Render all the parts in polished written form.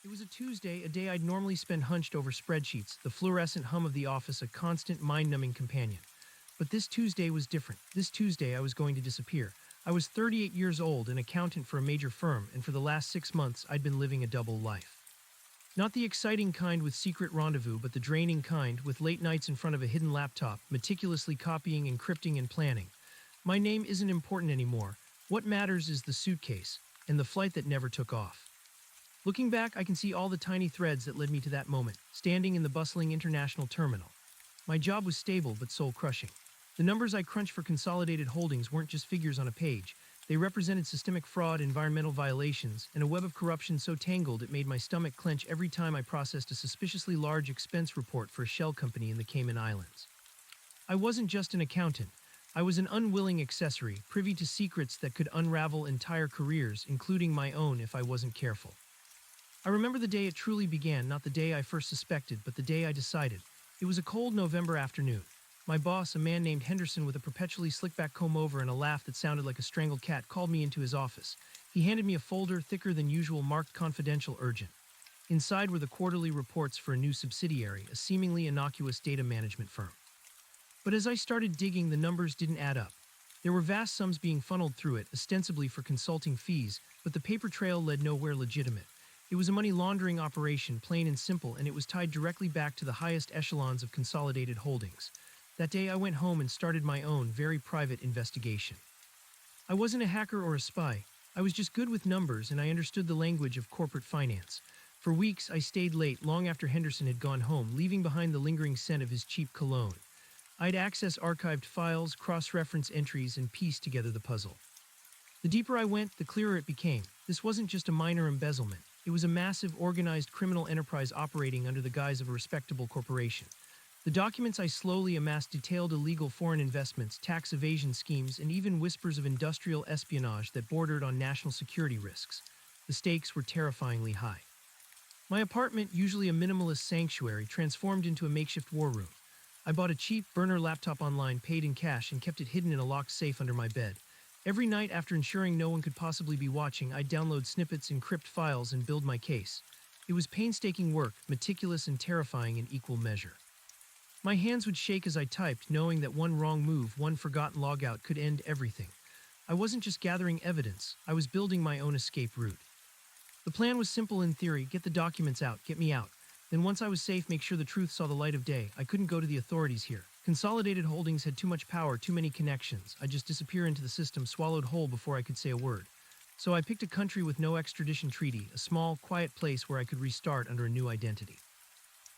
It was a Tuesday, a day I'd normally spend hunched over spreadsheets, the fluorescent hum of the office a constant mind-numbing companion. But this Tuesday was different. This Tuesday I was going to disappear. I was 38 years old, an accountant for a major firm, and for the last 6 months I'd been living a double life. Not the exciting kind with secret rendezvous, but the draining kind with late nights in front of a hidden laptop, meticulously copying, encrypting, and planning. My name isn't important anymore. What matters is the suitcase, and the flight that never took off. Looking back, I can see all the tiny threads that led me to that moment, standing in the bustling international terminal. My job was stable but soul-crushing. The numbers I crunched for Consolidated Holdings weren't just figures on a page. They represented systemic fraud, environmental violations, and a web of corruption so tangled it made my stomach clench every time I processed a suspiciously large expense report for a shell company in the Cayman Islands. I wasn't just an accountant. I was an unwilling accessory, privy to secrets that could unravel entire careers, including my own if I wasn't careful. I remember the day it truly began, not the day I first suspected, but the day I decided. It was a cold November afternoon. My boss, a man named Henderson with a perpetually slick-back comb-over and a laugh that sounded like a strangled cat, called me into his office. He handed me a folder thicker than usual marked confidential urgent. Inside were the quarterly reports for a new subsidiary, a seemingly innocuous data management firm. But as I started digging, the numbers didn't add up. There were vast sums being funneled through it, ostensibly for consulting fees, but the paper trail led nowhere legitimate. It was a money laundering operation, plain and simple, and it was tied directly back to the highest echelons of Consolidated Holdings. That day I went home and started my own, very private investigation. I wasn't a hacker or a spy. I was just good with numbers, and I understood the language of corporate finance. For weeks I stayed late, long after Henderson had gone home, leaving behind the lingering scent of his cheap cologne. I'd access archived files, cross-reference entries, and piece together the puzzle. The deeper I went, the clearer it became. This wasn't just a minor embezzlement. It was a massive, organized criminal enterprise operating under the guise of a respectable corporation. The documents I slowly amassed detailed illegal foreign investments, tax evasion schemes, and even whispers of industrial espionage that bordered on national security risks. The stakes were terrifyingly high. My apartment, usually a minimalist sanctuary, transformed into a makeshift war room. I bought a cheap burner laptop online, paid in cash, and kept it hidden in a locked safe under my bed. Every night, after ensuring no one could possibly be watching, I'd download snippets, encrypt files, and build my case. It was painstaking work, meticulous and terrifying in equal measure. My hands would shake as I typed, knowing that one wrong move, one forgotten logout could end everything. I wasn't just gathering evidence, I was building my own escape route. The plan was simple in theory: get the documents out, get me out. Then once I was safe, make sure the truth saw the light of day. I couldn't go to the authorities here. Consolidated Holdings had too much power, too many connections. I'd just disappear into the system, swallowed whole before I could say a word. So I picked a country with no extradition treaty, a small, quiet place where I could restart under a new identity.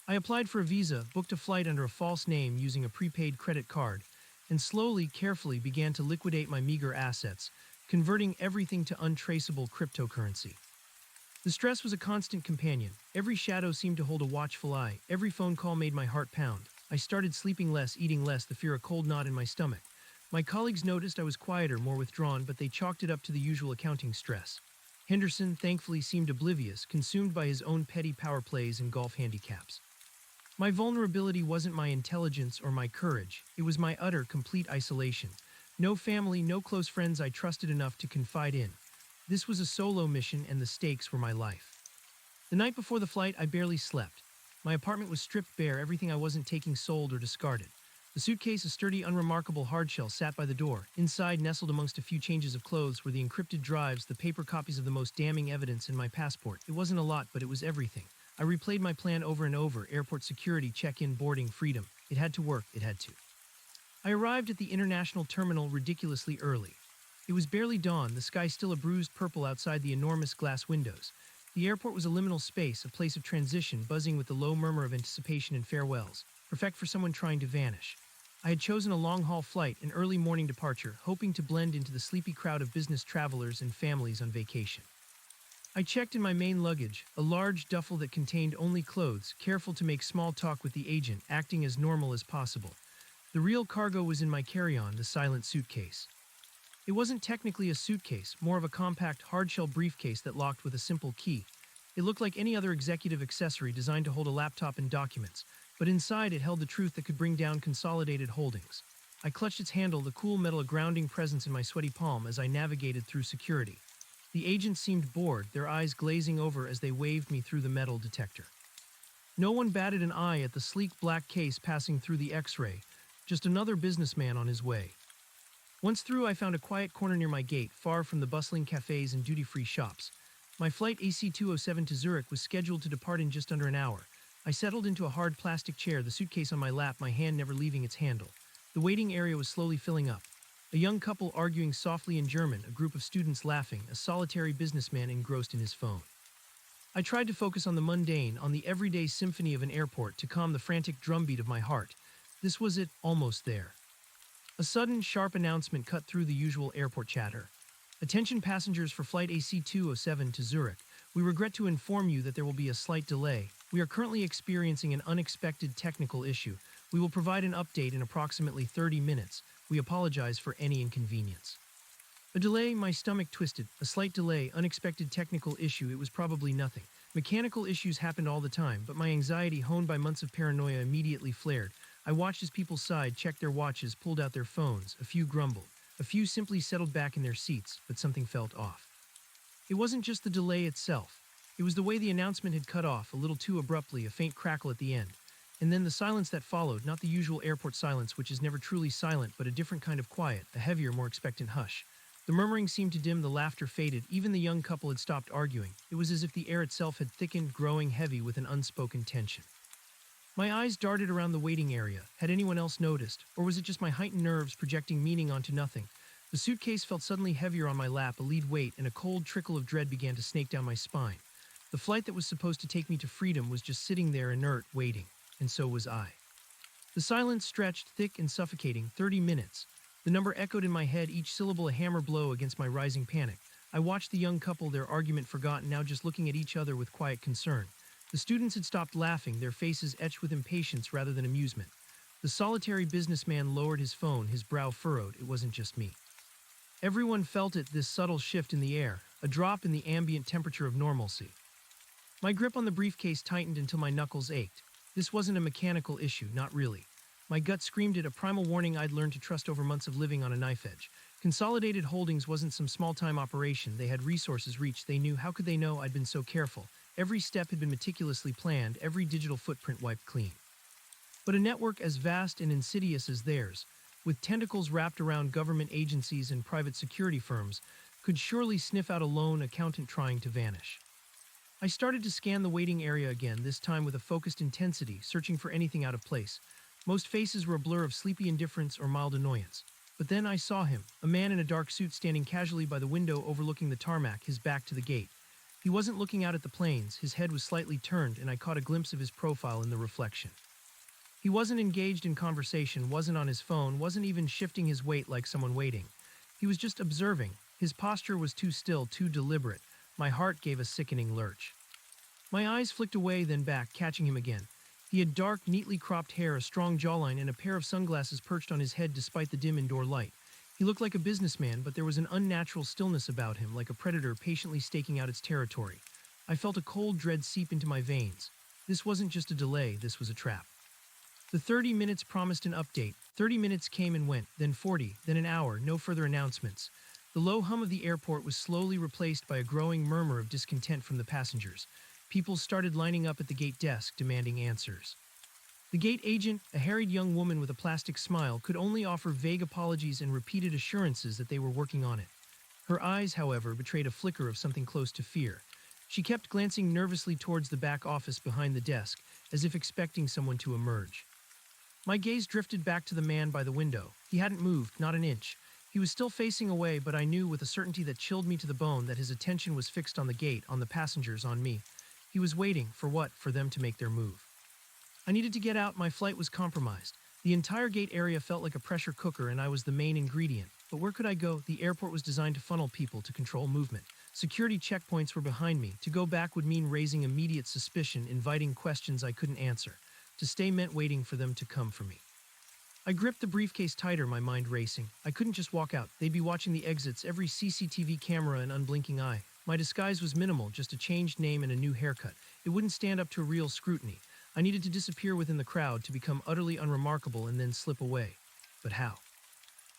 I applied for a visa, booked a flight under a false name using a prepaid credit card, and slowly, carefully began to liquidate my meager assets, converting everything to untraceable cryptocurrency. The stress was a constant companion. Every shadow seemed to hold a watchful eye. Every phone call made my heart pound. I started sleeping less, eating less, the fear a cold knot in my stomach. My colleagues noticed I was quieter, more withdrawn, but they chalked it up to the usual accounting stress. Henderson, thankfully, seemed oblivious, consumed by his own petty power plays and golf handicaps. My vulnerability wasn't my intelligence or my courage. It was my utter, complete isolation. No family, no close friends I trusted enough to confide in. This was a solo mission, and the stakes were my life. The night before the flight, I barely slept. My apartment was stripped bare, everything I wasn't taking sold or discarded. The suitcase, a sturdy, unremarkable hardshell, sat by the door. Inside, nestled amongst a few changes of clothes, were the encrypted drives, the paper copies of the most damning evidence, and my passport. It wasn't a lot, but it was everything. I replayed my plan over and over: airport security, check-in, boarding, freedom. It had to work, it had to. I arrived at the international terminal ridiculously early. It was barely dawn, the sky still a bruised purple outside the enormous glass windows. The airport was a liminal space, a place of transition, buzzing with the low murmur of anticipation and farewells, perfect for someone trying to vanish. I had chosen a long-haul flight, an early morning departure, hoping to blend into the sleepy crowd of business travelers and families on vacation. I checked in my main luggage, a large duffel that contained only clothes, careful to make small talk with the agent, acting as normal as possible. The real cargo was in my carry-on, the silent suitcase. It wasn't technically a suitcase, more of a compact, hard-shell briefcase that locked with a simple key. It looked like any other executive accessory designed to hold a laptop and documents, but inside it held the truth that could bring down Consolidated Holdings. I clutched its handle, the cool metal a grounding presence in my sweaty palm as I navigated through security. The agents seemed bored, their eyes glazing over as they waved me through the metal detector. No one batted an eye at the sleek black case passing through the X-ray, just another businessman on his way. Once through, I found a quiet corner near my gate, far from the bustling cafes and duty-free shops. My flight AC-207 to Zurich was scheduled to depart in just under an hour. I settled into a hard plastic chair, the suitcase on my lap, my hand never leaving its handle. The waiting area was slowly filling up. A young couple arguing softly in German, a group of students laughing, a solitary businessman engrossed in his phone. I tried to focus on the mundane, on the everyday symphony of an airport to calm the frantic drumbeat of my heart. This was it, almost there. A sudden, sharp announcement cut through the usual airport chatter. Attention passengers for flight AC-207 to Zurich. We regret to inform you that there will be a slight delay. We are currently experiencing an unexpected technical issue. We will provide an update in approximately 30 minutes. We apologize for any inconvenience. A delay, my stomach twisted. A slight delay, unexpected technical issue, it was probably nothing. Mechanical issues happened all the time, but my anxiety, honed by months of paranoia, immediately flared. I watched as people sighed, checked their watches, pulled out their phones. A few grumbled. A few simply settled back in their seats, but something felt off. It wasn't just the delay itself. It was the way the announcement had cut off, a little too abruptly, a faint crackle at the end. And then the silence that followed, not the usual airport silence, which is never truly silent, but a different kind of quiet, a heavier, more expectant hush. The murmuring seemed to dim, the laughter faded, even the young couple had stopped arguing. It was as if the air itself had thickened, growing heavy with an unspoken tension. My eyes darted around the waiting area. Had anyone else noticed, or was it just my heightened nerves projecting meaning onto nothing? The suitcase felt suddenly heavier on my lap, a lead weight, and a cold trickle of dread began to snake down my spine. The flight that was supposed to take me to freedom was just sitting there inert, waiting, and so was I. The silence stretched, thick and suffocating, 30 minutes. The number echoed in my head, each syllable a hammer blow against my rising panic. I watched the young couple, their argument forgotten, now just looking at each other with quiet concern. The students had stopped laughing, their faces etched with impatience rather than amusement. The solitary businessman lowered his phone, his brow furrowed. It wasn't just me. Everyone felt it, this subtle shift in the air, a drop in the ambient temperature of normalcy. My grip on the briefcase tightened until my knuckles ached. This wasn't a mechanical issue, not really. My gut screamed it, a primal warning I'd learned to trust over months of living on a knife edge. Consolidated Holdings wasn't some small-time operation. They had resources reached. They knew. How could they know I'd been so careful? Every step had been meticulously planned, every digital footprint wiped clean. But a network as vast and insidious as theirs, with tentacles wrapped around government agencies and private security firms, could surely sniff out a lone accountant trying to vanish. I started to scan the waiting area again, this time with a focused intensity, searching for anything out of place. Most faces were a blur of sleepy indifference or mild annoyance. But then I saw him, a man in a dark suit standing casually by the window overlooking the tarmac, his back to the gate. He wasn't looking out at the planes, his head was slightly turned, and I caught a glimpse of his profile in the reflection. He wasn't engaged in conversation, wasn't on his phone, wasn't even shifting his weight like someone waiting. He was just observing. His posture was too still, too deliberate. My heart gave a sickening lurch. My eyes flicked away, then back, catching him again. He had dark, neatly cropped hair, a strong jawline, and a pair of sunglasses perched on his head despite the dim indoor light. He looked like a businessman, but there was an unnatural stillness about him, like a predator patiently staking out its territory. I felt a cold dread seep into my veins. This wasn't just a delay, this was a trap. The 30 minutes promised an update. 30 minutes came and went, then 40, then an hour, no further announcements. The low hum of the airport was slowly replaced by a growing murmur of discontent from the passengers. People started lining up at the gate desk, demanding answers. The gate agent, a harried young woman with a plastic smile, could only offer vague apologies and repeated assurances that they were working on it. Her eyes, however, betrayed a flicker of something close to fear. She kept glancing nervously towards the back office behind the desk, as if expecting someone to emerge. My gaze drifted back to the man by the window. He hadn't moved, not an inch. He was still facing away, but I knew with a certainty that chilled me to the bone that his attention was fixed on the gate, on the passengers, on me. He was waiting, for what? For them to make their move. I needed to get out, my flight was compromised. The entire gate area felt like a pressure cooker and I was the main ingredient. But where could I go? The airport was designed to funnel people, to control movement. Security checkpoints were behind me. To go back would mean raising immediate suspicion, inviting questions I couldn't answer. To stay meant waiting for them to come for me. I gripped the briefcase tighter, my mind racing. I couldn't just walk out. They'd be watching the exits, every CCTV camera and unblinking eye. My disguise was minimal, just a changed name and a new haircut. It wouldn't stand up to real scrutiny. I needed to disappear within the crowd, to become utterly unremarkable and then slip away. But how?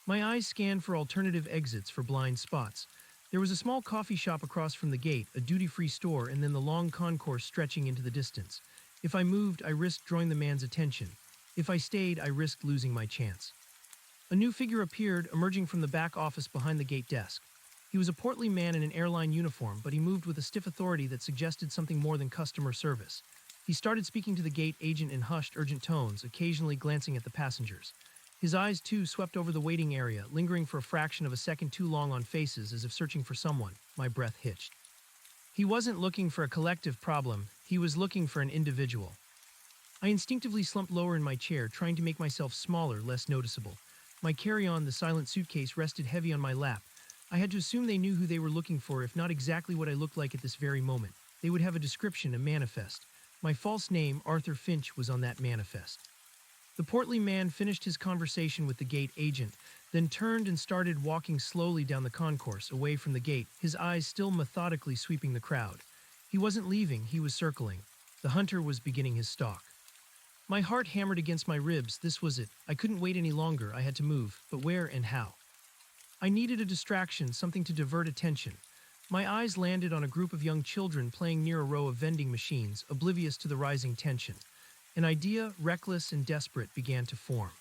My eyes scanned for alternative exits, for blind spots. There was a small coffee shop across from the gate, a duty-free store, and then the long concourse stretching into the distance. If I moved, I risked drawing the man's attention. If I stayed, I risked losing my chance. A new figure appeared, emerging from the back office behind the gate desk. He was a portly man in an airline uniform, but he moved with a stiff authority that suggested something more than customer service. He started speaking to the gate agent in hushed, urgent tones, occasionally glancing at the passengers. His eyes, too, swept over the waiting area, lingering for a fraction of a second too long on faces as if searching for someone. My breath hitched. He wasn't looking for a collective problem, he was looking for an individual. I instinctively slumped lower in my chair, trying to make myself smaller, less noticeable. My carry-on, the silent suitcase, rested heavy on my lap. I had to assume they knew who they were looking for, if not exactly what I looked like at this very moment. They would have a description, a manifest. My false name, Arthur Finch, was on that manifest. The portly man finished his conversation with the gate agent, then turned and started walking slowly down the concourse, away from the gate, his eyes still methodically sweeping the crowd. He wasn't leaving, he was circling. The hunter was beginning his stalk. My heart hammered against my ribs. This was it. I couldn't wait any longer. I had to move, but where and how? I needed a distraction, something to divert attention. My eyes landed on a group of young children playing near a row of vending machines, oblivious to the rising tension. An idea, reckless and desperate, began to form.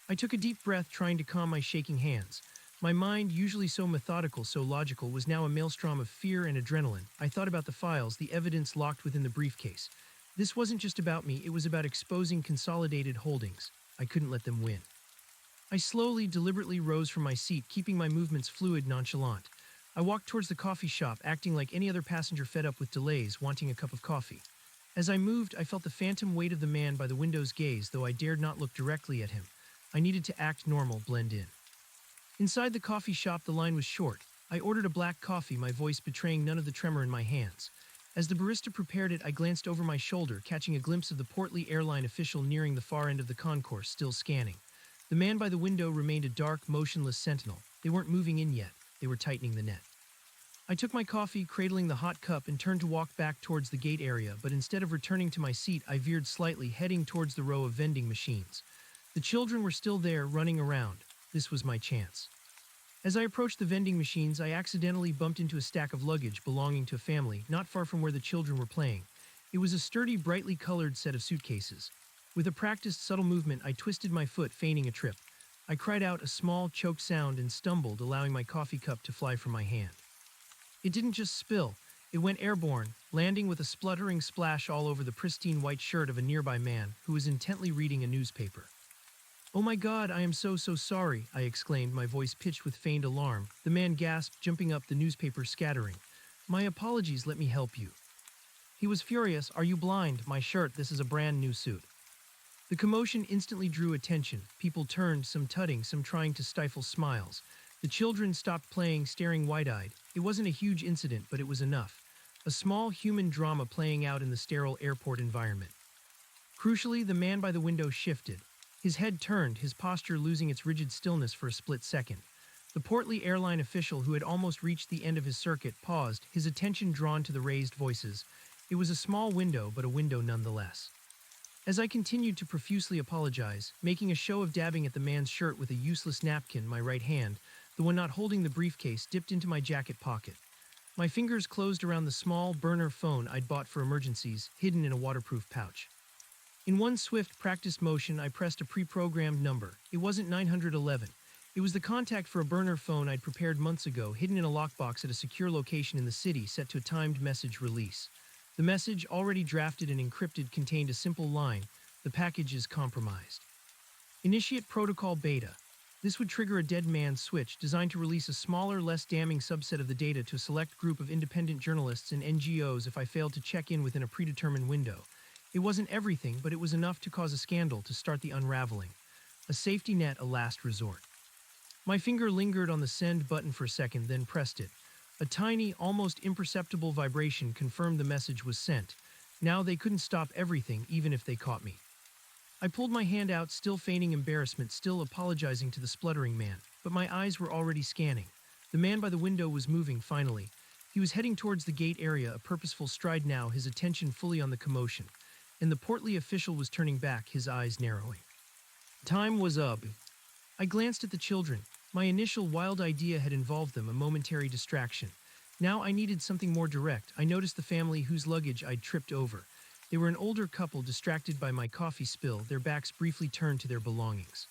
I took a deep breath, trying to calm my shaking hands. My mind, usually so methodical, so logical, was now a maelstrom of fear and adrenaline. I thought about the files, the evidence locked within the briefcase. This wasn't just about me, it was about exposing Consolidated Holdings. I couldn't let them win. I slowly, deliberately rose from my seat, keeping my movements fluid, nonchalant. I walked towards the coffee shop, acting like any other passenger fed up with delays, wanting a cup of coffee. As I moved, I felt the phantom weight of the man by the window's gaze, though I dared not look directly at him. I needed to act normal, blend in. Inside the coffee shop, the line was short. I ordered a black coffee, my voice betraying none of the tremor in my hands. As the barista prepared it, I glanced over my shoulder, catching a glimpse of the portly airline official nearing the far end of the concourse, still scanning. The man by the window remained a dark, motionless sentinel. They weren't moving in yet. They were tightening the net. I took my coffee, cradling the hot cup, and turned to walk back towards the gate area, but instead of returning to my seat, I veered slightly, heading towards the row of vending machines. The children were still there, running around. This was my chance. As I approached the vending machines, I accidentally bumped into a stack of luggage belonging to a family not far from where the children were playing. It was a sturdy, brightly colored set of suitcases. With a practiced, subtle movement, I twisted my foot, feigning a trip. I cried out a small, choked sound and stumbled, allowing my coffee cup to fly from my hand. It didn't just spill. It went airborne, landing with a spluttering splash all over the pristine white shirt of a nearby man who was intently reading a newspaper. "Oh my God, I am so sorry," I exclaimed, my voice pitched with feigned alarm. The man gasped, jumping up, the newspaper scattering. "My apologies, let me help you." He was furious. "Are you blind? My shirt, this is a brand new suit." The commotion instantly drew attention. People turned, some tutting, some trying to stifle smiles. The children stopped playing, staring wide-eyed. It wasn't a huge incident, but it was enough. A small human drama playing out in the sterile airport environment. Crucially, the man by the window shifted. His head turned, his posture losing its rigid stillness for a split second. The portly airline official, who had almost reached the end of his circuit, paused, his attention drawn to the raised voices. It was a small window, but a window nonetheless. As I continued to profusely apologize, making a show of dabbing at the man's shirt with a useless napkin, my right hand, the one not holding the briefcase, dipped into my jacket pocket. My fingers closed around the small burner phone I'd bought for emergencies, hidden in a waterproof pouch. In one swift, practiced motion, I pressed a pre-programmed number. It wasn't 911. It was the contact for a burner phone I'd prepared months ago, hidden in a lockbox at a secure location in the city, set to a timed message release. The message, already drafted and encrypted, contained a simple line: "The package is compromised. Initiate protocol beta." This would trigger a dead man's switch, designed to release a smaller, less damning subset of the data to a select group of independent journalists and NGOs if I failed to check in within a predetermined window. It wasn't everything, but it was enough to cause a scandal, to start the unraveling. A safety net, a last resort. My finger lingered on the send button for a second, then pressed it. A tiny, almost imperceptible vibration confirmed the message was sent. Now they couldn't stop everything, even if they caught me. I pulled my hand out, still feigning embarrassment, still apologizing to the spluttering man, but my eyes were already scanning. The man by the window was moving, finally. He was heading towards the gate area, a purposeful stride now, his attention fully on the commotion. And the portly official was turning back, his eyes narrowing. Time was up. I glanced at the children. My initial wild idea had involved them, a momentary distraction. Now I needed something more direct. I noticed the family whose luggage I'd tripped over. They were an older couple distracted by my coffee spill, their backs briefly turned to their belongings.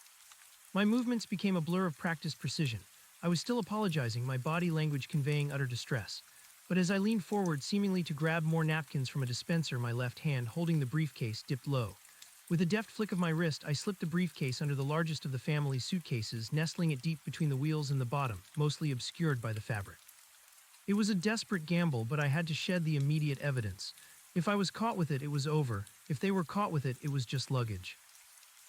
My movements became a blur of practiced precision. I was still apologizing, my body language conveying utter distress. But as I leaned forward, seemingly to grab more napkins from a dispenser, my left hand, holding the briefcase, dipped low. With a deft flick of my wrist, I slipped the briefcase under the largest of the family's suitcases, nestling it deep between the wheels and the bottom, mostly obscured by the fabric. It was a desperate gamble, but I had to shed the immediate evidence. If I was caught with it, it was over. If they were caught with it, it was just luggage.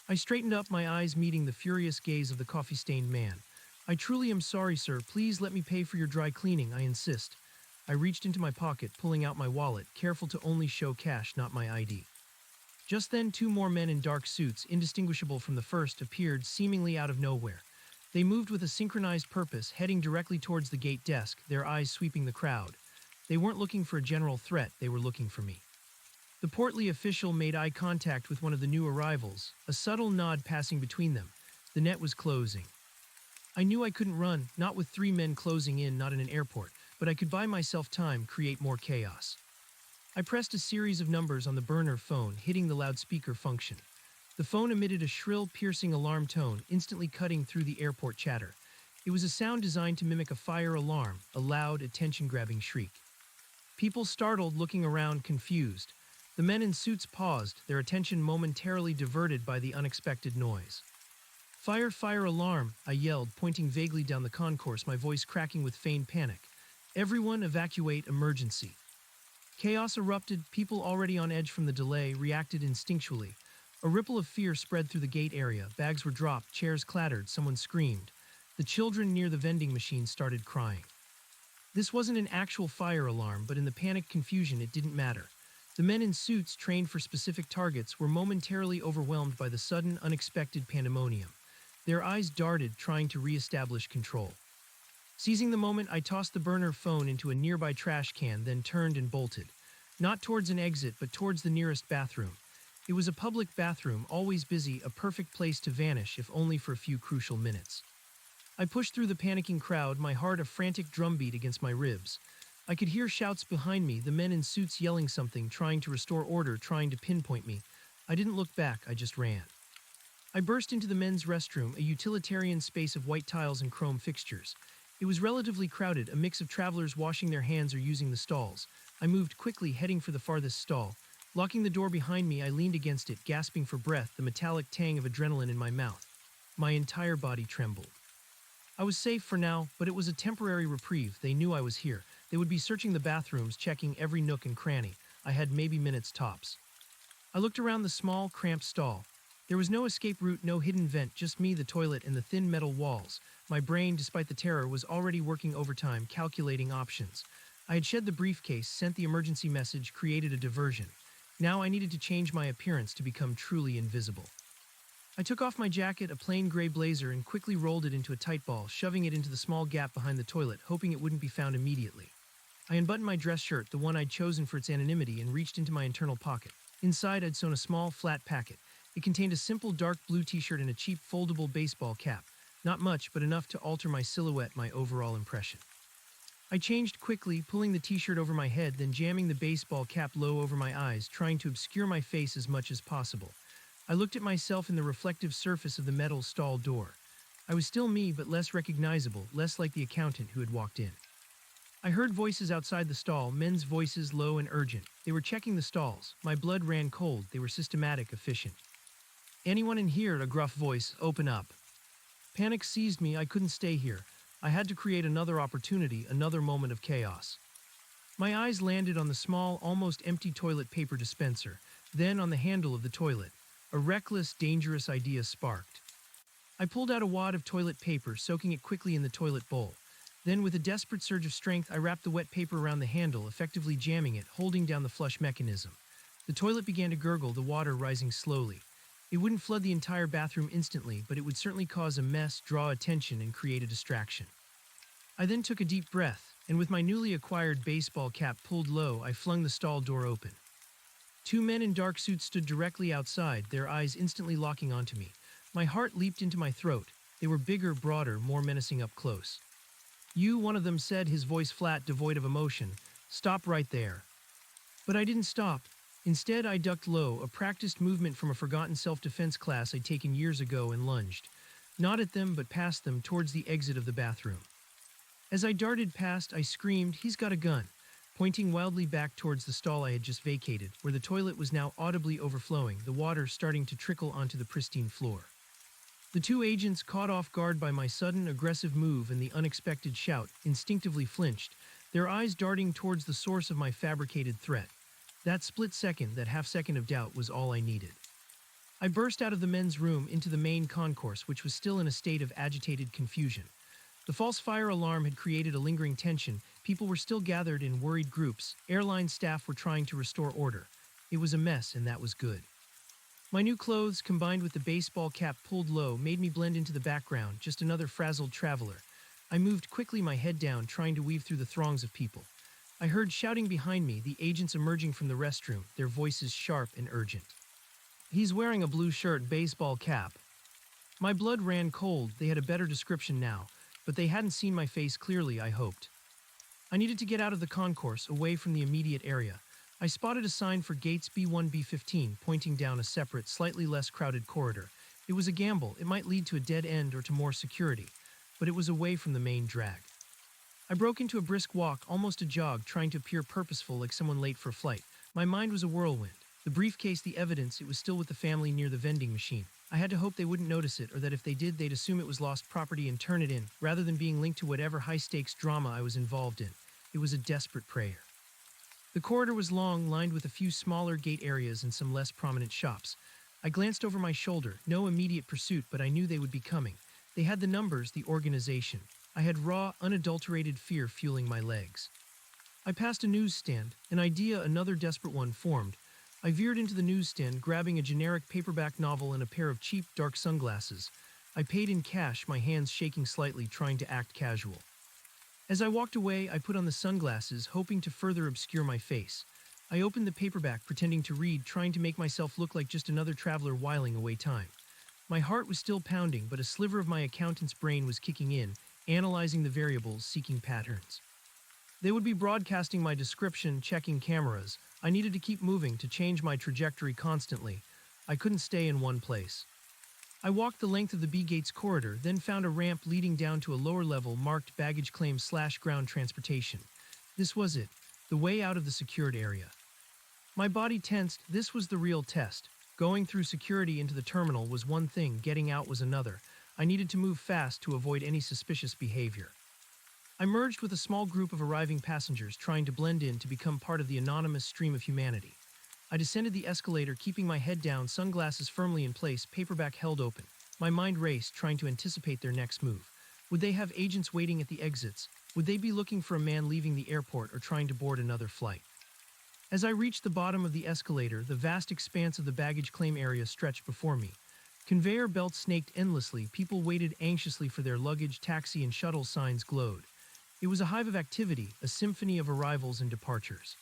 I straightened up, my eyes meeting the furious gaze of the coffee-stained man. "I truly am sorry, sir. Please let me pay for your dry cleaning, I insist." I reached into my pocket, pulling out my wallet, careful to only show cash, not my ID. Just then, two more men in dark suits, indistinguishable from the first, appeared seemingly out of nowhere. They moved with a synchronized purpose, heading directly towards the gate desk, their eyes sweeping the crowd. They weren't looking for a general threat, they were looking for me. The portly official made eye contact with one of the new arrivals, a subtle nod passing between them. The net was closing. I knew I couldn't run, not with three men closing in, not in an airport, but I could buy myself time, create more chaos. I pressed a series of numbers on the burner phone, hitting the loudspeaker function. The phone emitted a shrill, piercing alarm tone, instantly cutting through the airport chatter. It was a sound designed to mimic a fire alarm, a loud, attention-grabbing shriek. People startled, looking around, confused. The men in suits paused, their attention momentarily diverted by the unexpected noise. "Fire, fire alarm," I yelled, pointing vaguely down the concourse, my voice cracking with feigned panic. "Everyone evacuate, emergency." Chaos erupted, people already on edge from the delay reacted instinctually. A ripple of fear spread through the gate area, bags were dropped, chairs clattered, someone screamed. The children near the vending machine started crying. This wasn't an actual fire alarm, but in the panicked confusion it didn't matter. The men in suits, trained for specific targets, were momentarily overwhelmed by the sudden, unexpected pandemonium. Their eyes darted, trying to re-establish control. Seizing the moment, I tossed the burner phone into a nearby trash can, then turned and bolted. Not towards an exit, but towards the nearest bathroom. It was a public bathroom, always busy, a perfect place to vanish, if only for a few crucial minutes. I pushed through the panicking crowd, my heart a frantic drumbeat against my ribs. I could hear shouts behind me, the men in suits yelling something, trying to restore order, trying to pinpoint me. I didn't look back, I just ran. I burst into the men's restroom, a utilitarian space of white tiles and chrome fixtures. It was relatively crowded, a mix of travelers washing their hands or using the stalls. I moved quickly, heading for the farthest stall. Locking the door behind me, I leaned against it, gasping for breath, the metallic tang of adrenaline in my mouth. My entire body trembled. I was safe for now, but it was a temporary reprieve. They knew I was here. They would be searching the bathrooms, checking every nook and cranny. I had maybe minutes tops. I looked around the small, cramped stall. There was no escape route, no hidden vent, just me, the toilet, and the thin metal walls. My brain, despite the terror, was already working overtime, calculating options. I had shed the briefcase, sent the emergency message, created a diversion. Now I needed to change my appearance to become truly invisible. I took off my jacket, a plain gray blazer, and quickly rolled it into a tight ball, shoving it into the small gap behind the toilet, hoping it wouldn't be found immediately. I unbuttoned my dress shirt, the one I'd chosen for its anonymity, and reached into my internal pocket. Inside, I'd sewn a small, flat packet. It contained a simple dark blue t-shirt and a cheap foldable baseball cap. Not much, but enough to alter my silhouette, my overall impression. I changed quickly, pulling the t-shirt over my head, then jamming the baseball cap low over my eyes, trying to obscure my face as much as possible. I looked at myself in the reflective surface of the metal stall door. I was still me, but less recognizable, less like the accountant who had walked in. I heard voices outside the stall, men's voices low and urgent. They were checking the stalls. My blood ran cold. They were systematic, efficient. "Anyone in here?" a gruff voice. "Open up." Panic seized me. I couldn't stay here. I had to create another opportunity, another moment of chaos. My eyes landed on the small, almost empty toilet paper dispenser, then on the handle of the toilet. A reckless, dangerous idea sparked. I pulled out a wad of toilet paper, soaking it quickly in the toilet bowl. Then, with a desperate surge of strength, I wrapped the wet paper around the handle, effectively jamming it, holding down the flush mechanism. The toilet began to gurgle, the water rising slowly. It wouldn't flood the entire bathroom instantly, but it would certainly cause a mess, draw attention, and create a distraction. I then took a deep breath, and with my newly acquired baseball cap pulled low, I flung the stall door open. Two men in dark suits stood directly outside, their eyes instantly locking onto me. My heart leaped into my throat. They were bigger, broader, more menacing up close. "You," one of them said, his voice flat, devoid of emotion. "Stop right there." But I didn't stop. Instead, I ducked low, a practiced movement from a forgotten self-defense class I'd taken years ago, and lunged. Not at them, but past them, towards the exit of the bathroom. As I darted past, I screamed, "He's got a gun," pointing wildly back towards the stall I had just vacated, where the toilet was now audibly overflowing, the water starting to trickle onto the pristine floor. The two agents, caught off guard by my sudden, aggressive move and the unexpected shout, instinctively flinched, their eyes darting towards the source of my fabricated threat. That split second, that half second of doubt, was all I needed. I burst out of the men's room into the main concourse, which was still in a state of agitated confusion. The false fire alarm had created a lingering tension. People were still gathered in worried groups. Airline staff were trying to restore order. It was a mess, and that was good. My new clothes, combined with the baseball cap pulled low, made me blend into the background, just another frazzled traveler. I moved quickly, my head down, trying to weave through the throngs of people. I heard shouting behind me, the agents emerging from the restroom, their voices sharp and urgent. "He's wearing a blue shirt, baseball cap." My blood ran cold. They had a better description now, but they hadn't seen my face clearly, I hoped. I needed to get out of the concourse, away from the immediate area. I spotted a sign for gates B1, B15, pointing down a separate, slightly less crowded corridor. It was a gamble. It might lead to a dead end or to more security, but it was away from the main drag. I broke into a brisk walk, almost a jog, trying to appear purposeful, like someone late for flight. My mind was a whirlwind. The briefcase, the evidence, it was still with the family near the vending machine. I had to hope they wouldn't notice it, or that if they did, they'd assume it was lost property and turn it in, rather than being linked to whatever high-stakes drama I was involved in. It was a desperate prayer. The corridor was long, lined with a few smaller gate areas and some less prominent shops. I glanced over my shoulder. No immediate pursuit, but I knew they would be coming. They had the numbers, the organization. I had raw, unadulterated fear fueling my legs. I passed a newsstand. An idea, another desperate one, formed. I veered into the newsstand, grabbing a generic paperback novel and a pair of cheap, dark sunglasses. I paid in cash, my hands shaking slightly, trying to act casual. As I walked away, I put on the sunglasses, hoping to further obscure my face. I opened the paperback, pretending to read, trying to make myself look like just another traveler whiling away time. My heart was still pounding, but a sliver of my accountant's brain was kicking in, analyzing the variables, seeking patterns. They would be broadcasting my description, checking cameras. I needed to keep moving, to change my trajectory constantly. I couldn't stay in one place. I walked the length of the B-Gates corridor, then found a ramp leading down to a lower level marked baggage claim/ground transportation. This was it, the way out of the secured area. My body tensed. This was the real test. Going through security into the terminal was one thing, getting out was another. I needed to move fast to avoid any suspicious behavior. I merged with a small group of arriving passengers, trying to blend in, to become part of the anonymous stream of humanity. I descended the escalator, keeping my head down, sunglasses firmly in place, paperback held open. My mind raced, trying to anticipate their next move. Would they have agents waiting at the exits? Would they be looking for a man leaving the airport or trying to board another flight? As I reached the bottom of the escalator, the vast expanse of the baggage claim area stretched before me. Conveyor belts snaked endlessly, people waited anxiously for their luggage, taxi and shuttle signs glowed. It was a hive of activity, a symphony of arrivals and departures.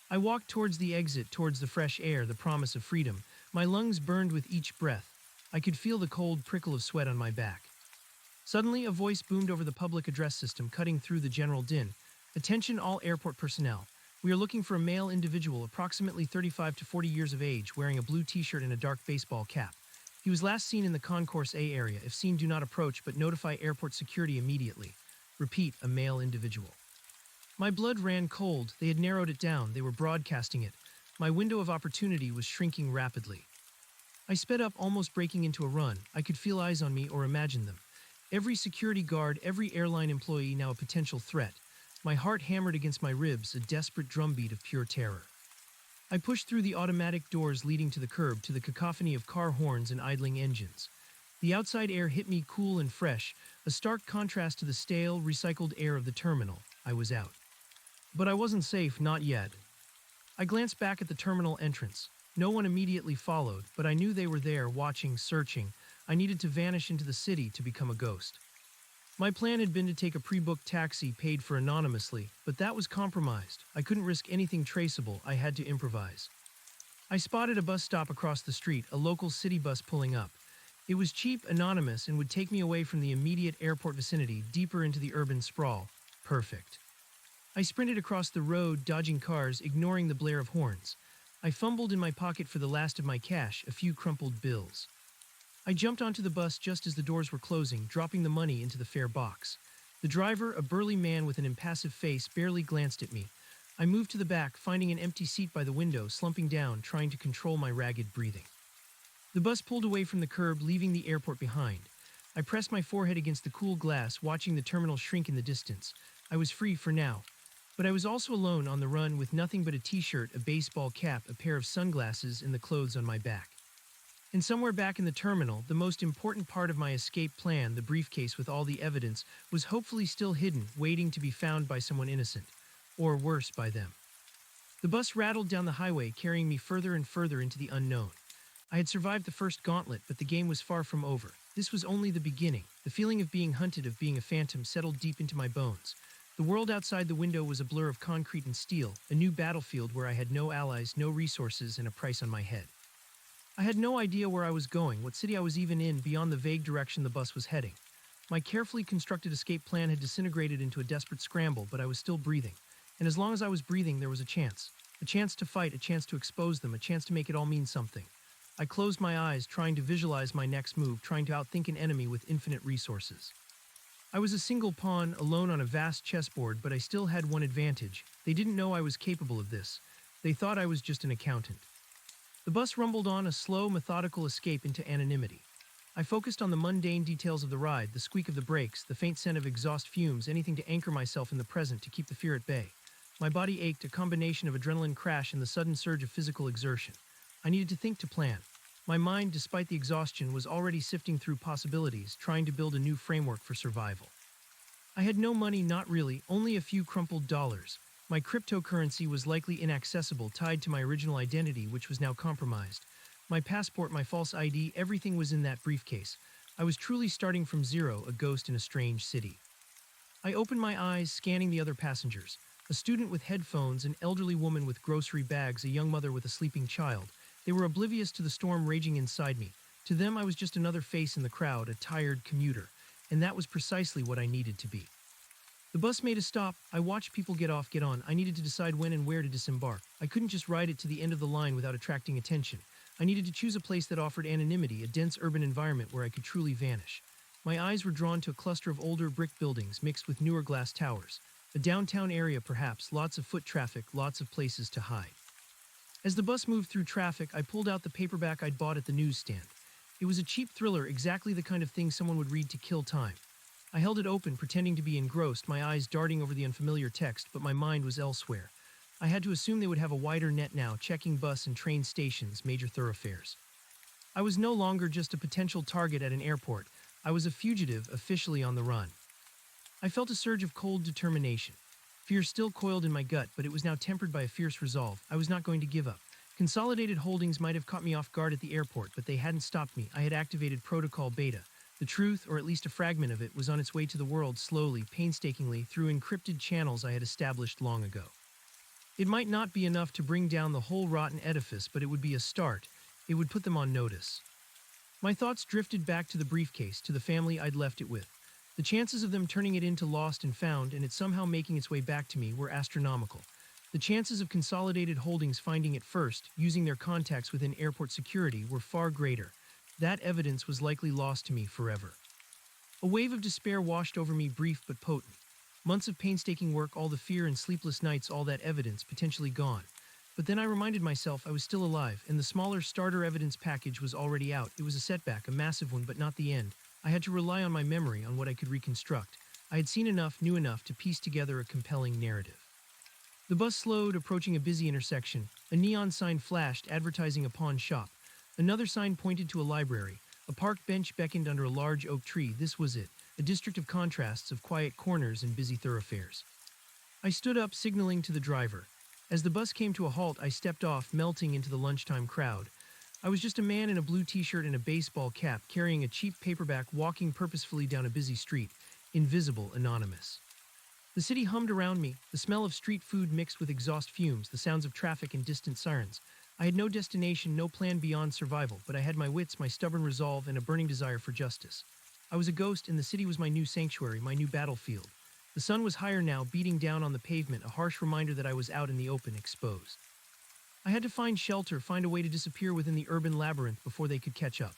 I walked towards the exit, towards the fresh air, the promise of freedom. My lungs burned with each breath. I could feel the cold prickle of sweat on my back. Suddenly, a voice boomed over the public address system, cutting through the general din. "Attention all airport personnel. We are looking for a male individual, approximately 35 to 40 years of age, wearing a blue t-shirt and a dark baseball cap. He was last seen in the Concourse A area. If seen, do not approach, but notify airport security immediately. Repeat, a male individual." My blood ran cold. They had narrowed it down. They were broadcasting it. My window of opportunity was shrinking rapidly. I sped up, almost breaking into a run. I could feel eyes on me, or imagine them. Every security guard, every airline employee now a potential threat. My heart hammered against my ribs, a desperate drumbeat of pure terror. I pushed through the automatic doors leading to the curb, to the cacophony of car horns and idling engines. The outside air hit me cool and fresh, a stark contrast to the stale, recycled air of the terminal. I was out. But I wasn't safe, not yet. I glanced back at the terminal entrance. No one immediately followed, but I knew they were there, watching, searching. I needed to vanish into the city, to become a ghost. My plan had been to take a pre-booked taxi paid for anonymously, but that was compromised. I couldn't risk anything traceable. I had to improvise. I spotted a bus stop across the street, a local city bus pulling up. It was cheap, anonymous, and would take me away from the immediate airport vicinity deeper into the urban sprawl. Perfect. I sprinted across the road, dodging cars, ignoring the blare of horns. I fumbled in my pocket for the last of my cash, a few crumpled bills. I jumped onto the bus just as the doors were closing, dropping the money into the fare box. The driver, a burly man with an impassive face, barely glanced at me. I moved to the back, finding an empty seat by the window, slumping down, trying to control my ragged breathing. The bus pulled away from the curb, leaving the airport behind. I pressed my forehead against the cool glass, watching the terminal shrink in the distance. I was free for now. But I was also alone on the run with nothing but a t-shirt, a baseball cap, a pair of sunglasses, and the clothes on my back. And somewhere back in the terminal, the most important part of my escape plan, the briefcase with all the evidence, was hopefully still hidden, waiting to be found by someone innocent. Or worse, by them. The bus rattled down the highway, carrying me further and further into the unknown. I had survived the first gauntlet, but the game was far from over. This was only the beginning. The feeling of being hunted, of being a phantom, settled deep into my bones. The world outside the window was a blur of concrete and steel, a new battlefield where I had no allies, no resources, and a price on my head. I had no idea where I was going, what city I was even in, beyond the vague direction the bus was heading. My carefully constructed escape plan had disintegrated into a desperate scramble, but I was still breathing. And as long as I was breathing, there was a chance to fight, a chance to expose them, a chance to make it all mean something. I closed my eyes, trying to visualize my next move, trying to outthink an enemy with infinite resources. I was a single pawn, alone on a vast chessboard, but I still had one advantage. They didn't know I was capable of this. They thought I was just an accountant. The bus rumbled on, a slow, methodical escape into anonymity. I focused on the mundane details of the ride, the squeak of the brakes, the faint scent of exhaust fumes, anything to anchor myself in the present, to keep the fear at bay. My body ached, a combination of adrenaline crash and the sudden surge of physical exertion. I needed to think, to plan. My mind, despite the exhaustion, was already sifting through possibilities, trying to build a new framework for survival. I had no money, not really, only a few crumpled dollars. My cryptocurrency was likely inaccessible, tied to my original identity, which was now compromised. My passport, my false ID, everything was in that briefcase. I was truly starting from zero, a ghost in a strange city. I opened my eyes, scanning the other passengers. A student with headphones, an elderly woman with grocery bags, a young mother with a sleeping child. They were oblivious to the storm raging inside me. To them, I was just another face in the crowd, a tired commuter. And that was precisely what I needed to be. The bus made a stop. I watched people get off, get on. I needed to decide when and where to disembark. I couldn't just ride it to the end of the line without attracting attention. I needed to choose a place that offered anonymity, a dense urban environment where I could truly vanish. My eyes were drawn to a cluster of older brick buildings mixed with newer glass towers. A downtown area, perhaps, lots of foot traffic, lots of places to hide. As the bus moved through traffic, I pulled out the paperback I'd bought at the newsstand. It was a cheap thriller, exactly the kind of thing someone would read to kill time. I held it open, pretending to be engrossed, my eyes darting over the unfamiliar text, but my mind was elsewhere. I had to assume they would have a wider net now, checking bus and train stations, major thoroughfares. I was no longer just a potential target at an airport. I was a fugitive, officially on the run. I felt a surge of cold determination. Fear still coiled in my gut, but it was now tempered by a fierce resolve. I was not going to give up. Consolidated Holdings might have caught me off guard at the airport, but they hadn't stopped me. I had activated Protocol Beta. The truth, or at least a fragment of it, was on its way to the world slowly, painstakingly, through encrypted channels I had established long ago. It might not be enough to bring down the whole rotten edifice, but it would be a start. It would put them on notice. My thoughts drifted back to the briefcase, to the family I'd left it with. The chances of them turning it into lost and found, and it somehow making its way back to me, were astronomical. The chances of Consolidated Holdings finding it first, using their contacts within airport security, were far greater. That evidence was likely lost to me forever. A wave of despair washed over me, brief but potent. Months of painstaking work, all the fear and sleepless nights, all that evidence potentially gone. But then I reminded myself I was still alive, and the smaller starter evidence package was already out. It was a setback, a massive one, but not the end. I had to rely on my memory, on what I could reconstruct. I had seen enough, knew enough, to piece together a compelling narrative. The bus slowed, approaching a busy intersection. A neon sign flashed, advertising a pawn shop. Another sign pointed to a library. A park bench beckoned under a large oak tree. This was it, a district of contrasts, of quiet corners and busy thoroughfares. I stood up, signaling to the driver. As the bus came to a halt, I stepped off, melting into the lunchtime crowd. I was just a man in a blue t-shirt and a baseball cap, carrying a cheap paperback, walking purposefully down a busy street, invisible, anonymous. The city hummed around me, the smell of street food mixed with exhaust fumes, the sounds of traffic and distant sirens. I had no destination, no plan beyond survival, but I had my wits, my stubborn resolve, and a burning desire for justice. I was a ghost, and the city was my new sanctuary, my new battlefield. The sun was higher now, beating down on the pavement, a harsh reminder that I was out in the open, exposed. I had to find shelter, find a way to disappear within the urban labyrinth before they could catch up.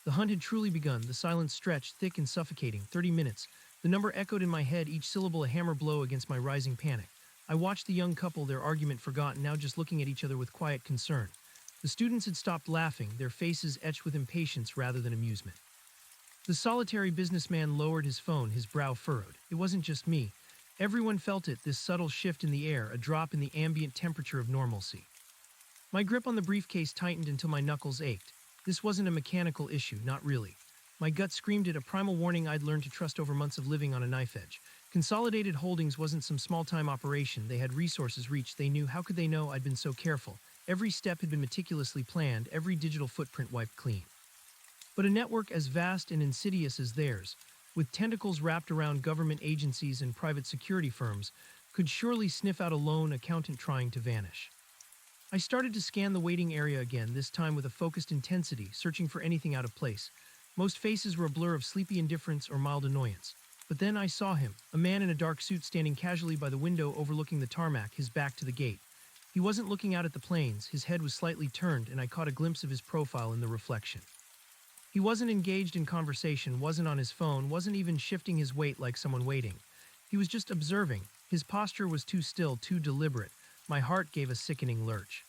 The hunt had truly begun, the silence stretched, thick and suffocating. 30 minutes. The number echoed in my head, each syllable a hammer blow against my rising panic. I watched the young couple, their argument forgotten, now just looking at each other with quiet concern. The students had stopped laughing, their faces etched with impatience rather than amusement. The solitary businessman lowered his phone, his brow furrowed. It wasn't just me. Everyone felt it, this subtle shift in the air, a drop in the ambient temperature of normalcy. My grip on the briefcase tightened until my knuckles ached. This wasn't a mechanical issue, not really. My gut screamed it, a primal warning I'd learned to trust over months of living on a knife edge. Consolidated Holdings wasn't some small-time operation. They had resources reached. They knew. How could they know I'd been so careful? Every step had been meticulously planned, every digital footprint wiped clean. But a network as vast and insidious as theirs, with tentacles wrapped around government agencies and private security firms, could surely sniff out a lone accountant trying to vanish. I started to scan the waiting area again, this time with a focused intensity, searching for anything out of place. Most faces were a blur of sleepy indifference or mild annoyance. But then I saw him, a man in a dark suit standing casually by the window overlooking the tarmac, his back to the gate. He wasn't looking out at the planes, his head was slightly turned, and I caught a glimpse of his profile in the reflection. He wasn't engaged in conversation, wasn't on his phone, wasn't even shifting his weight like someone waiting. He was just observing. His posture was too still, too deliberate. My heart gave a sickening lurch.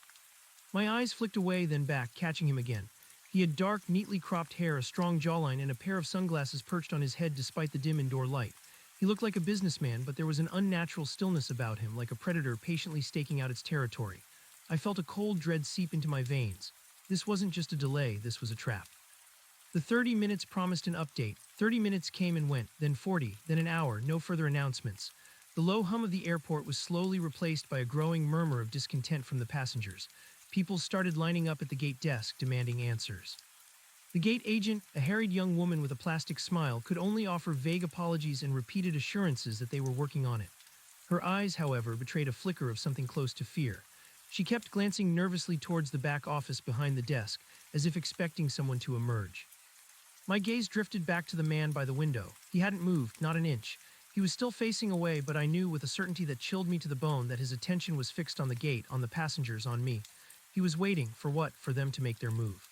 My eyes flicked away, then back, catching him again. He had dark, neatly cropped hair, a strong jawline, and a pair of sunglasses perched on his head despite the dim indoor light. He looked like a businessman, but there was an unnatural stillness about him, like a predator patiently staking out its territory. I felt a cold dread seep into my veins. This wasn't just a delay, this was a trap. The 30 minutes promised an update. 30 minutes came and went, then 40, then an hour, no further announcements. The low hum of the airport was slowly replaced by a growing murmur of discontent from the passengers. People started lining up at the gate desk, demanding answers. The gate agent, a harried young woman with a plastic smile, could only offer vague apologies and repeated assurances that they were working on it. Her eyes, however, betrayed a flicker of something close to fear. She kept glancing nervously towards the back office behind the desk, as if expecting someone to emerge. My gaze drifted back to the man by the window. He hadn't moved, not an inch. He was still facing away, but I knew with a certainty that chilled me to the bone that his attention was fixed on the gate, on the passengers, on me. He was waiting, for what? For them to make their move.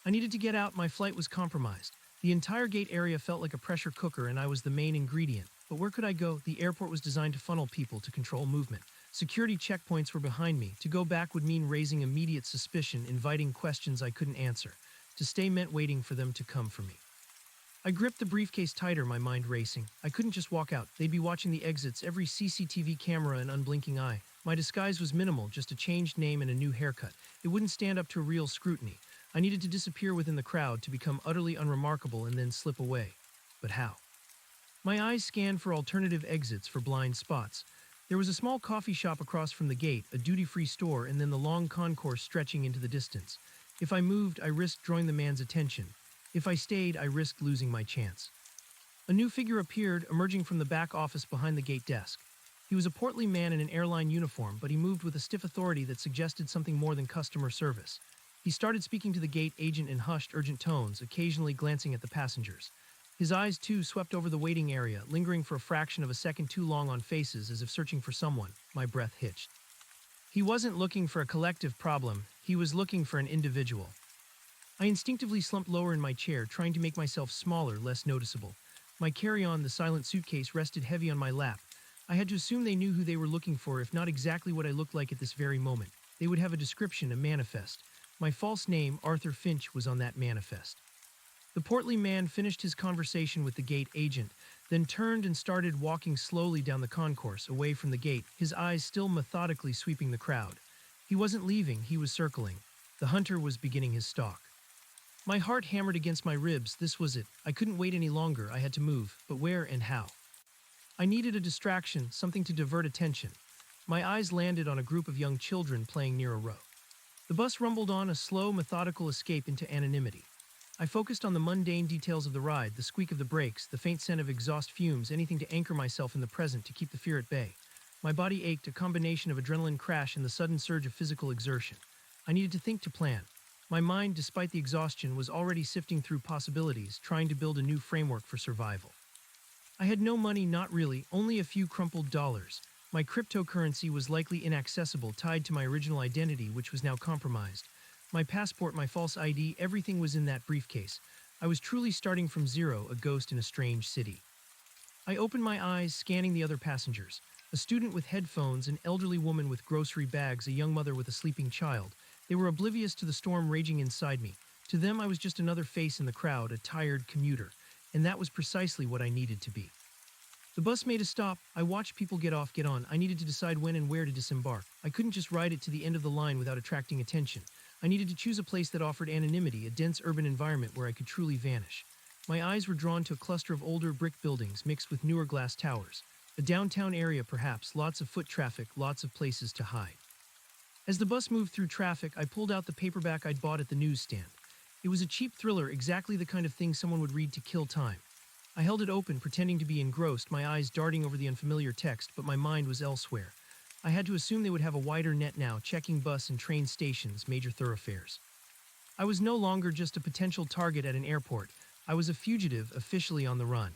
I needed to get out, my flight was compromised. The entire gate area felt like a pressure cooker and I was the main ingredient. But where could I go? The airport was designed to funnel people, to control movement. Security checkpoints were behind me. To go back would mean raising immediate suspicion, inviting questions I couldn't answer. To stay meant waiting for them to come for me. I gripped the briefcase tighter, my mind racing. I couldn't just walk out. They'd be watching the exits, every CCTV camera and unblinking eye. My disguise was minimal, just a changed name and a new haircut. It wouldn't stand up to real scrutiny. I needed to disappear within the crowd, to become utterly unremarkable and then slip away. But how? My eyes scanned for alternative exits, for blind spots. There was a small coffee shop across from the gate, a duty-free store, and then the long concourse stretching into the distance. If I moved, I risked drawing the man's attention. If I stayed, I risked losing my chance. A new figure appeared, emerging from the back office behind the gate desk. He was a portly man in an airline uniform, but he moved with a stiff authority that suggested something more than customer service. He started speaking to the gate agent in hushed, urgent tones, occasionally glancing at the passengers. His eyes, too, swept over the waiting area, lingering for a fraction of a second too long on faces as if searching for someone. My breath hitched. He wasn't looking for a collective problem. He was looking for an individual. I instinctively slumped lower in my chair, trying to make myself smaller, less noticeable. My carry-on, the silent suitcase, rested heavy on my lap. I had to assume they knew who they were looking for, if not exactly what I looked like at this very moment. They would have a description, a manifest. My false name, Arthur Finch, was on that manifest. The portly man finished his conversation with the gate agent, then turned and started walking slowly down the concourse, away from the gate, his eyes still methodically sweeping the crowd. He wasn't leaving, he was circling. The hunter was beginning his stalk. My heart hammered against my ribs. This was it. I couldn't wait any longer. I had to move. But where and how? I needed a distraction, something to divert attention. My eyes landed on a group of young children playing near a row. The bus rumbled on, a slow, methodical escape into anonymity. I focused on the mundane details of the ride, the squeak of the brakes, the faint scent of exhaust fumes, anything to anchor myself in the present, to keep the fear at bay. My body ached, a combination of adrenaline crash and the sudden surge of physical exertion. I needed to think to plan. My mind, despite the exhaustion, was already sifting through possibilities, trying to build a new framework for survival. I had no money, not really, only a few crumpled dollars. My cryptocurrency was likely inaccessible, tied to my original identity, which was now compromised. My passport, my false ID, everything was in that briefcase. I was truly starting from zero, a ghost in a strange city. I opened my eyes, scanning the other passengers. A student with headphones, an elderly woman with grocery bags, a young mother with a sleeping child. They were oblivious to the storm raging inside me. To them, I was just another face in the crowd, a tired commuter. And that was precisely what I needed to be. The bus made a stop. I watched people get off, get on. I needed to decide when and where to disembark. I couldn't just ride it to the end of the line without attracting attention. I needed to choose a place that offered anonymity, a dense urban environment where I could truly vanish. My eyes were drawn to a cluster of older brick buildings mixed with newer glass towers. A downtown area, perhaps, lots of foot traffic, lots of places to hide. As the bus moved through traffic, I pulled out the paperback I'd bought at the newsstand. It was a cheap thriller, exactly the kind of thing someone would read to kill time. I held it open, pretending to be engrossed, my eyes darting over the unfamiliar text, but my mind was elsewhere. I had to assume they would have a wider net now, checking bus and train stations, major thoroughfares. I was no longer just a potential target at an airport. I was a fugitive, officially on the run.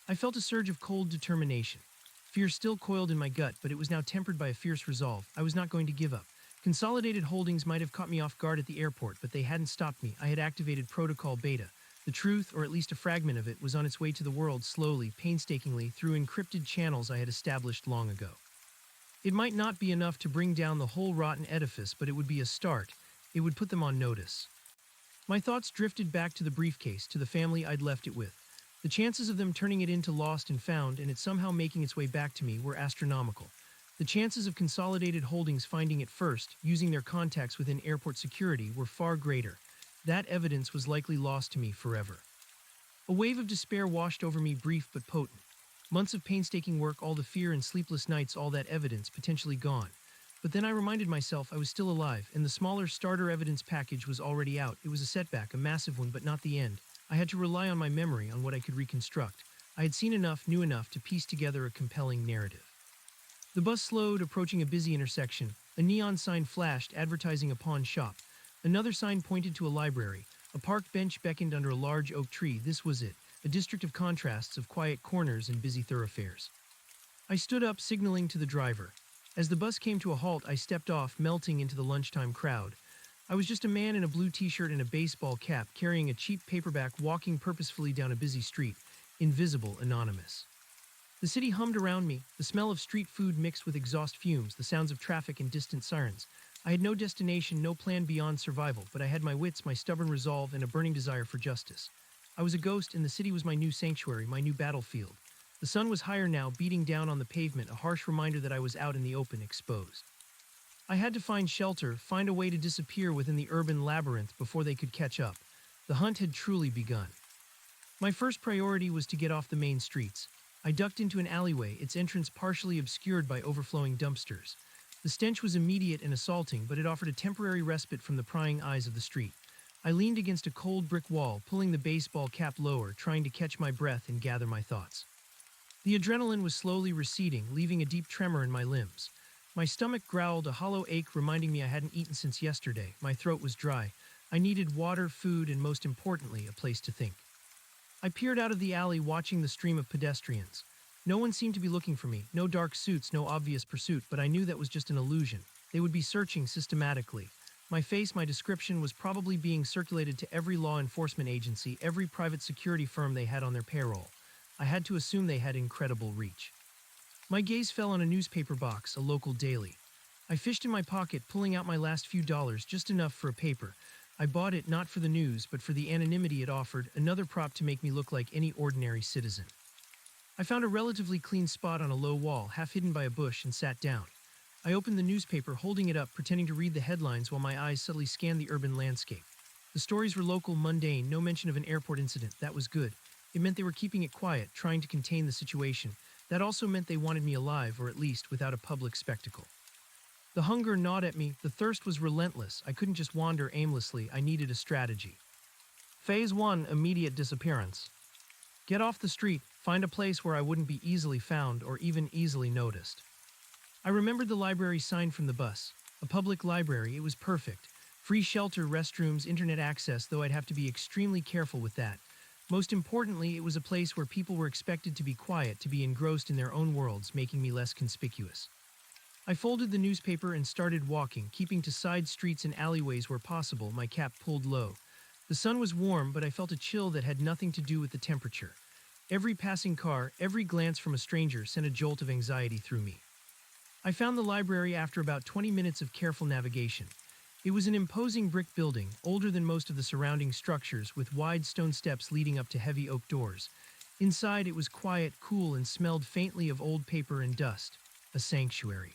I felt a surge of cold determination. Fear still coiled in my gut, but it was now tempered by a fierce resolve. I was not going to give up. Consolidated Holdings might have caught me off guard at the airport, but they hadn't stopped me. I had activated Protocol Beta. The truth, or at least a fragment of it, was on its way to the world slowly, painstakingly, through encrypted channels I had established long ago. It might not be enough to bring down the whole rotten edifice, but it would be a start. It would put them on notice. My thoughts drifted back to the briefcase, to the family I'd left it with. The chances of them turning it into lost and found, and it somehow making its way back to me, were astronomical. The chances of Consolidated Holdings finding it first, using their contacts within airport security, were far greater. That evidence was likely lost to me forever. A wave of despair washed over me, brief but potent. Months of painstaking work, all the fear and sleepless nights, all that evidence potentially gone. But then I reminded myself I was still alive, and the smaller starter evidence package was already out. It was a setback, a massive one, but not the end. I had to rely on my memory, on what I could reconstruct. I had seen enough, knew enough, to piece together a compelling narrative. The bus slowed, approaching a busy intersection. A neon sign flashed, advertising a pawn shop. Another sign pointed to a library. A parked bench beckoned under a large oak tree. This was it, a district of contrasts, of quiet corners and busy thoroughfares. I stood up, signaling to the driver. As the bus came to a halt, I stepped off, melting into the lunchtime crowd. I was just a man in a blue t-shirt and a baseball cap, carrying a cheap paperback, walking purposefully down a busy street, invisible, anonymous. The city hummed around me, the smell of street food mixed with exhaust fumes, the sounds of traffic and distant sirens. I had no destination, no plan beyond survival, but I had my wits, my stubborn resolve, and a burning desire for justice. I was a ghost, and the city was my new sanctuary, my new battlefield. The sun was higher now, beating down on the pavement, a harsh reminder that I was out in the open, exposed. I had to find shelter, find a way to disappear within the urban labyrinth before they could catch up. The hunt had truly begun. My first priority was to get off the main streets. I ducked into an alleyway, its entrance partially obscured by overflowing dumpsters. The stench was immediate and assaulting, but it offered a temporary respite from the prying eyes of the street. I leaned against a cold brick wall, pulling the baseball cap lower, trying to catch my breath and gather my thoughts. The adrenaline was slowly receding, leaving a deep tremor in my limbs. My stomach growled, a hollow ache reminding me I hadn't eaten since yesterday. My throat was dry. I needed water, food, and most importantly, a place to think. I peered out of the alley, watching the stream of pedestrians. No one seemed to be looking for me, no dark suits, no obvious pursuit, but I knew that was just an illusion. They would be searching systematically. My face, my description, was probably being circulated to every law enforcement agency, every private security firm they had on their payroll. I had to assume they had incredible reach. My gaze fell on a newspaper box, a local daily. I fished in my pocket, pulling out my last few dollars, just enough for a paper. I bought it not for the news, but for the anonymity it offered, another prop to make me look like any ordinary citizen. I found a relatively clean spot on a low wall, half hidden by a bush, and sat down. I opened the newspaper, holding it up, pretending to read the headlines while my eyes subtly scanned the urban landscape. The stories were local, mundane, no mention of an airport incident. That was good. It meant they were keeping it quiet, trying to contain the situation. That also meant they wanted me alive, or at least without a public spectacle. The hunger gnawed at me, the thirst was relentless. I couldn't just wander aimlessly, I needed a strategy. Phase 1, immediate disappearance. Get off the street, find a place where I wouldn't be easily found or even easily noticed. I remembered the library sign from the bus. A public library, it was perfect. Free shelter, restrooms, internet access, though I'd have to be extremely careful with that. Most importantly, it was a place where people were expected to be quiet, to be engrossed in their own worlds, making me less conspicuous. I folded the newspaper and started walking, keeping to side streets and alleyways where possible, my cap pulled low. The sun was warm, but I felt a chill that had nothing to do with the temperature. Every passing car, every glance from a stranger sent a jolt of anxiety through me. I found the library after about 20 minutes of careful navigation. It was an imposing brick building, older than most of the surrounding structures, with wide stone steps leading up to heavy oak doors. Inside, it was quiet, cool, and smelled faintly of old paper and dust. A sanctuary.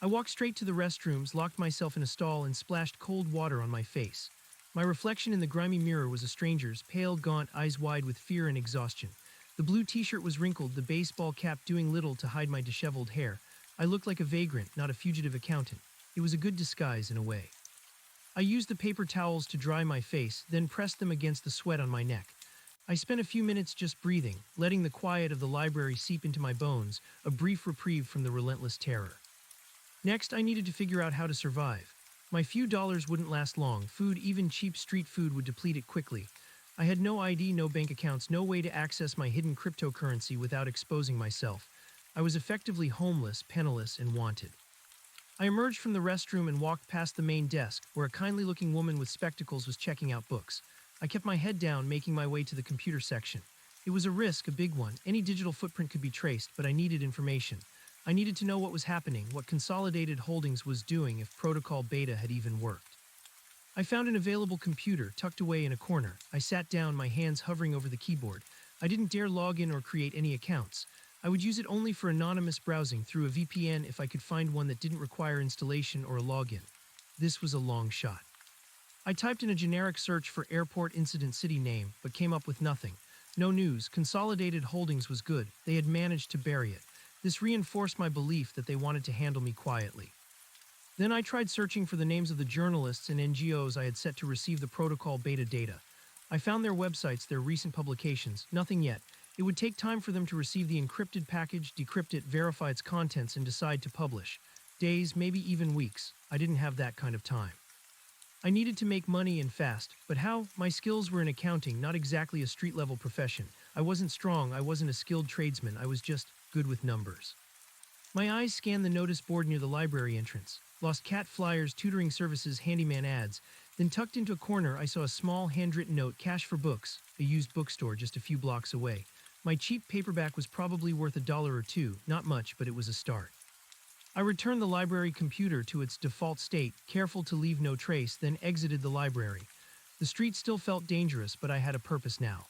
I walked straight to the restrooms, locked myself in a stall, and splashed cold water on my face. My reflection in the grimy mirror was a stranger's, pale, gaunt, eyes wide with fear and exhaustion. The blue t-shirt was wrinkled, the baseball cap doing little to hide my disheveled hair. I looked like a vagrant, not a fugitive accountant. It was a good disguise in a way. I used the paper towels to dry my face, then pressed them against the sweat on my neck. I spent a few minutes just breathing, letting the quiet of the library seep into my bones, a brief reprieve from the relentless terror. Next, I needed to figure out how to survive. My few dollars wouldn't last long. Food, even cheap street food, would deplete it quickly. I had no ID, no bank accounts, no way to access my hidden cryptocurrency without exposing myself. I was effectively homeless, penniless, and wanted. I emerged from the restroom and walked past the main desk, where a kindly-looking woman with spectacles was checking out books. I kept my head down, making my way to the computer section. It was a risk, a big one. Any digital footprint could be traced, but I needed information. I needed to know what was happening, what Consolidated Holdings was doing, if Protocol Beta had even worked. I found an available computer tucked away in a corner. I sat down, my hands hovering over the keyboard. I didn't dare log in or create any accounts. I would use it only for anonymous browsing through a VPN if I could find one that didn't require installation or a login. This was a long shot. I typed in a generic search for airport incident city name, but came up with nothing. No news. Consolidated Holdings was good. They had managed to bury it. This reinforced my belief that they wanted to handle me quietly. Then I tried searching for the names of the journalists and NGOs I had set to receive the Protocol Beta data. I found their websites, their recent publications. Nothing yet. It would take time for them to receive the encrypted package, decrypt it, verify its contents, and decide to publish. Days, maybe even weeks. I didn't have that kind of time. I needed to make money and fast, but how? My skills were in accounting, not exactly a street-level profession. I wasn't strong, I wasn't a skilled tradesman, I was just good with numbers. My eyes scanned the notice board near the library entrance. Lost cat flyers, tutoring services, handyman ads. Then tucked into a corner, I saw a small handwritten note, cash for books, a used bookstore just a few blocks away. My cheap paperback was probably worth $1 or $2, not much, but it was a start. I returned the library computer to its default state, careful to leave no trace, then exited the library. The street still felt dangerous, but I had a purpose now.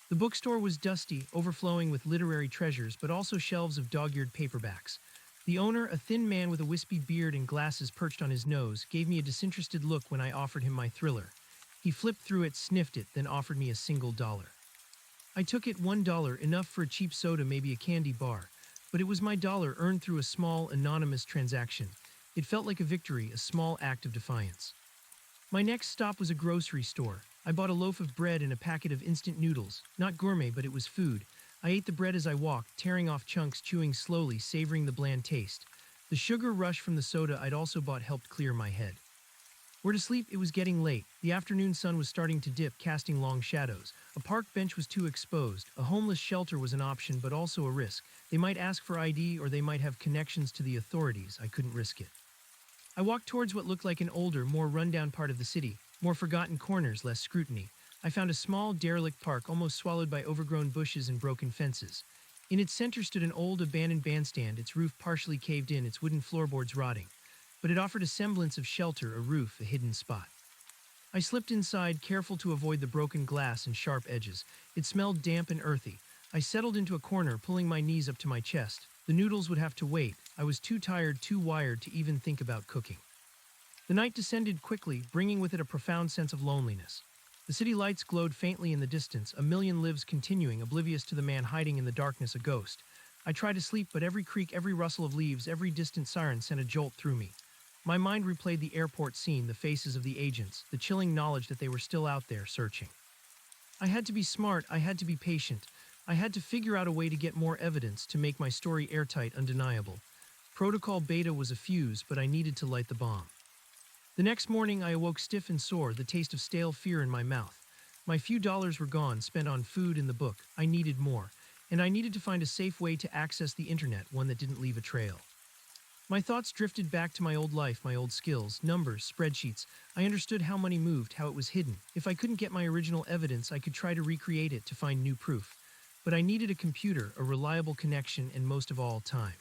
The bookstore was dusty, overflowing with literary treasures, but also shelves of dog-eared paperbacks. The owner, a thin man with a wispy beard and glasses perched on his nose, gave me a disinterested look when I offered him my thriller. He flipped through it, sniffed it, then offered me a single dollar. I took it, $1, enough for a cheap soda, maybe a candy bar. But it was my dollar earned through a small, anonymous transaction. It felt like a victory, a small act of defiance. My next stop was a grocery store. I bought a loaf of bread and a packet of instant noodles. Not gourmet, but it was food. I ate the bread as I walked, tearing off chunks, chewing slowly, savoring the bland taste. The sugar rush from the soda I'd also bought helped clear my head. Where to sleep? It was getting late. The afternoon sun was starting to dip, casting long shadows. A park bench was too exposed. A homeless shelter was an option, but also a risk. They might ask for ID, or they might have connections to the authorities. I couldn't risk it. I walked towards what looked like an older, more rundown part of the city. More forgotten corners, less scrutiny. I found a small, derelict park almost swallowed by overgrown bushes and broken fences. In its center stood an old, abandoned bandstand, its roof partially caved in, its wooden floorboards rotting. But it offered a semblance of shelter, a roof, a hidden spot. I slipped inside, careful to avoid the broken glass and sharp edges. It smelled damp and earthy. I settled into a corner, pulling my knees up to my chest. The noodles would have to wait. I was too tired, too wired to even think about cooking. The night descended quickly, bringing with it a profound sense of loneliness. The city lights glowed faintly in the distance, a million lives continuing, oblivious to the man hiding in the darkness, a ghost. I tried to sleep, but every creak, every rustle of leaves, every distant siren sent a jolt through me. My mind replayed the airport scene, the faces of the agents, the chilling knowledge that they were still out there searching. I had to be smart, I had to be patient. I had to figure out a way to get more evidence to make my story airtight, undeniable. Protocol Beta was a fuse, but I needed to light the bomb. The next morning, I awoke stiff and sore, the taste of stale fear in my mouth. My few dollars were gone, spent on food and the book. I needed more, and I needed to find a safe way to access the internet, one that didn't leave a trail. My thoughts drifted back to my old life, my old skills, numbers, spreadsheets. I understood how money moved, how it was hidden. If I couldn't get my original evidence, I could try to recreate it to find new proof. But I needed a computer, a reliable connection, and most of all, time.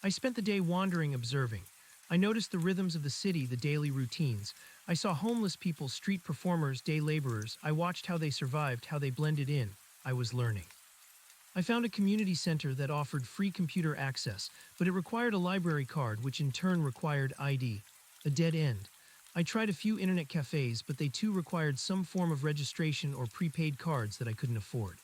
I spent the day wandering, observing. I noticed the rhythms of the city, the daily routines. I saw homeless people, street performers, day laborers. I watched how they survived, how they blended in. I was learning. I found a community center that offered free computer access, but it required a library card, which in turn required ID. A dead end. I tried a few internet cafes, but they too required some form of registration or prepaid cards that I couldn't afford.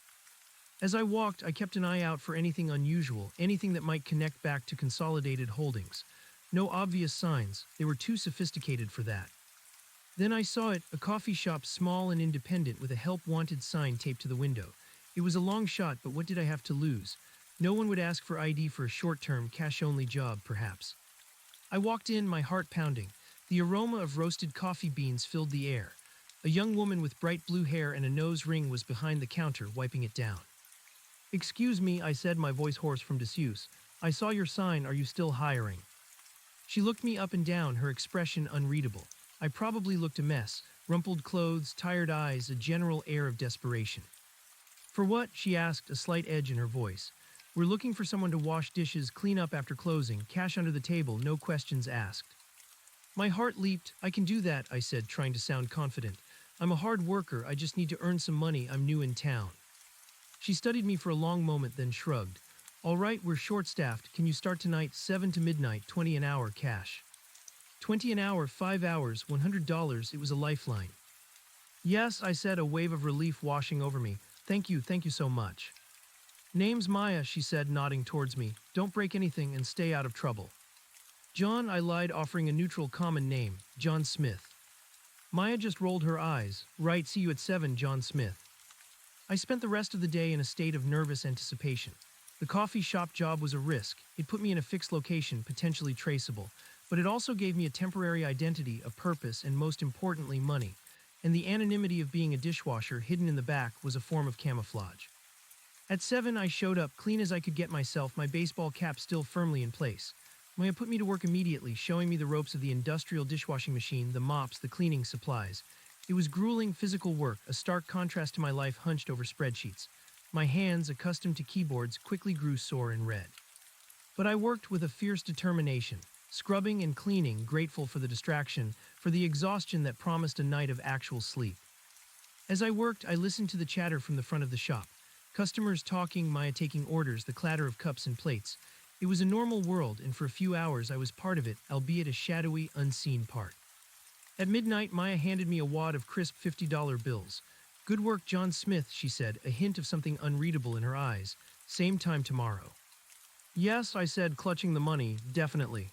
As I walked, I kept an eye out for anything unusual, anything that might connect back to Consolidated Holdings. No obvious signs, they were too sophisticated for that. Then I saw it, a coffee shop small and independent with a help wanted sign taped to the window. It was a long shot, but what did I have to lose? No one would ask for ID for a short-term, cash-only job, perhaps. I walked in, my heart pounding. The aroma of roasted coffee beans filled the air. A young woman with bright blue hair and a nose ring was behind the counter, wiping it down. "Excuse me," I said, my voice hoarse from disuse. "I saw your sign. Are you still hiring?" She looked me up and down, her expression unreadable. I probably looked a mess. Rumpled clothes, tired eyes, a general air of desperation. "For what?" she asked, a slight edge in her voice. "We're looking for someone to wash dishes, clean up after closing, cash under the table, no questions asked." My heart leaped. "I can do that," I said, trying to sound confident. "I'm a hard worker. I just need to earn some money. I'm new in town." She studied me for a long moment, then shrugged. "All right, we're short-staffed. Can you start tonight, 7 to midnight, 20 an hour cash?" 20 an hour, 5 hours, $100. It was a lifeline. "Yes," I said, a wave of relief washing over me. Thank you so much." "Name's Maya," she said, nodding towards me. "Don't break anything and stay out of trouble." "John," I lied, offering a neutral common name, John Smith. Maya just rolled her eyes. "Right, see you at 7, John Smith." I spent the rest of the day in a state of nervous anticipation. The coffee shop job was a risk. It put me in a fixed location, potentially traceable, but it also gave me a temporary identity, a purpose, and most importantly, money. And the anonymity of being a dishwasher hidden in the back was a form of camouflage. At 7, I showed up, clean as I could get myself, my baseball cap still firmly in place. Maya put me to work immediately, showing me the ropes of the industrial dishwashing machine, the mops, the cleaning supplies. It was grueling physical work, a stark contrast to my life hunched over spreadsheets. My hands, accustomed to keyboards, quickly grew sore and red. But I worked with a fierce determination, scrubbing and cleaning, grateful for the distraction, for the exhaustion that promised a night of actual sleep. As I worked, I listened to the chatter from the front of the shop. Customers talking, Maya taking orders, the clatter of cups and plates. It was a normal world, and for a few hours I was part of it, albeit a shadowy, unseen part. At midnight, Maya handed me a wad of crisp $50 bills. "Good work, John Smith," she said, a hint of something unreadable in her eyes. "Same time tomorrow." "Yes," I said, clutching the money, "definitely."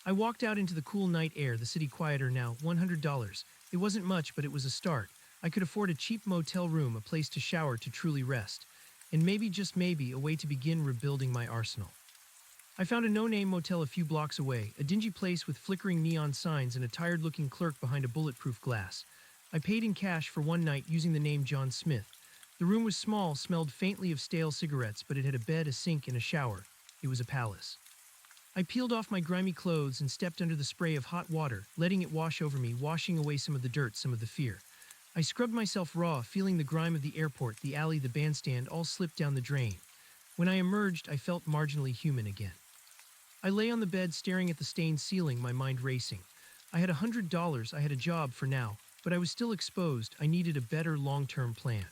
I walked out into the cool night air, the city quieter now, $100. It wasn't much, but it was a start. I could afford a cheap motel room, a place to shower, to truly rest. And maybe, just maybe, a way to begin rebuilding my arsenal. I found a no-name motel a few blocks away, a dingy place with flickering neon signs and a tired-looking clerk behind a bulletproof glass. I paid in cash for one night using the name John Smith. The room was small, smelled faintly of stale cigarettes, but it had a bed, a sink, and a shower. It was a palace. I peeled off my grimy clothes and stepped under the spray of hot water, letting it wash over me, washing away some of the dirt, some of the fear. I scrubbed myself raw, feeling the grime of the airport, the alley, the bandstand, all slip down the drain. When I emerged, I felt marginally human again. I lay on the bed staring at the stained ceiling, my mind racing. I had $100, I had a job for now, but I was still exposed. I needed a better long-term plan.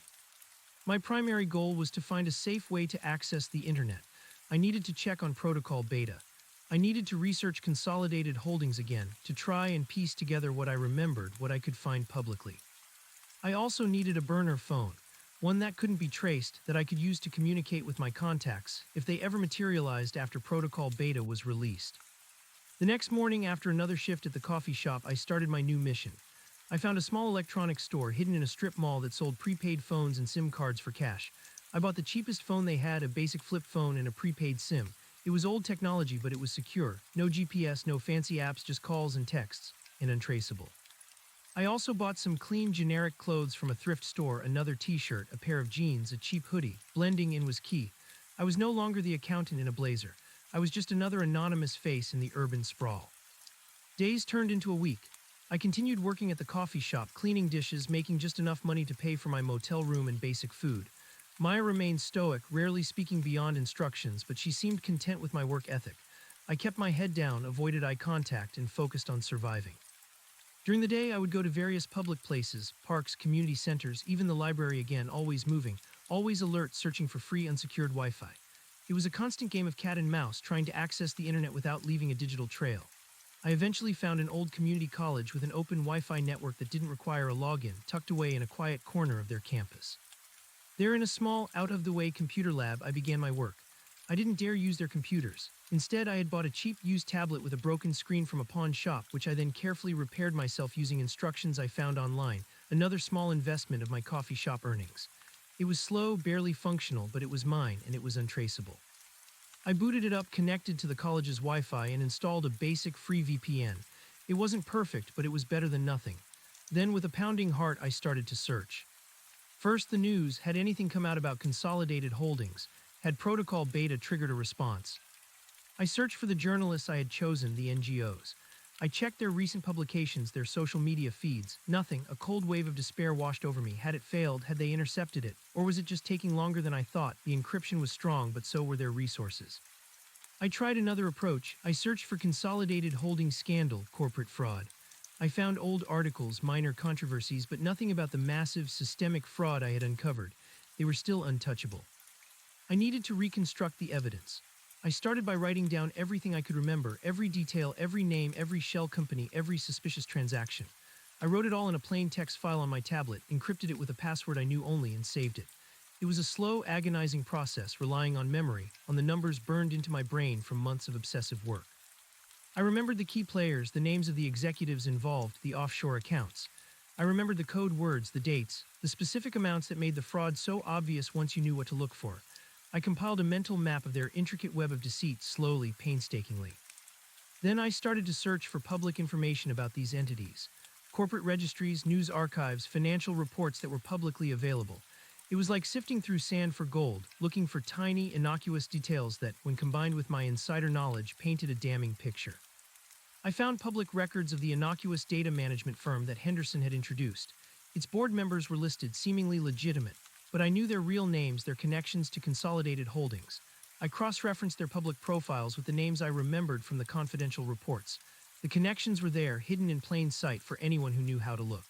My primary goal was to find a safe way to access the internet. I needed to check on Protocol Beta. I needed to research Consolidated Holdings again, to try and piece together what I remembered, what I could find publicly. I also needed a burner phone, one that couldn't be traced, that I could use to communicate with my contacts if they ever materialized after Protocol Beta was released. The next morning, after another shift at the coffee shop, I started my new mission. I found a small electronics store hidden in a strip mall that sold prepaid phones and SIM cards for cash. I bought the cheapest phone they had, a basic flip phone and a prepaid SIM. It was old technology, but it was secure. No GPS, no fancy apps, just calls and texts, and untraceable. I also bought some clean, generic clothes from a thrift store, another t-shirt, a pair of jeans, a cheap hoodie. Blending in was key. I was no longer the accountant in a blazer. I was just another anonymous face in the urban sprawl. Days turned into a week. I continued working at the coffee shop, cleaning dishes, making just enough money to pay for my motel room and basic food. Maya remained stoic, rarely speaking beyond instructions, but she seemed content with my work ethic. I kept my head down, avoided eye contact, and focused on surviving. During the day, I would go to various public places, parks, community centers, even the library again, always moving, always alert, searching for free, unsecured Wi-Fi. It was a constant game of cat and mouse, trying to access the internet without leaving a digital trail. I eventually found an old community college with an open Wi-Fi network that didn't require a login, tucked away in a quiet corner of their campus. There, in a small, out-of-the-way computer lab, I began my work. I didn't dare use their computers. Instead, I had bought a cheap used tablet with a broken screen from a pawn shop, which I then carefully repaired myself using instructions I found online, another small investment of my coffee shop earnings. It was slow, barely functional, but it was mine, and it was untraceable. I booted it up, connected to the college's Wi-Fi, and installed a basic free VPN. It wasn't perfect, but it was better than nothing. Then, with a pounding heart, I started to search. First, the news. Had anything come out about Consolidated Holdings? Had Protocol Beta triggered a response? I searched for the journalists I had chosen, the NGOs. I checked their recent publications, their social media feeds. Nothing. A cold wave of despair washed over me. Had it failed? Had they intercepted it? Or was it just taking longer than I thought? The encryption was strong, but so were their resources. I tried another approach. I searched for Consolidated Holdings scandal, corporate fraud. I found old articles, minor controversies, but nothing about the massive, systemic fraud I had uncovered. They were still untouchable. I needed to reconstruct the evidence. I started by writing down everything I could remember, every detail, every name, every shell company, every suspicious transaction. I wrote it all in a plain text file on my tablet, encrypted it with a password I knew only, and saved it. It was a slow, agonizing process, relying on memory, on the numbers burned into my brain from months of obsessive work. I remembered the key players, the names of the executives involved, the offshore accounts. I remembered the code words, the dates, the specific amounts that made the fraud so obvious once you knew what to look for. I compiled a mental map of their intricate web of deceit, slowly, painstakingly. Then I started to search for public information about these entities. Corporate registries, news archives, financial reports that were publicly available. It was like sifting through sand for gold, looking for tiny, innocuous details that, when combined with my insider knowledge, painted a damning picture. I found public records of the innocuous data management firm that Henderson had introduced. Its board members were listed, seemingly legitimate, but I knew their real names, their connections to Consolidated Holdings. I cross-referenced their public profiles with the names I remembered from the confidential reports. The connections were there, hidden in plain sight for anyone who knew how to look.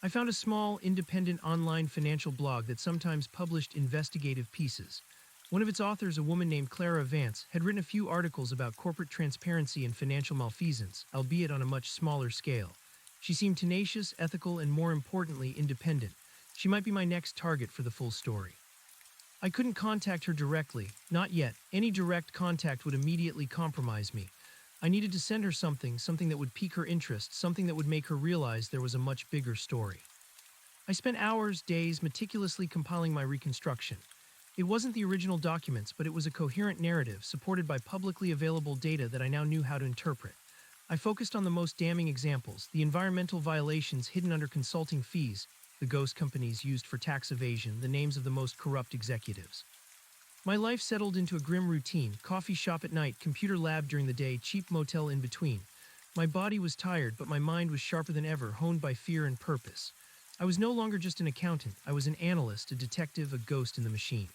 I found a small, independent online financial blog that sometimes published investigative pieces. One of its authors, a woman named Clara Vance, had written a few articles about corporate transparency and financial malfeasance, albeit on a much smaller scale. She seemed tenacious, ethical, and more importantly, independent. She might be my next target for the full story. I couldn't contact her directly, not yet. Any direct contact would immediately compromise me. I needed to send her something that would pique her interest, something that would make her realize there was a much bigger story. I spent hours, days, meticulously compiling my reconstruction. It wasn't the original documents, but it was a coherent narrative supported by publicly available data that I now knew how to interpret. I focused on the most damning examples, the environmental violations hidden under consulting fees, the ghost companies used for tax evasion, the names of the most corrupt executives. My life settled into a grim routine: coffee shop at night, computer lab during the day, cheap motel in between. My body was tired, but my mind was sharper than ever, honed by fear and purpose. I was no longer just an accountant. I was an analyst, a detective, a ghost in the machine.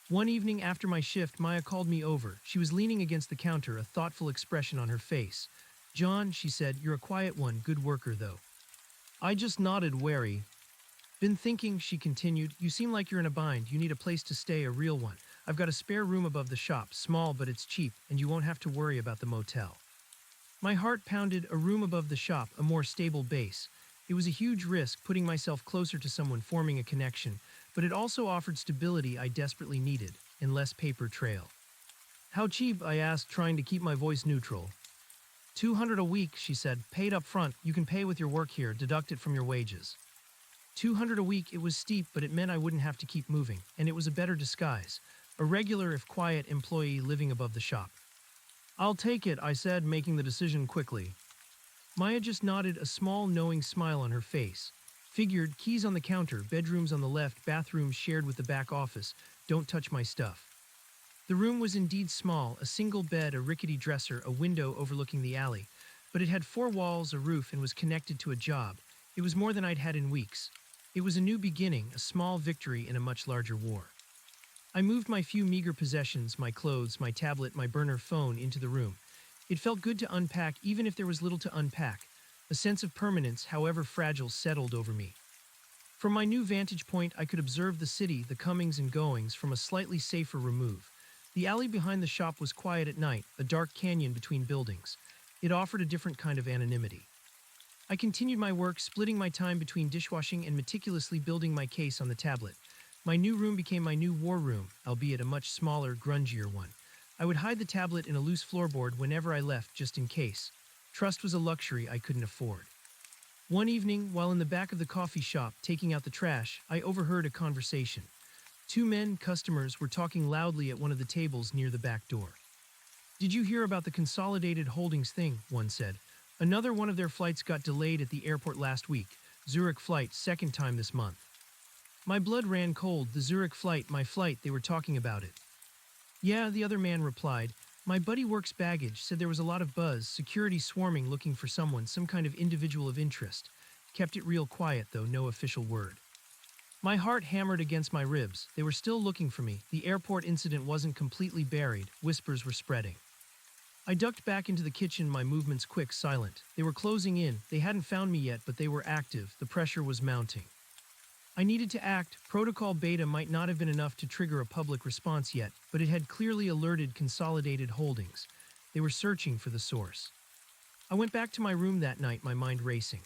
One evening after my shift, Maya called me over. She was leaning against the counter, a thoughtful expression on her face. "John," she said, "you're a quiet one, good worker though." I just nodded, wary. "Been thinking," she continued. "You seem like you're in a bind. You need a place to stay, a real one. I've got a spare room above the shop, small but it's cheap, and you won't have to worry about the motel." My heart pounded. A room above the shop, a more stable base. It was a huge risk, putting myself closer to someone, forming a connection, but it also offered stability I desperately needed, and less paper trail. "How cheap?" I asked, trying to keep my voice neutral. $200 a week, she said, "paid up front. You can pay with your work here, deduct it from your wages." $200 a week. It was steep, but it meant I wouldn't have to keep moving, and it was a better disguise. a regular if quiet employee living above the shop. "I'll take it," I said, making the decision quickly. Maya just nodded, a small, knowing smile on her face. Figured, keys on the counter, bedrooms on the left, bathrooms shared with the back office, don't touch my stuff. The room was indeed small, a single bed, a rickety dresser, a window overlooking the alley. But it had 4 walls, a roof, and was connected to a job. It was more than I'd had in weeks. It was a new beginning, a small victory in a much larger war. I moved my few meager possessions, my clothes, my tablet, my burner phone, into the room. It felt good to unpack, even if there was little to unpack. A sense of permanence, however fragile, settled over me. From my new vantage point, I could observe the city, the comings and goings, from a slightly safer remove. The alley behind the shop was quiet at night, a dark canyon between buildings. It offered a different kind of anonymity. I continued my work, splitting my time between dishwashing and meticulously building my case on the tablet. My new room became my new war room, albeit a much smaller, grungier one. I would hide the tablet in a loose floorboard whenever I left, just in case. Trust was a luxury I couldn't afford. One evening, while in the back of the coffee shop taking out the trash, I overheard a conversation. 2 men, customers, were talking loudly at one of the tables near the back door. "Did you hear about the Consolidated Holdings thing?" one said. "Another one of their flights got delayed at the airport last week. Zurich flight, 2nd time this month." My blood ran cold. The Zurich flight, my flight, they were talking about it. "Yeah," the other man replied. "My buddy works baggage, said there was a lot of buzz, security swarming looking for someone, some kind of individual of interest. Kept it real quiet though, no official word." My heart hammered against my ribs. They were still looking for me. The airport incident wasn't completely buried. Whispers were spreading. I ducked back into the kitchen, my movements quick, silent. They were closing in. They hadn't found me yet, but they were active. The pressure was mounting. I needed to act. Protocol Beta might not have been enough to trigger a public response yet, but it had clearly alerted Consolidated Holdings. They were searching for the source. I went back to my room that night, my mind racing.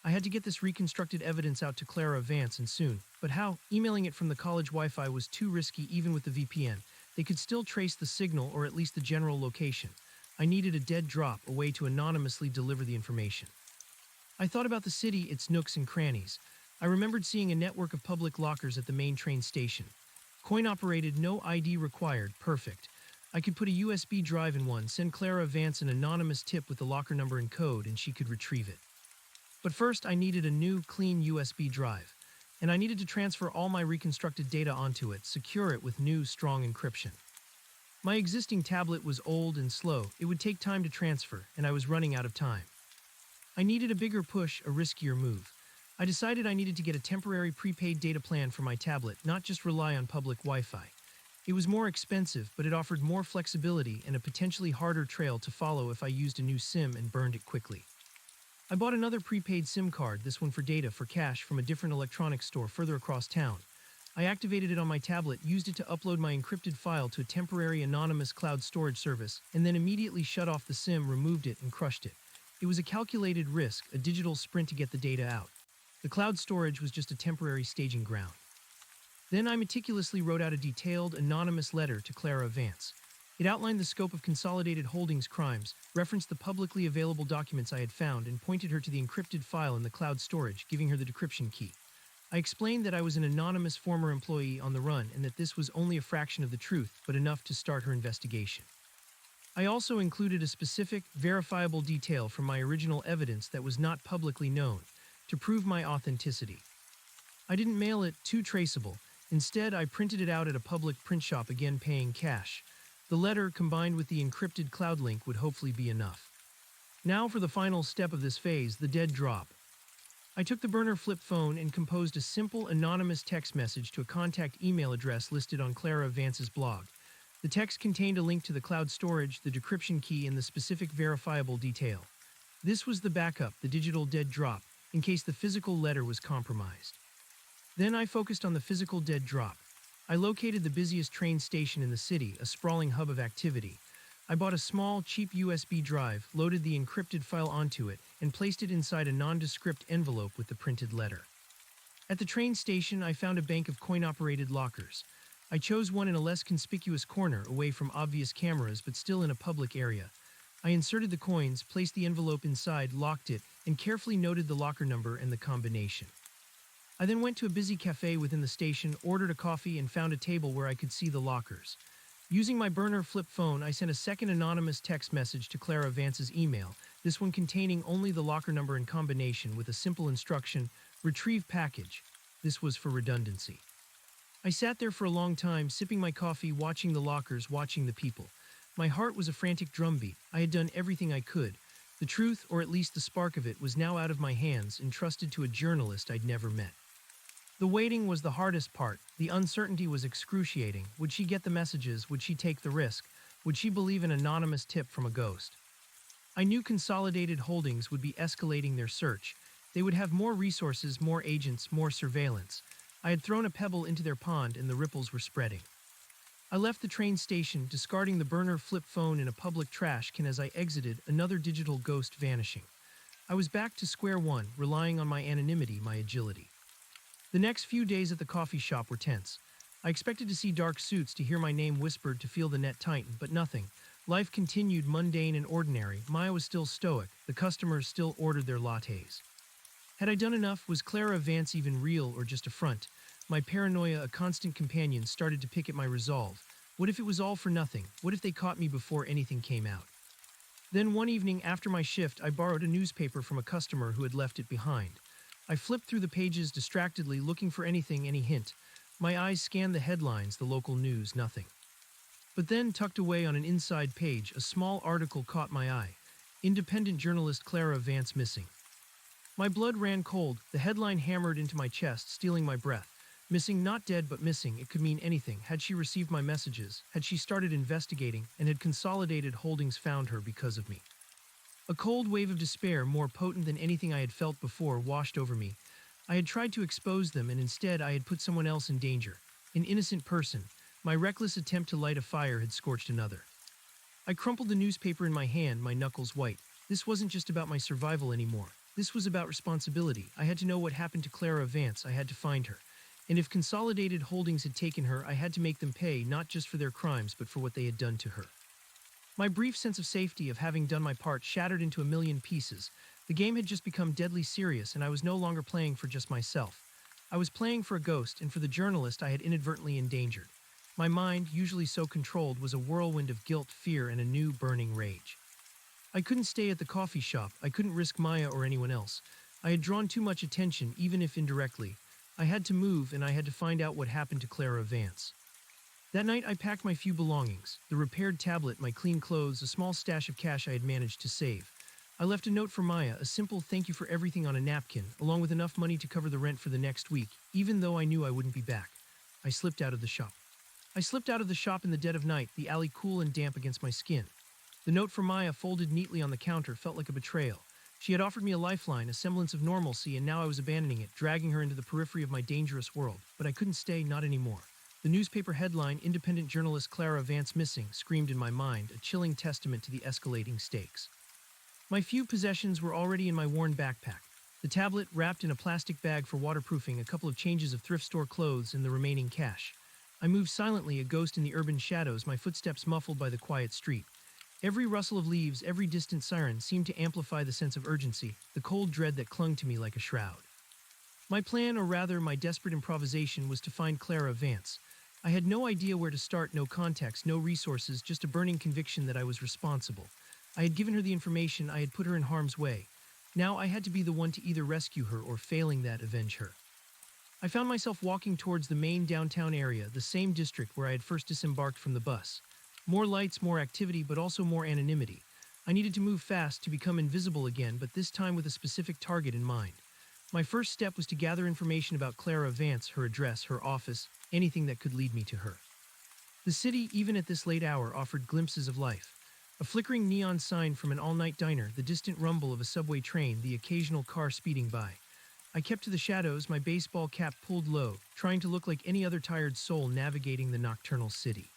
I had to get this reconstructed evidence out to Clara Vance, and soon. But how? Emailing it from the college Wi-Fi was too risky, even with the VPN. They could still trace the signal, or at least the general location. I needed a dead drop, a way to anonymously deliver the information. I thought about the city, its nooks and crannies. I remembered seeing a network of public lockers at the main train station. Coin-operated, no ID required, perfect. I could put a USB drive in one, send Clara Vance an anonymous tip with the locker number and code, and she could retrieve it. But first, I needed a new, clean USB drive. And I needed to transfer all my reconstructed data onto it, secure it with new, strong encryption. My existing tablet was old and slow. It would take time to transfer, and I was running out of time. I needed a bigger push, a riskier move. I decided I needed to get a temporary prepaid data plan for my tablet, not just rely on public Wi-Fi. It was more expensive, but it offered more flexibility and a potentially harder trail to follow if I used a new SIM and burned it quickly. I bought another prepaid SIM card, this one for data, for cash, from a different electronics store further across town. I activated it on my tablet, used it to upload my encrypted file to a temporary anonymous cloud storage service, and then immediately shut off the SIM, removed it, and crushed it. It was a calculated risk, a digital sprint to get the data out. The cloud storage was just a temporary staging ground. Then I meticulously wrote out a detailed, anonymous letter to Clara Vance. It outlined the scope of Consolidated Holdings crimes, referenced the publicly available documents I had found, and pointed her to the encrypted file in the cloud storage, giving her the decryption key. I explained that I was an anonymous former employee on the run and that this was only a fraction of the truth, but enough to start her investigation. I also included a specific, verifiable detail from my original evidence that was not publicly known, to prove my authenticity. I didn't mail it, too traceable. Instead, I printed it out at a public print shop, again paying cash. The letter, combined with the encrypted cloud link, would hopefully be enough. Now for the final step of this phase, the dead drop. I took the burner flip phone and composed a simple, anonymous text message to a contact email address listed on Clara Vance's blog. The text contained a link to the cloud storage, the decryption key, and the specific verifiable detail. This was the backup, the digital dead drop, in case the physical letter was compromised. Then I focused on the physical dead drop. I located the busiest train station in the city, a sprawling hub of activity. I bought a small, cheap USB drive, loaded the encrypted file onto it, and placed it inside a nondescript envelope with the printed letter. At the train station, I found a bank of coin-operated lockers. I chose one in a less conspicuous corner, away from obvious cameras, but still in a public area. I inserted the coins, placed the envelope inside, locked it, and carefully noted the locker number and the combination. I then went to a busy cafe within the station, ordered a coffee, and found a table where I could see the lockers. Using my burner flip phone, I sent a second anonymous text message to Clara Vance's email, this one containing only the locker number in combination with a simple instruction, retrieve package. This was for redundancy. I sat there for a long time, sipping my coffee, watching the lockers, watching the people. My heart was a frantic drumbeat. I had done everything I could. The truth, or at least the spark of it, was now out of my hands, entrusted to a journalist I'd never met. The waiting was the hardest part. The uncertainty was excruciating. Would she get the messages? Would she take the risk? Would she believe an anonymous tip from a ghost? I knew Consolidated Holdings would be escalating their search. They would have more resources, more agents, more surveillance. I had thrown a pebble into their pond and the ripples were spreading. I left the train station, discarding the burner flip phone in a public trash can as I exited, another digital ghost vanishing. I was back to square one, relying on my anonymity, my agility. The next few days at the coffee shop were tense. I expected to see dark suits, to hear my name whispered, to feel the net tighten, but nothing. Life continued mundane and ordinary. Maya was still stoic. The customers still ordered their lattes. Had I done enough? Was Clara Vance even real or just a front? My paranoia, a constant companion, started to pick at my resolve. What if it was all for nothing? What if they caught me before anything came out? Then one evening after my shift, I borrowed a newspaper from a customer who had left it behind. I flipped through the pages distractedly, looking for anything, any hint. My eyes scanned the headlines, the local news, nothing. But then, tucked away on an inside page, a small article caught my eye. Independent journalist Clara Vance missing. My blood ran cold, the headline hammered into my chest, stealing my breath. Missing, not dead, but missing. It could mean anything. Had she received my messages? Had she started investigating? And had Consolidated Holdings found her because of me? A cold wave of despair, more potent than anything I had felt before, washed over me. I had tried to expose them, and instead I had put someone else in danger. An innocent person. My reckless attempt to light a fire had scorched another. I crumpled the newspaper in my hand, my knuckles white. This wasn't just about my survival anymore. This was about responsibility. I had to know what happened to Clara Vance. I had to find her. And if Consolidated Holdings had taken her, I had to make them pay, not just for their crimes, but for what they had done to her. My brief sense of safety of having done my part shattered into a million pieces. The game had just become deadly serious, and I was no longer playing for just myself. I was playing for a ghost and for the journalist I had inadvertently endangered. My mind, usually so controlled, was a whirlwind of guilt, fear, and a new burning rage. I couldn't stay at the coffee shop. I couldn't risk Maya or anyone else. I had drawn too much attention, even if indirectly. I had to move, and I had to find out what happened to Clara Vance. That night, I packed my few belongings, the repaired tablet, my clean clothes, a small stash of cash I had managed to save. I left a note for Maya, a simple thank you for everything on a napkin, along with enough money to cover the rent for the next week, even though I knew I wouldn't be back. I slipped out of the shop. In the dead of night, the alley cool and damp against my skin. The note for Maya, folded neatly on the counter, felt like a betrayal. She had offered me a lifeline, a semblance of normalcy, and now I was abandoning it, dragging her into the periphery of my dangerous world. But I couldn't stay, not anymore. The newspaper headline, Independent Journalist Clara Vance Missing, screamed in my mind, a chilling testament to the escalating stakes. My few possessions were already in my worn backpack. The tablet, wrapped in a plastic bag for waterproofing, a couple of changes of thrift store clothes, and the remaining cash. I moved silently, a ghost in the urban shadows, my footsteps muffled by the quiet street. Every rustle of leaves, every distant siren seemed to amplify the sense of urgency, the cold dread that clung to me like a shroud. My plan, or rather my desperate improvisation, was to find Clara Vance. I had no idea where to start, no context, no resources, just a burning conviction that I was responsible. I had given her the information, I had put her in harm's way. Now I had to be the one to either rescue her or, failing that, avenge her. I found myself walking towards the main downtown area, the same district where I had first disembarked from the bus. More lights, more activity, but also more anonymity. I needed to move fast, to become invisible again, but this time with a specific target in mind. My first step was to gather information about Clara Vance, her address, her office, anything that could lead me to her. The city, even at this late hour, offered glimpses of life. A flickering neon sign from an all-night diner, the distant rumble of a subway train, the occasional car speeding by. I kept to the shadows, my baseball cap pulled low, trying to look like any other tired soul navigating the nocturnal city.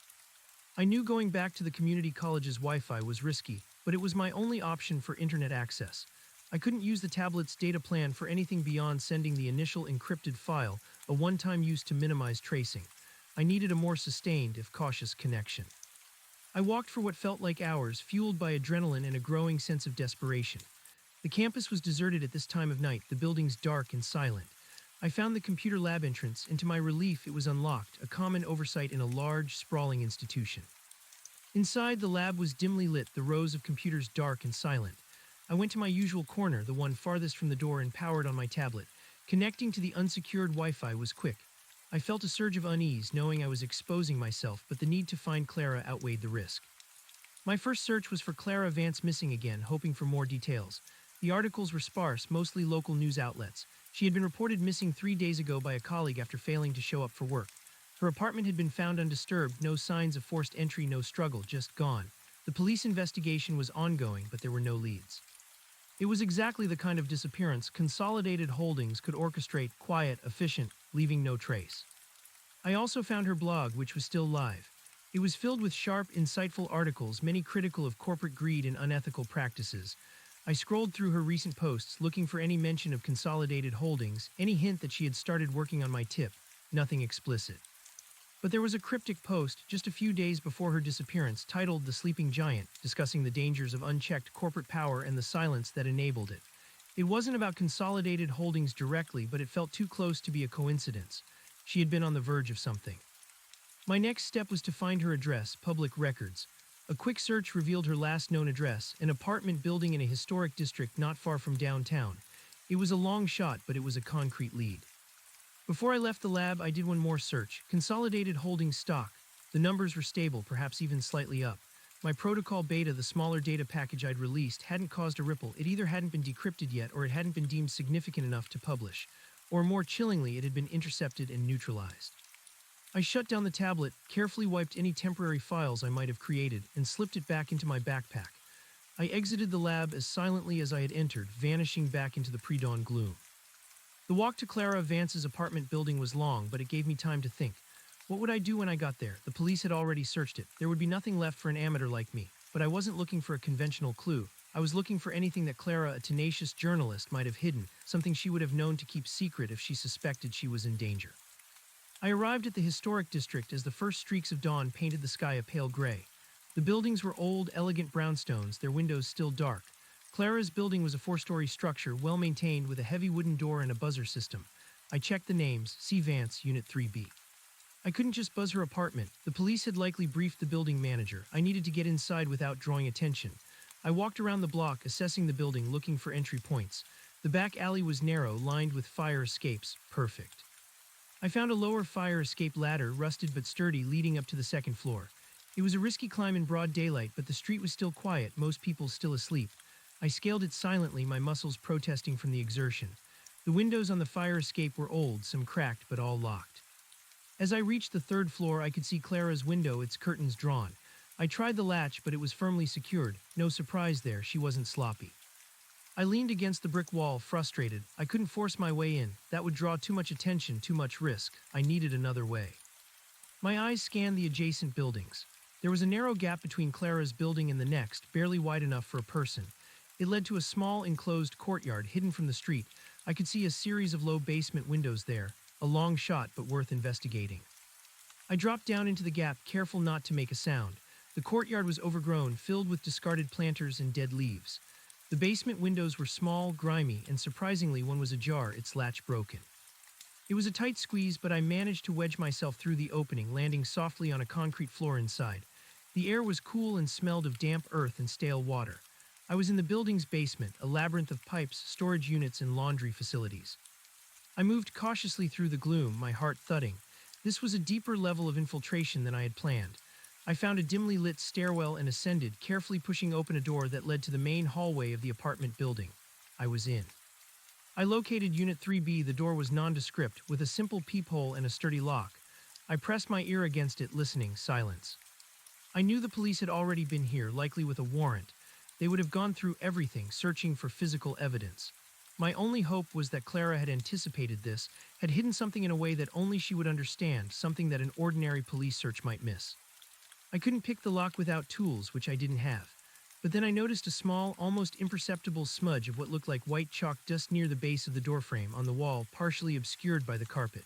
I knew going back to the community college's Wi-Fi was risky, but it was my only option for internet access. I couldn't use the tablet's data plan for anything beyond sending the initial encrypted file, a one-time use to minimize tracing. I needed a more sustained, if cautious, connection. I walked for what felt like hours, fueled by adrenaline and a growing sense of desperation. The campus was deserted at this time of night, the buildings dark and silent. I found the computer lab entrance, and to my relief, it was unlocked, a common oversight in a large, sprawling institution. Inside, the lab was dimly lit, the rows of computers dark and silent. I went to my usual corner, the one farthest from the door, and powered on my tablet. Connecting to the unsecured Wi-Fi was quick. I felt a surge of unease, knowing I was exposing myself, but the need to find Clara outweighed the risk. My first search was for Clara Vance missing again, hoping for more details. The articles were sparse, mostly local news outlets. She had been reported missing 3 days ago by a colleague after failing to show up for work. Her apartment had been found undisturbed, no signs of forced entry, no struggle, just gone. The police investigation was ongoing, but there were no leads. It was exactly the kind of disappearance Consolidated Holdings could orchestrate, quiet, efficient, leaving no trace. I also found her blog, which was still live. It was filled with sharp, insightful articles, many critical of corporate greed and unethical practices. I scrolled through her recent posts, looking for any mention of Consolidated Holdings, any hint that she had started working on my tip. Nothing explicit. But there was a cryptic post just a few days before her disappearance titled "The Sleeping Giant," discussing the dangers of unchecked corporate power and the silence that enabled it. It wasn't about Consolidated Holdings directly, but it felt too close to be a coincidence. She had been on the verge of something. My next step was to find her address, public records. A quick search revealed her last known address, an apartment building in a historic district not far from downtown. It was a long shot, but it was a concrete lead. Before I left the lab, I did one more search. Consolidated Holdings stock. The numbers were stable, perhaps even slightly up. My protocol beta, the smaller data package I'd released, hadn't caused a ripple. It either hadn't been decrypted yet, or it hadn't been deemed significant enough to publish. Or more chillingly, it had been intercepted and neutralized. I shut down the tablet, carefully wiped any temporary files I might have created, and slipped it back into my backpack. I exited the lab as silently as I had entered, vanishing back into the pre-dawn gloom. The walk to Clara Vance's apartment building was long, but it gave me time to think. What would I do when I got there? The police had already searched it. There would be nothing left for an amateur like me. But I wasn't looking for a conventional clue. I was looking for anything that Clara, a tenacious journalist, might have hidden, something she would have known to keep secret if she suspected she was in danger. I arrived at the historic district as the first streaks of dawn painted the sky a pale gray. The buildings were old, elegant brownstones, their windows still dark. Clara's building was a 4-story structure, well-maintained, with a heavy wooden door and a buzzer system. I checked the names: C. Vance, Unit 3B. I couldn't just buzz her apartment. The police had likely briefed the building manager. I needed to get inside without drawing attention. I walked around the block, assessing the building, looking for entry points. The back alley was narrow, lined with fire escapes. Perfect. I found a lower fire escape ladder, rusted but sturdy, leading up to the second floor. It was a risky climb in broad daylight, but the street was still quiet, most people still asleep. I scaled it silently, my muscles protesting from the exertion. The windows on the fire escape were old, some cracked, but all locked. As I reached the third floor, I could see Clara's window, its curtains drawn. I tried the latch, but it was firmly secured. No surprise there, she wasn't sloppy. I leaned against the brick wall, frustrated. I couldn't force my way in. That would draw too much attention, too much risk. I needed another way. My eyes scanned the adjacent buildings. There was a narrow gap between Clara's building and the next, barely wide enough for a person. It led to a small, enclosed courtyard hidden from the street. I could see a series of low basement windows there, a long shot but worth investigating. I dropped down into the gap, careful not to make a sound. The courtyard was overgrown, filled with discarded planters and dead leaves. The basement windows were small, grimy, and surprisingly, one was ajar, its latch broken. It was a tight squeeze, but I managed to wedge myself through the opening, landing softly on a concrete floor inside. The air was cool and smelled of damp earth and stale water. I was in the building's basement, a labyrinth of pipes, storage units, and laundry facilities. I moved cautiously through the gloom, my heart thudding. This was a deeper level of infiltration than I had planned. I found a dimly lit stairwell and ascended, carefully pushing open a door that led to the main hallway of the apartment building. I was in. I located Unit 3B. The door was nondescript, with a simple peephole and a sturdy lock. I pressed my ear against it, listening. Silence. I knew the police had already been here, likely with a warrant. They would have gone through everything, searching for physical evidence. My only hope was that Clara had anticipated this, had hidden something in a way that only she would understand, something that an ordinary police search might miss. I couldn't pick the lock without tools, which I didn't have. But then I noticed a small, almost imperceptible smudge of what looked like white chalk dust near the base of the doorframe, on the wall, partially obscured by the carpet.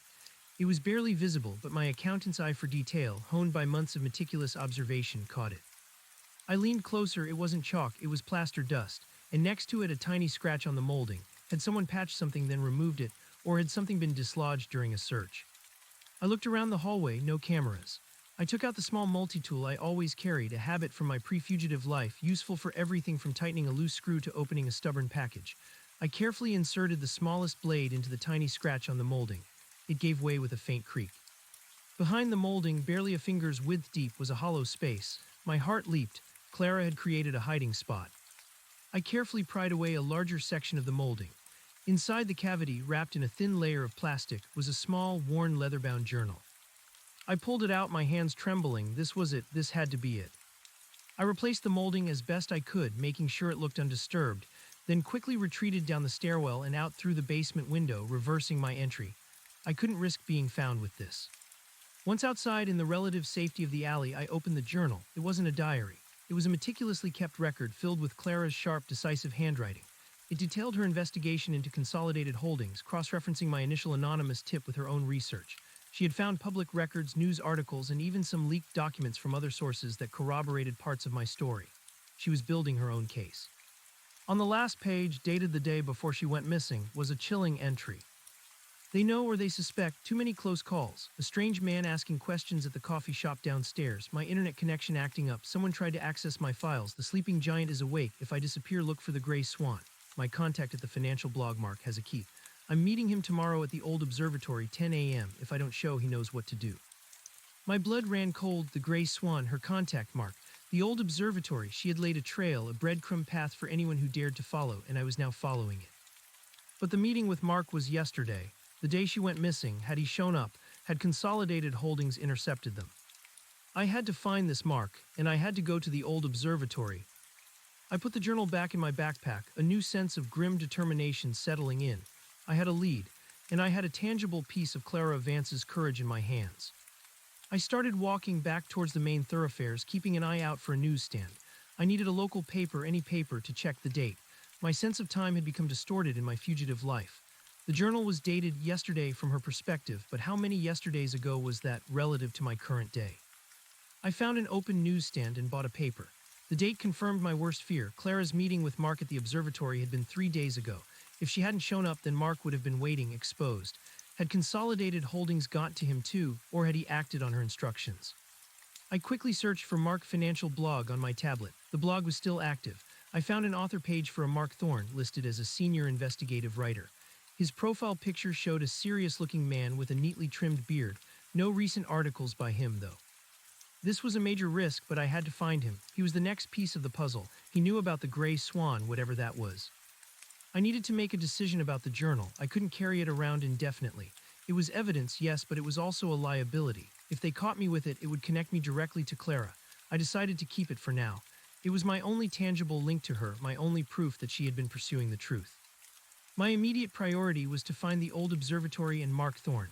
It was barely visible, but my accountant's eye for detail, honed by months of meticulous observation, caught it. I leaned closer. It wasn't chalk, it was plaster dust, and next to it a tiny scratch on the molding. Had someone patched something, then removed it, or had something been dislodged during a search? I looked around the hallway, no cameras. I took out the small multi-tool I always carried, a habit from my pre-fugitive life, useful for everything from tightening a loose screw to opening a stubborn package. I carefully inserted the smallest blade into the tiny scratch on the molding. It gave way with a faint creak. Behind the molding, barely a finger's width deep, was a hollow space. My heart leaped. Clara had created a hiding spot. I carefully pried away a larger section of the molding. Inside the cavity, wrapped in a thin layer of plastic, was a small, worn leather-bound journal. I pulled it out, my hands trembling. This was it. This had to be it. I replaced the molding as best I could, making sure it looked undisturbed, then quickly retreated down the stairwell and out through the basement window, reversing my entry. I couldn't risk being found with this. Once outside in the relative safety of the alley, I opened the journal. It wasn't a diary. It was a meticulously kept record filled with Clara's sharp, decisive handwriting. It detailed her investigation into Consolidated Holdings, cross-referencing my initial anonymous tip with her own research. She had found public records, news articles, and even some leaked documents from other sources that corroborated parts of my story. She was building her own case. On the last page, dated the day before she went missing, was a chilling entry. They know or they suspect too many close calls. A strange man asking questions at the coffee shop downstairs. My internet connection acting up. Someone tried to access my files. The sleeping giant is awake. If I disappear, look for the gray swan. My contact at the financial blog, Mark, has a key. I'm meeting him tomorrow at the old observatory, 10 a.m. If I don't show, he knows what to do. My blood ran cold. The gray swan, her contact, Mark. The old observatory. She had laid a trail, a breadcrumb path for anyone who dared to follow, and I was now following it. But the meeting with Mark was yesterday. The day she went missing. Had he shown up, had Consolidated Holdings intercepted them. I had to find this Mark, and I had to go to the old observatory. I put the journal back in my backpack, a new sense of grim determination settling in. I had a lead, and I had a tangible piece of Clara Vance's courage in my hands. I started walking back towards the main thoroughfares, keeping an eye out for a newsstand. I needed a local paper, any paper, to check the date. My sense of time had become distorted in my fugitive life. The journal was dated yesterday from her perspective, but how many yesterdays ago was that relative to my current day? I found an open newsstand and bought a paper. The date confirmed my worst fear. Clara's meeting with Mark at the observatory had been 3 days ago. If she hadn't shown up, then Mark would have been waiting, exposed. Had Consolidated Holdings got to him too, or had he acted on her instructions? I quickly searched for Mark Financial Blog on my tablet. The blog was still active. I found an author page for a Mark Thorne, listed as a senior investigative writer. His profile picture showed a serious-looking man with a neatly trimmed beard. No recent articles by him, though. This was a major risk, but I had to find him. He was the next piece of the puzzle. He knew about the gray swan, whatever that was. I needed to make a decision about the journal. I couldn't carry it around indefinitely. It was evidence, yes, but it was also a liability. If they caught me with it, it would connect me directly to Clara. I decided to keep it for now. It was my only tangible link to her, my only proof that she had been pursuing the truth. My immediate priority was to find the old observatory and Mark Thorne.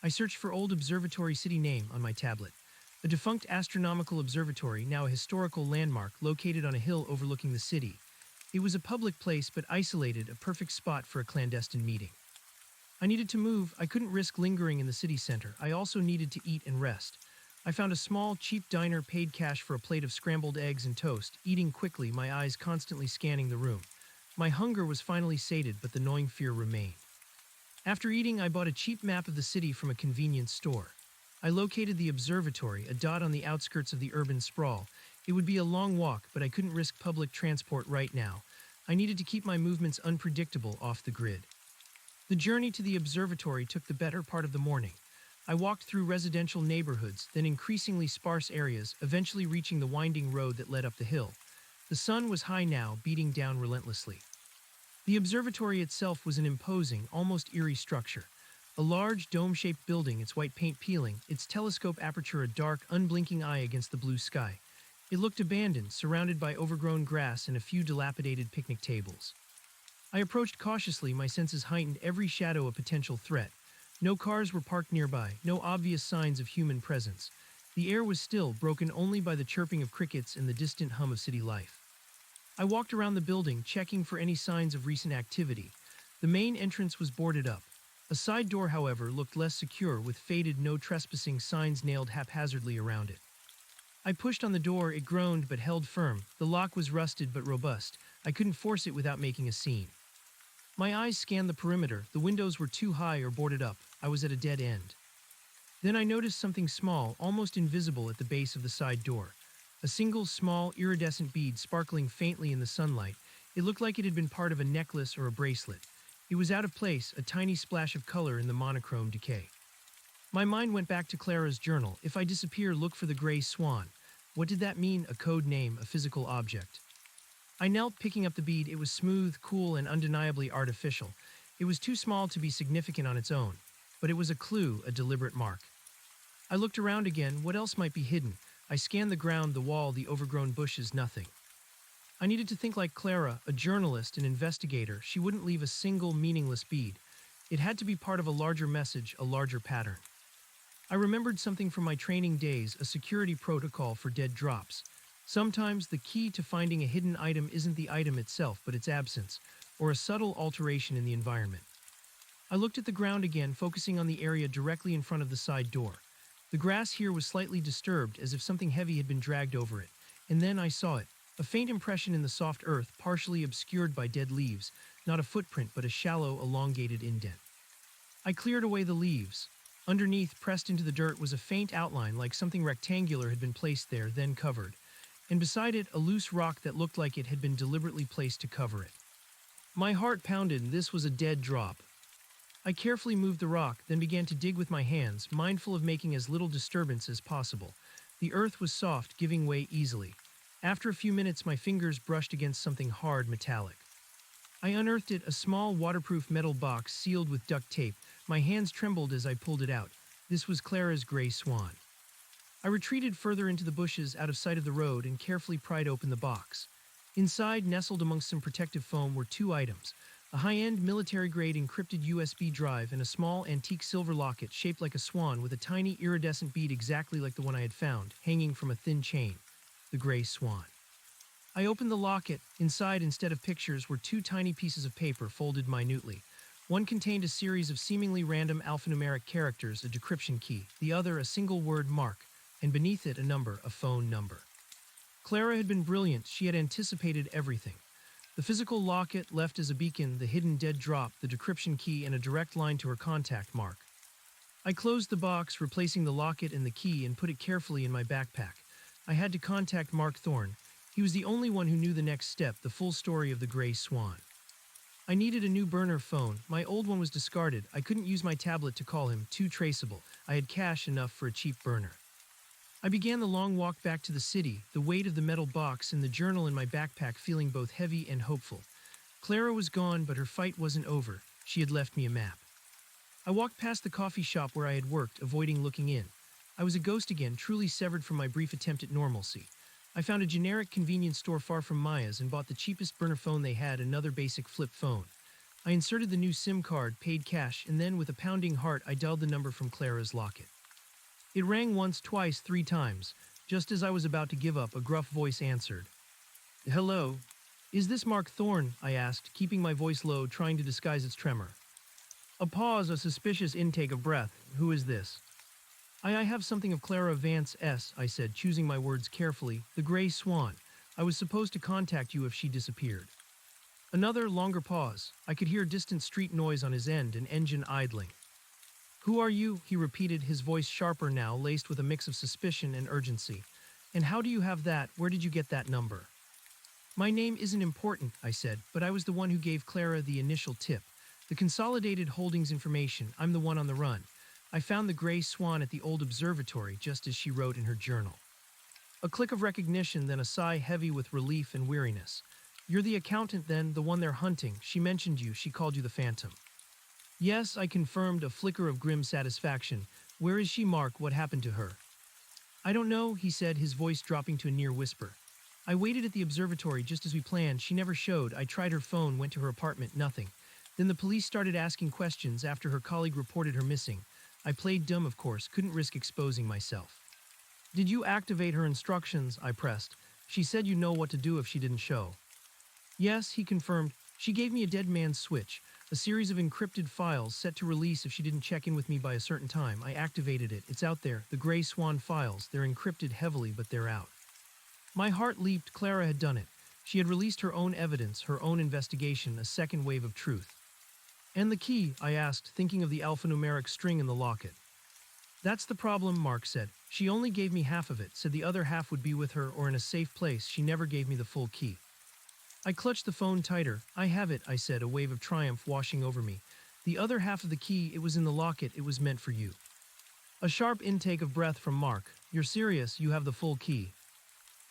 I searched for old observatory city name on my tablet. A defunct astronomical observatory, now a historical landmark, located on a hill overlooking the city. It was a public place but isolated, a perfect spot for a clandestine meeting. I needed to move. I couldn't risk lingering in the city center. I also needed to eat and rest. I found a small, cheap diner, paid cash for a plate of scrambled eggs and toast, eating quickly, my eyes constantly scanning the room. My hunger was finally sated, but the gnawing fear remained. After eating, I bought a cheap map of the city from a convenience store. I located the observatory, a dot on the outskirts of the urban sprawl. It would be a long walk, but I couldn't risk public transport right now. I needed to keep my movements unpredictable, off the grid. The journey to the observatory took the better part of the morning. I walked through residential neighborhoods, then increasingly sparse areas, eventually reaching the winding road that led up the hill. The sun was high now, beating down relentlessly. The observatory itself was an imposing, almost eerie structure. A large, dome-shaped building, its white paint peeling, its telescope aperture a dark, unblinking eye against the blue sky. It looked abandoned, surrounded by overgrown grass and a few dilapidated picnic tables. I approached cautiously, my senses heightened, every shadow a potential threat. No cars were parked nearby, no obvious signs of human presence. The air was still, broken only by the chirping of crickets and the distant hum of city life. I walked around the building, checking for any signs of recent activity. The main entrance was boarded up. A side door, however, looked less secure, with faded no trespassing signs nailed haphazardly around it. I pushed on the door. It groaned but held firm. The lock was rusted but robust. I couldn't force it without making a scene. My eyes scanned the perimeter. The windows were too high or boarded up. I was at a dead end. Then I noticed something small, almost invisible at the base of the side door. A single small, iridescent bead sparkling faintly in the sunlight. It looked like it had been part of a necklace or a bracelet. It was out of place, a tiny splash of color in the monochrome decay. My mind went back to Clara's journal. If I disappear, look for the gray swan. What did that mean? A code name, a physical object. I knelt, picking up the bead. It was smooth, cool, and undeniably artificial. It was too small to be significant on its own, but it was a clue, a deliberate mark. I looked around again. What else might be hidden? I scanned the ground, the wall, the overgrown bushes, nothing. I needed to think like Clara, a journalist, an investigator. She wouldn't leave a single meaningless bead. It had to be part of a larger message, a larger pattern. I remembered something from my training days, a security protocol for dead drops. Sometimes the key to finding a hidden item isn't the item itself, but its absence, or a subtle alteration in the environment. I looked at the ground again, focusing on the area directly in front of the side door. The grass here was slightly disturbed, as if something heavy had been dragged over it. And then I saw it, a faint impression in the soft earth, partially obscured by dead leaves, not a footprint but a shallow, elongated indent. I cleared away the leaves. Underneath, pressed into the dirt, was a faint outline like something rectangular had been placed there, then covered. And beside it, a loose rock that looked like it had been deliberately placed to cover it. My heart pounded. This was a dead drop. I carefully moved the rock, then began to dig with my hands, mindful of making as little disturbance as possible. The earth was soft, giving way easily. After a few minutes, my fingers brushed against something hard, metallic. I unearthed it, a small, waterproof metal box sealed with duct tape. My hands trembled as I pulled it out. This was Clara's gray swan. I retreated further into the bushes, out of sight of the road, and carefully pried open the box. Inside, nestled amongst some protective foam, were two items: a high-end military-grade encrypted USB drive and a small antique silver locket shaped like a swan with a tiny iridescent bead exactly like the one I had found, hanging from a thin chain. The gray swan. I opened the locket. Inside, instead of pictures, were two tiny pieces of paper folded minutely. One contained a series of seemingly random alphanumeric characters, a decryption key, the other a single word mark, and beneath it a number, a phone number. Clara had been brilliant. She had anticipated everything. The physical locket left as a beacon, the hidden dead drop, the decryption key, and a direct line to her contact mark. I closed the box, replacing the locket and the key, and put it carefully in my backpack. I had to contact Mark Thorne. He was the only one who knew the next step, the full story of the gray swan. I needed a new burner phone. My old one was discarded. I couldn't use my tablet to call him, too traceable. I had cash enough for a cheap burner. I began the long walk back to the city, the weight of the metal box and the journal in my backpack feeling both heavy and hopeful. Clara was gone, but her fight wasn't over. She had left me a map. I walked past the coffee shop where I had worked, avoiding looking in. I was a ghost again, truly severed from my brief attempt at normalcy. I found a generic convenience store far from Maya's and bought the cheapest burner phone they had, another basic flip phone. I inserted the new SIM card, paid cash, and then with a pounding heart I dialed the number from Clara's locket. It rang once, twice, 3 times. Just as I was about to give up, a gruff voice answered. "Hello. Is this Mark Thorne?" I asked, keeping my voice low, trying to disguise its tremor. A pause, a suspicious intake of breath. "Who is this?" I have something of Clara Vance S., I said, choosing my words carefully. "The gray swan. I was supposed to contact you if she disappeared." Another, longer pause. I could hear distant street noise on his end, an engine idling. "Who are you?" he repeated, his voice sharper now, laced with a mix of suspicion and urgency. "And how do you have that? Where did you get that number?" "My name isn't important," I said, "but I was the one who gave Clara the initial tip. The Consolidated Holdings information. I'm the one on the run. I found the gray swan at the old observatory, just as she wrote in her journal." A click of recognition, then a sigh heavy with relief and weariness. "You're the accountant then, the one they're hunting. She mentioned you. She called you the Phantom." "Yes," I confirmed, a flicker of grim satisfaction. "Where is she, Mark? What happened to her?" "I don't know," he said, his voice dropping to a near whisper. "I waited at the observatory just as we planned. She never showed. I tried her phone, went to her apartment, nothing. Then the police started asking questions after her colleague reported her missing. I played dumb, of course, couldn't risk exposing myself." "Did you activate her instructions?" I pressed. "She said you know what to do if she didn't show." "Yes," he confirmed. "She gave me a dead man's switch, a series of encrypted files set to release if she didn't check in with me by a certain time. I activated it. It's out there, the Gray Swan files. They're encrypted heavily, but they're out." My heart leaped. Clara had done it. She had released her own evidence, her own investigation, a second wave of truth. And the key, I asked, thinking of the alphanumeric string in the locket. That's the problem, Mark said. She only gave me half of it, said the other half would be with her or in a safe place. She never gave me the full key. I clutched the phone tighter. I have it, I said, a wave of triumph washing over me. The other half of the key, it was in the locket, it was meant for you. A sharp intake of breath from Mark. You're serious, you have the full key.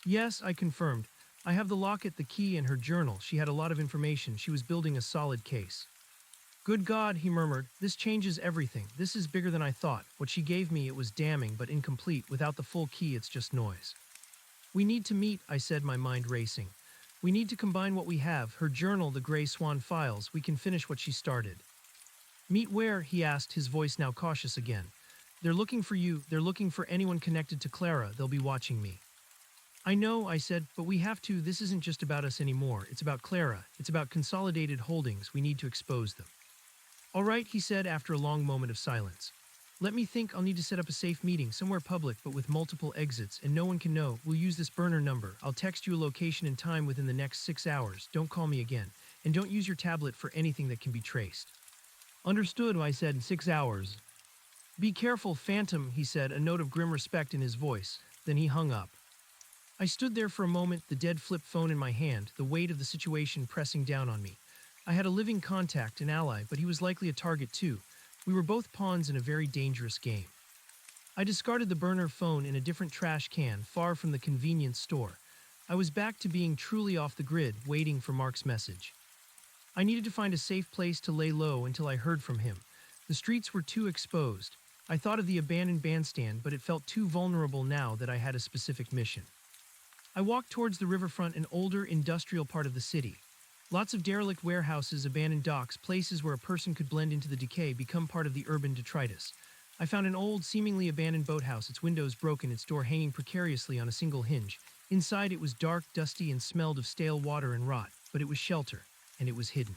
Yes, I confirmed. I have the locket, the key, and her journal. She had a lot of information. She was building a solid case. Good God, he murmured. This changes everything. This is bigger than I thought. What she gave me, it was damning but incomplete. Without the full key, it's just noise. We need to meet, I said, my mind racing. We need to combine what we have, her journal, the Gray Swan files. We can finish what she started. Meet where? He asked, his voice now cautious again. They're looking for you. They're looking for anyone connected to Clara. They'll be watching me. I know, I said, but we have to. This isn't just about us anymore. It's about Clara. It's about Consolidated Holdings. We need to expose them. All right, he said after a long moment of silence. Let me think. I'll need to set up a safe meeting, somewhere public but with multiple exits, and no one can know. We'll use this burner number. I'll text you a location and time within the next 6 hours. Don't call me again. And don't use your tablet for anything that can be traced. Understood, I said, in 6 hours. Be careful, Phantom, he said, a note of grim respect in his voice. Then he hung up. I stood there for a moment, the dead flip phone in my hand, the weight of the situation pressing down on me. I had a living contact, an ally, but he was likely a target too. We were both pawns in a very dangerous game. I discarded the burner phone in a different trash can, far from the convenience store. I was back to being truly off the grid, waiting for Mark's message. I needed to find a safe place to lay low until I heard from him. The streets were too exposed. I thought of the abandoned bandstand, but it felt too vulnerable now that I had a specific mission. I walked towards the riverfront, an older industrial part of the city. Lots of derelict warehouses, abandoned docks, places where a person could blend into the decay, become part of the urban detritus. I found an old, seemingly abandoned boathouse, its windows broken, its door hanging precariously on a single hinge. Inside it was dark, dusty, and smelled of stale water and rot, but it was shelter, and it was hidden.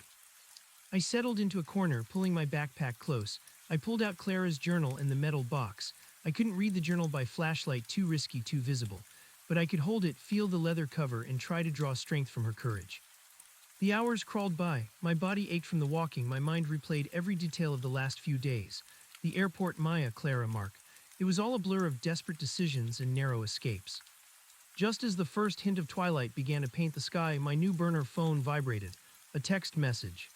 I settled into a corner, pulling my backpack close. I pulled out Clara's journal and the metal box. I couldn't read the journal by flashlight, too risky, too visible. But I could hold it, feel the leather cover, and try to draw strength from her courage. The hours crawled by. My body ached from the walking. My mind replayed every detail of the last few days. The airport, Maya, Clara, Mark. It was all a blur of desperate decisions and narrow escapes. Just as the first hint of twilight began to paint the sky, my new burner phone vibrated. A text message.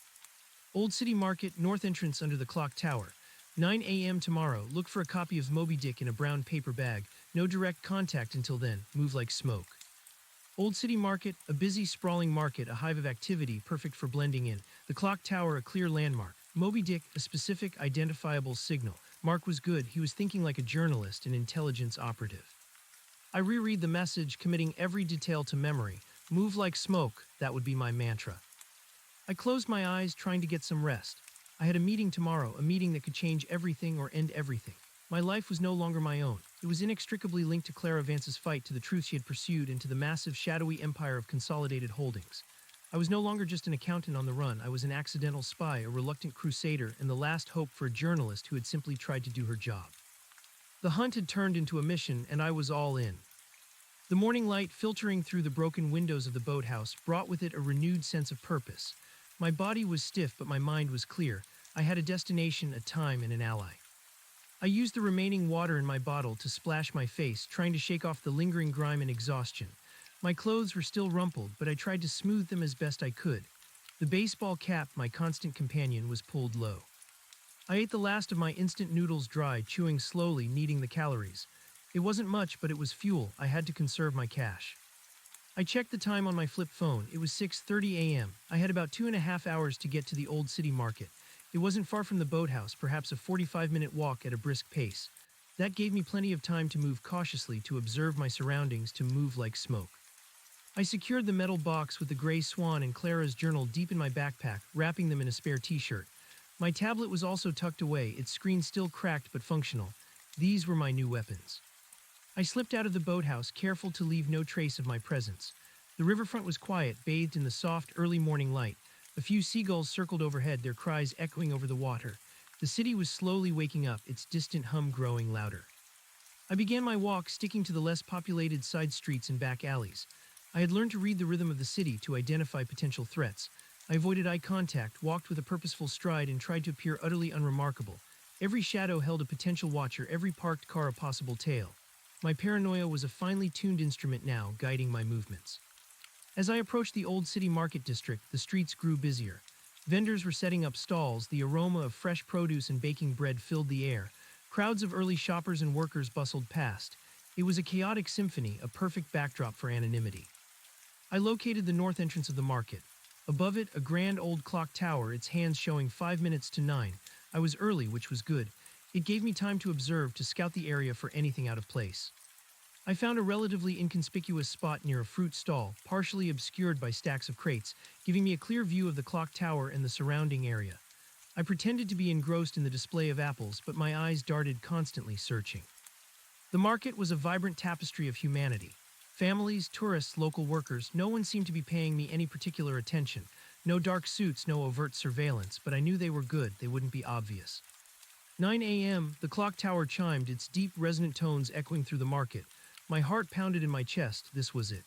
Old City Market, north entrance under the clock tower. 9 a.m. tomorrow. Look for a copy of Moby Dick in a brown paper bag. No direct contact until then. Move like smoke. Old City Market, a busy, sprawling market, a hive of activity, perfect for blending in. The clock tower, a clear landmark. Moby Dick, a specific, identifiable signal. Mark was good. He was thinking like a journalist, an intelligence operative. I reread the message, committing every detail to memory. Move like smoke, that would be my mantra. I closed my eyes, trying to get some rest. I had a meeting tomorrow, a meeting that could change everything or end everything. My life was no longer my own. It was inextricably linked to Clara Vance's fight, to the truth she had pursued, and to the massive, shadowy empire of Consolidated Holdings. I was no longer just an accountant on the run. I was an accidental spy, a reluctant crusader, and the last hope for a journalist who had simply tried to do her job. The hunt had turned into a mission, and I was all in. The morning light, filtering through the broken windows of the boathouse, brought with it a renewed sense of purpose. My body was stiff, but my mind was clear. I had a destination, a time, and an ally. I used the remaining water in my bottle to splash my face, trying to shake off the lingering grime and exhaustion. My clothes were still rumpled, but I tried to smooth them as best I could. The baseball cap, my constant companion, was pulled low. I ate the last of my instant noodles dry, chewing slowly, kneading the calories. It wasn't much, but it was fuel. I had to conserve my cash. I checked the time on my flip phone. It was 6:30 a.m. I had about 2.5 hours to get to the Old City Market. It wasn't far from the boathouse, perhaps a 45-minute walk at a brisk pace. That gave me plenty of time to move cautiously, to observe my surroundings, to move like smoke. I secured the metal box with the Gray Swan and Clara's journal deep in my backpack, wrapping them in a spare t-shirt. My tablet was also tucked away, its screen still cracked but functional. These were my new weapons. I slipped out of the boathouse, careful to leave no trace of my presence. The riverfront was quiet, bathed in the soft, early morning light. A few seagulls circled overhead, their cries echoing over the water. The city was slowly waking up, its distant hum growing louder. I began my walk, sticking to the less populated side streets and back alleys. I had learned to read the rhythm of the city, to identify potential threats. I avoided eye contact, walked with a purposeful stride, and tried to appear utterly unremarkable. Every shadow held a potential watcher, every parked car a possible tail. My paranoia was a finely tuned instrument now, guiding my movements. As I approached the old city market district, the streets grew busier. Vendors were setting up stalls, the aroma of fresh produce and baking bread filled the air. Crowds of early shoppers and workers bustled past. It was a chaotic symphony, a perfect backdrop for anonymity. I located the north entrance of the market. Above it, a grand old clock tower, its hands showing 5 minutes to 9. I was early, which was good. It gave me time to observe, to scout the area for anything out of place. I found a relatively inconspicuous spot near a fruit stall, partially obscured by stacks of crates, giving me a clear view of the clock tower and the surrounding area. I pretended to be engrossed in the display of apples, but my eyes darted constantly, searching. The market was a vibrant tapestry of humanity. Families, tourists, local workers, no one seemed to be paying me any particular attention. No dark suits, no overt surveillance, but I knew they were good, they wouldn't be obvious. 9 a.m., the clock tower chimed, its deep, resonant tones echoing through the market. My heart pounded in my chest, this was it.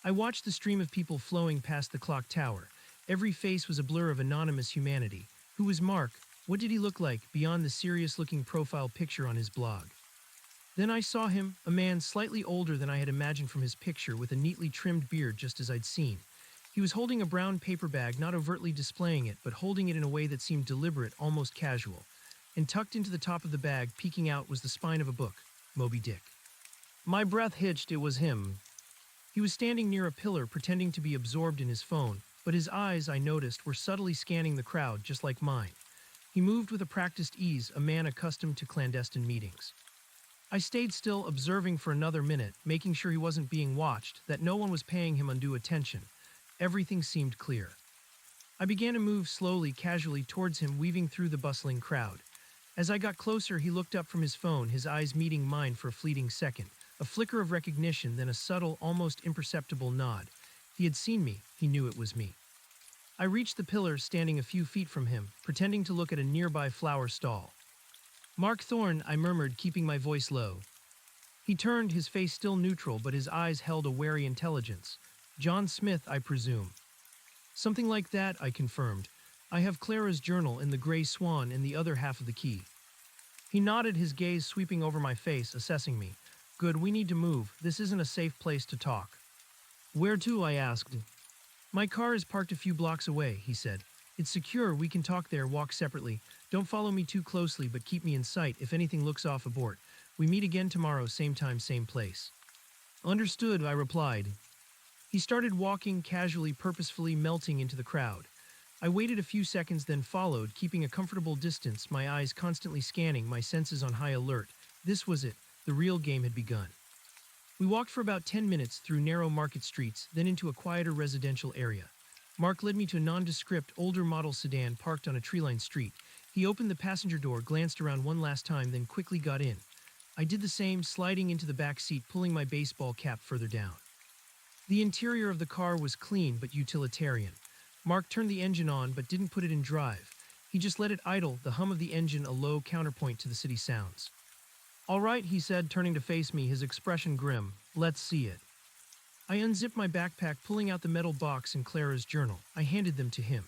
I watched the stream of people flowing past the clock tower. Every face was a blur of anonymous humanity. Who was Mark? What did he look like, beyond the serious-looking profile picture on his blog? Then I saw him, a man slightly older than I had imagined from his picture, with a neatly trimmed beard just as I'd seen. He was holding a brown paper bag, not overtly displaying it, but holding it in a way that seemed deliberate, almost casual. And tucked into the top of the bag, peeking out, was the spine of a book, Moby Dick. My breath hitched, it was him. He was standing near a pillar, pretending to be absorbed in his phone, but his eyes, I noticed, were subtly scanning the crowd, just like mine. He moved with a practiced ease, a man accustomed to clandestine meetings. I stayed still, observing for another minute, making sure he wasn't being watched, that no one was paying him undue attention. Everything seemed clear. I began to move slowly, casually towards him, weaving through the bustling crowd. As I got closer, he looked up from his phone, his eyes meeting mine for a fleeting second. A flicker of recognition, then a subtle, almost imperceptible nod. He had seen me, he knew it was me. I reached the pillar, standing a few feet from him, pretending to look at a nearby flower stall. "Mark Thorne," I murmured, keeping my voice low. He turned, his face still neutral, but his eyes held a wary intelligence. "John Smith, I presume." "Something like that," I confirmed. "I have Clara's journal and the Gray Swan in the other half of the key." He nodded, his gaze sweeping over my face, assessing me. "Good, we need to move. This isn't a safe place to talk." "Where to?" I asked. "My car is parked a few blocks away," he said. "It's secure, we can talk there, walk separately. Don't follow me too closely, but keep me in sight if anything looks off, abort. We meet again tomorrow, same time, same place." "Understood," I replied. He started walking, casually, purposefully, melting into the crowd. I waited a few seconds, then followed, keeping a comfortable distance, my eyes constantly scanning, my senses on high alert. This was it. The real game had begun. We walked for about 10 minutes through narrow market streets, then into a quieter residential area. Mark led me to a nondescript, older model sedan parked on a tree-lined street. He opened the passenger door, glanced around one last time, then quickly got in. I did the same, sliding into the back seat, pulling my baseball cap further down. The interior of the car was clean but utilitarian. Mark turned the engine on but didn't put it in drive. He just let it idle, the hum of the engine a low counterpoint to the city sounds. "All right," he said, turning to face me, his expression grim. "Let's see it." I unzipped my backpack, pulling out the metal box and Clara's journal. I handed them to him.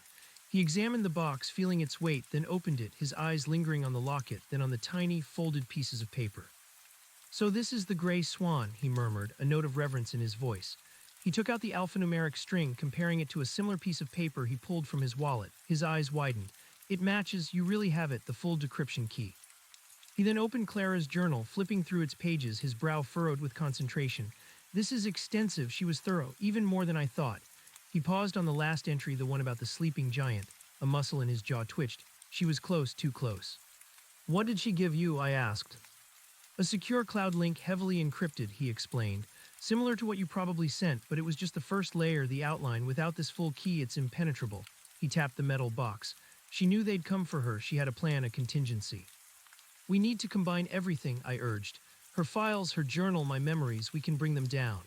He examined the box, feeling its weight, then opened it, his eyes lingering on the locket, then on the tiny, folded pieces of paper. "So this is the Gray Swan," he murmured, a note of reverence in his voice. He took out the alphanumeric string, comparing it to a similar piece of paper he pulled from his wallet. His eyes widened. "It matches, you really have it, the full decryption key." He then opened Clara's journal, flipping through its pages, his brow furrowed with concentration. "This is extensive," she was thorough, "even more than I thought." He paused on the last entry, the one about the sleeping giant. A muscle in his jaw twitched. She was close, too close. "What did she give you?" I asked. "A secure cloud link, heavily encrypted," he explained. "Similar to what you probably sent, but it was just the first layer, the outline. Without this full key, it's impenetrable." He tapped the metal box. "She knew they'd come for her. She had a plan, a contingency." "We need to combine everything," I urged. "Her files, her journal, my memories, we can bring them down."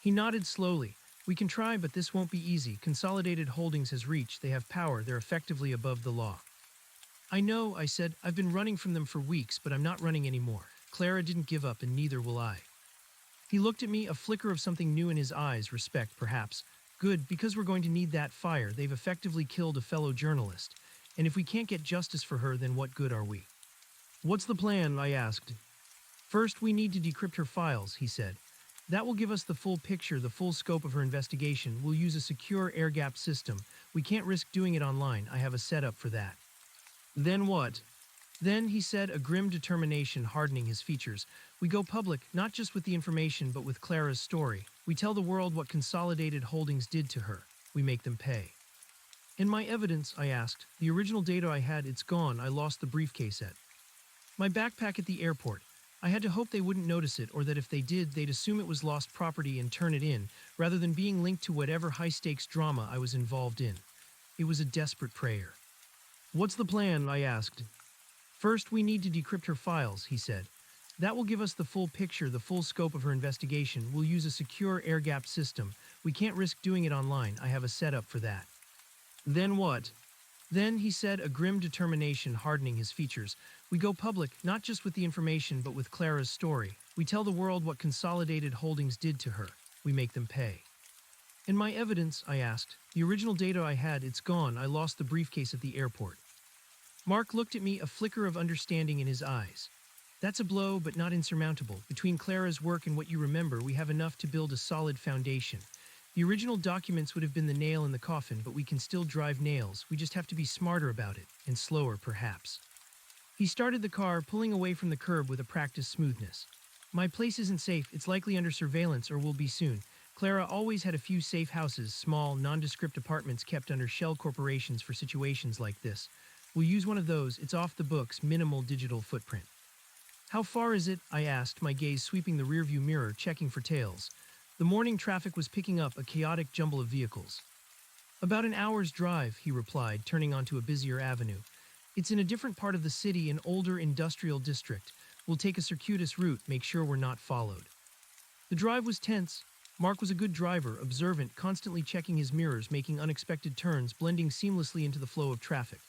He nodded slowly. "We can try, but this won't be easy. Consolidated Holdings has reached. They have power. They're effectively above the law." "I know," I said. "I've been running from them for weeks, but I'm not running anymore. Clara didn't give up, and neither will I." He looked at me, a flicker of something new in his eyes, respect, perhaps. Good, because we're going to need that fire. They've effectively killed a fellow journalist. And if we can't get justice for her, then what good are we? What's the plan? I asked. First, we need to decrypt her files, he said. That will give us the full picture, the full scope of her investigation. We'll use a secure air-gapped system. We can't risk doing it online. I have a setup for that. Then what? Then, he said, a grim determination hardening his features, we go public, not just with the information, but with Clara's story. We tell the world what Consolidated Holdings did to her. We make them pay. And my evidence, I asked. The original data I had, it's gone. I lost the briefcase at my backpack at the airport. I had to hope they wouldn't notice it, or that if they did, they'd assume it was lost property and turn it in, rather than being linked to whatever high-stakes drama I was involved in. It was a desperate prayer. What's the plan? I asked. First, we need to decrypt her files, he said. That will give us the full picture, the full scope of her investigation. We'll use a secure air-gapped system. We can't risk doing it online. I have a setup for that. Then what? Then, he said, a grim determination hardening his features, we go public, not just with the information, but with Clara's story. We tell the world what Consolidated Holdings did to her. We make them pay. And my evidence, I asked. The original data I had, it's gone. I lost the briefcase at the airport. Mark looked at me, a flicker of understanding in his eyes. That's a blow, but not insurmountable. Between Clara's work and what you remember, we have enough to build a solid foundation. The original documents would have been the nail in the coffin, but we can still drive nails. We just have to be smarter about it, and slower, perhaps. He started the car, pulling away from the curb with a practiced smoothness. My place isn't safe. It's likely under surveillance, or will be soon. Clara always had a few safe houses, small, nondescript apartments kept under shell corporations for situations like this. We'll use one of those. It's off the books, minimal digital footprint. How far is it? I asked, my gaze sweeping the rearview mirror, checking for tails. The morning traffic was picking up, a chaotic jumble of vehicles. About an hour's drive, he replied, turning onto a busier avenue. It's in a different part of the city, an older industrial district. We'll take a circuitous route, make sure we're not followed. The drive was tense. Mark was a good driver, observant, constantly checking his mirrors, making unexpected turns, blending seamlessly into the flow of traffic.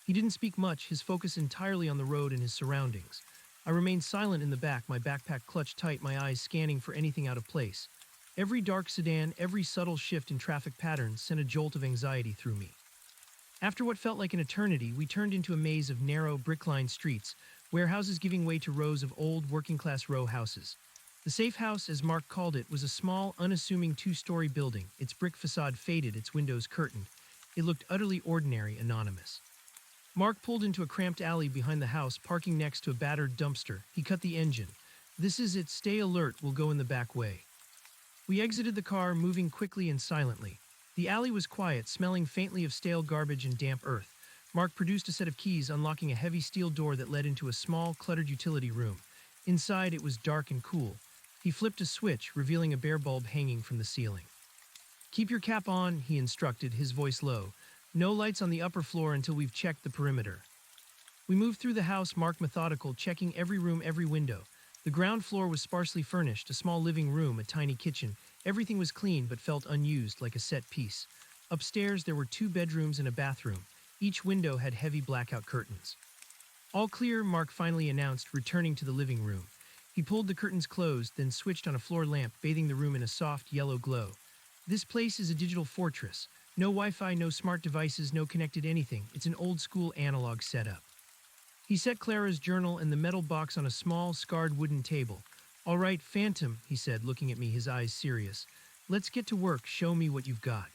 He didn't speak much, his focus entirely on the road and his surroundings. I remained silent in the back, my backpack clutched tight, my eyes scanning for anything out of place. Every dark sedan, every subtle shift in traffic patterns sent a jolt of anxiety through me. After what felt like an eternity, we turned into a maze of narrow, brick-lined streets, warehouses giving way to rows of old, working-class row houses. The safe house, as Mark called it, was a small, unassuming two-story building, its brick facade faded, its windows curtained. It looked utterly ordinary, anonymous. Mark pulled into a cramped alley behind the house, parking next to a battered dumpster. He cut the engine. This is it, stay alert, we'll go in the back way. We exited the car, moving quickly and silently. The alley was quiet, smelling faintly of stale garbage and damp earth. Mark produced a set of keys, unlocking a heavy steel door that led into a small, cluttered utility room. Inside, it was dark and cool. He flipped a switch, revealing a bare bulb hanging from the ceiling. Keep your cap on, he instructed, his voice low. No lights on the upper floor until we've checked the perimeter. We moved through the house, Mark methodical, checking every room, every window. The ground floor was sparsely furnished, a small living room, a tiny kitchen. Everything was clean but felt unused, like a set piece. Upstairs, there were 2 bedrooms and a bathroom. Each window had heavy blackout curtains. All clear, Mark finally announced, returning to the living room. He pulled the curtains closed, then switched on a floor lamp, bathing the room in a soft, yellow glow. This place is a digital fortress. No Wi-Fi, no smart devices, no connected anything. It's an old-school analog setup. He set Clara's journal and the metal box on a small, scarred wooden table. All right, Phantom, he said, looking at me, his eyes serious. Let's get to work, show me what you've got.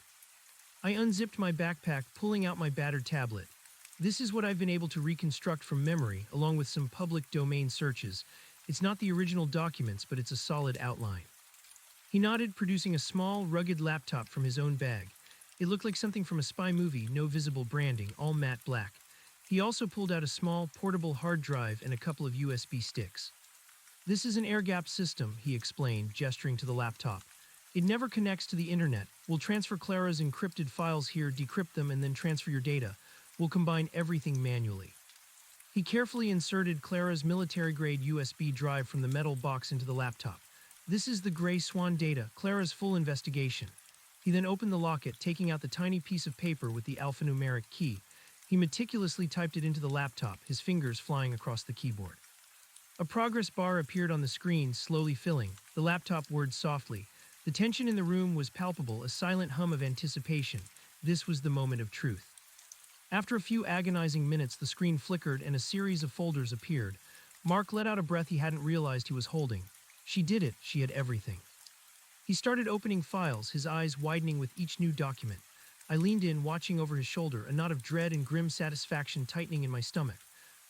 I unzipped my backpack, pulling out my battered tablet. This is what I've been able to reconstruct from memory, along with some public domain searches. It's not the original documents, but it's a solid outline. He nodded, producing a small, rugged laptop from his own bag. It looked like something from a spy movie, no visible branding, all matte black. He also pulled out a small, portable hard drive and a couple of USB sticks. This is an air-gapped system, he explained, gesturing to the laptop. It never connects to the internet. We'll transfer Clara's encrypted files here, decrypt them, and then transfer your data. We'll combine everything manually. He carefully inserted Clara's military-grade USB drive from the metal box into the laptop. This is the Gray Swan data, Clara's full investigation. He then opened the locket, taking out the tiny piece of paper with the alphanumeric key. He meticulously typed it into the laptop, his fingers flying across the keyboard. A progress bar appeared on the screen, slowly filling. The laptop whirred softly. The tension in the room was palpable, a silent hum of anticipation. This was the moment of truth. After a few agonizing minutes, the screen flickered and a series of folders appeared. Mark let out a breath he hadn't realized he was holding. She did it. She had everything. He started opening files, his eyes widening with each new document. I leaned in, watching over his shoulder, a knot of dread and grim satisfaction tightening in my stomach.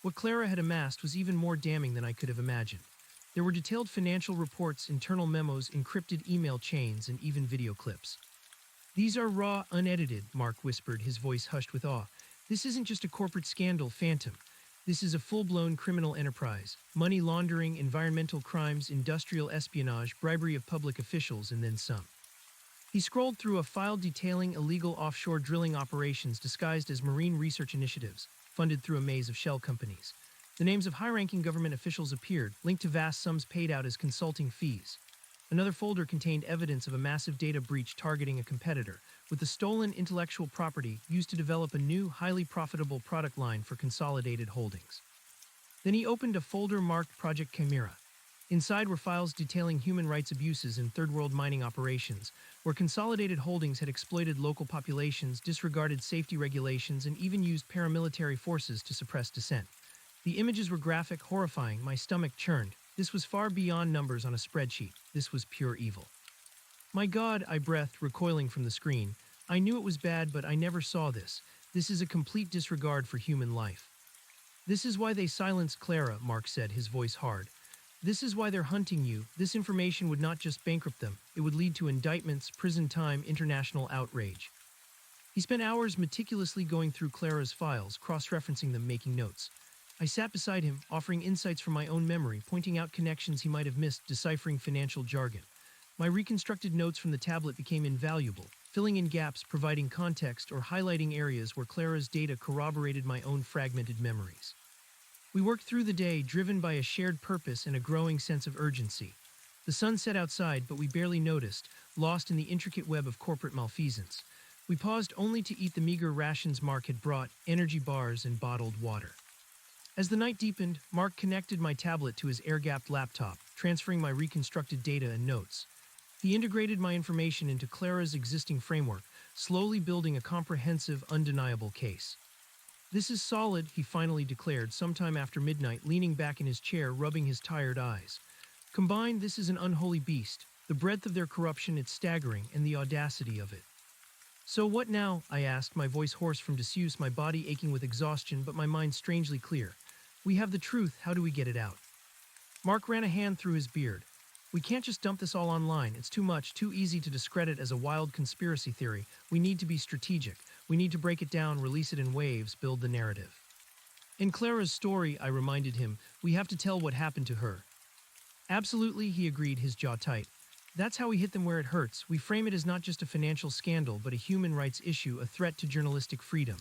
What Clara had amassed was even more damning than I could have imagined. There were detailed financial reports, internal memos, encrypted email chains, and even video clips. "These are raw, unedited," Mark whispered, his voice hushed with awe. "This isn't just a corporate scandal, Phantom. This is a full-blown criminal enterprise. Money laundering, environmental crimes, industrial espionage, bribery of public officials, and then some." He scrolled through a file detailing illegal offshore drilling operations disguised as marine research initiatives, funded through a maze of shell companies. The names of high-ranking government officials appeared, linked to vast sums paid out as consulting fees. Another folder contained evidence of a massive data breach targeting a competitor, with the stolen intellectual property used to develop a new, highly profitable product line for Consolidated Holdings. Then he opened a folder marked Project Chimera. Inside were files detailing human rights abuses in third-world mining operations, where Consolidated Holdings had exploited local populations, disregarded safety regulations, and even used paramilitary forces to suppress dissent. The images were graphic, horrifying. My stomach churned. This was far beyond numbers on a spreadsheet. This was pure evil. "My God," I breathed, recoiling from the screen. "I knew it was bad, but I never saw this. This is a complete disregard for human life." "This is why they silenced Clara," Mark said, his voice hard. "This is why they're hunting you. This information would not just bankrupt them. It would lead to indictments, prison time, international outrage." He spent hours meticulously going through Clara's files, cross-referencing them, making notes. I sat beside him, offering insights from my own memory, pointing out connections he might have missed, deciphering financial jargon. My reconstructed notes from the tablet became invaluable, filling in gaps, providing context, or highlighting areas where Clara's data corroborated my own fragmented memories. We worked through the day, driven by a shared purpose and a growing sense of urgency. The sun set outside, but we barely noticed, lost in the intricate web of corporate malfeasance. We paused only to eat the meager rations Mark had brought, energy bars and bottled water. As the night deepened, Mark connected my tablet to his air-gapped laptop, transferring my reconstructed data and notes. He integrated my information into Clara's existing framework, slowly building a comprehensive, undeniable case. "This is solid," he finally declared sometime after midnight, leaning back in his chair, rubbing his tired eyes. "Combined, this is an unholy beast. The breadth of their corruption, it's staggering, and the audacity of it." "So what now?" I asked, my voice hoarse from disuse, my body aching with exhaustion, but my mind strangely clear. "We have the truth. How do we get it out?" Mark ran a hand through his beard. "We can't just dump this all online. It's too much, too easy to discredit as a wild conspiracy theory. We need to be strategic. We need to break it down, release it in waves, build the narrative." "In Clara's story," I reminded him, "we have to tell what happened to her." "Absolutely," he agreed, his jaw tight. "That's how we hit them where it hurts. We frame it as not just a financial scandal, but a human rights issue, a threat to journalistic freedom.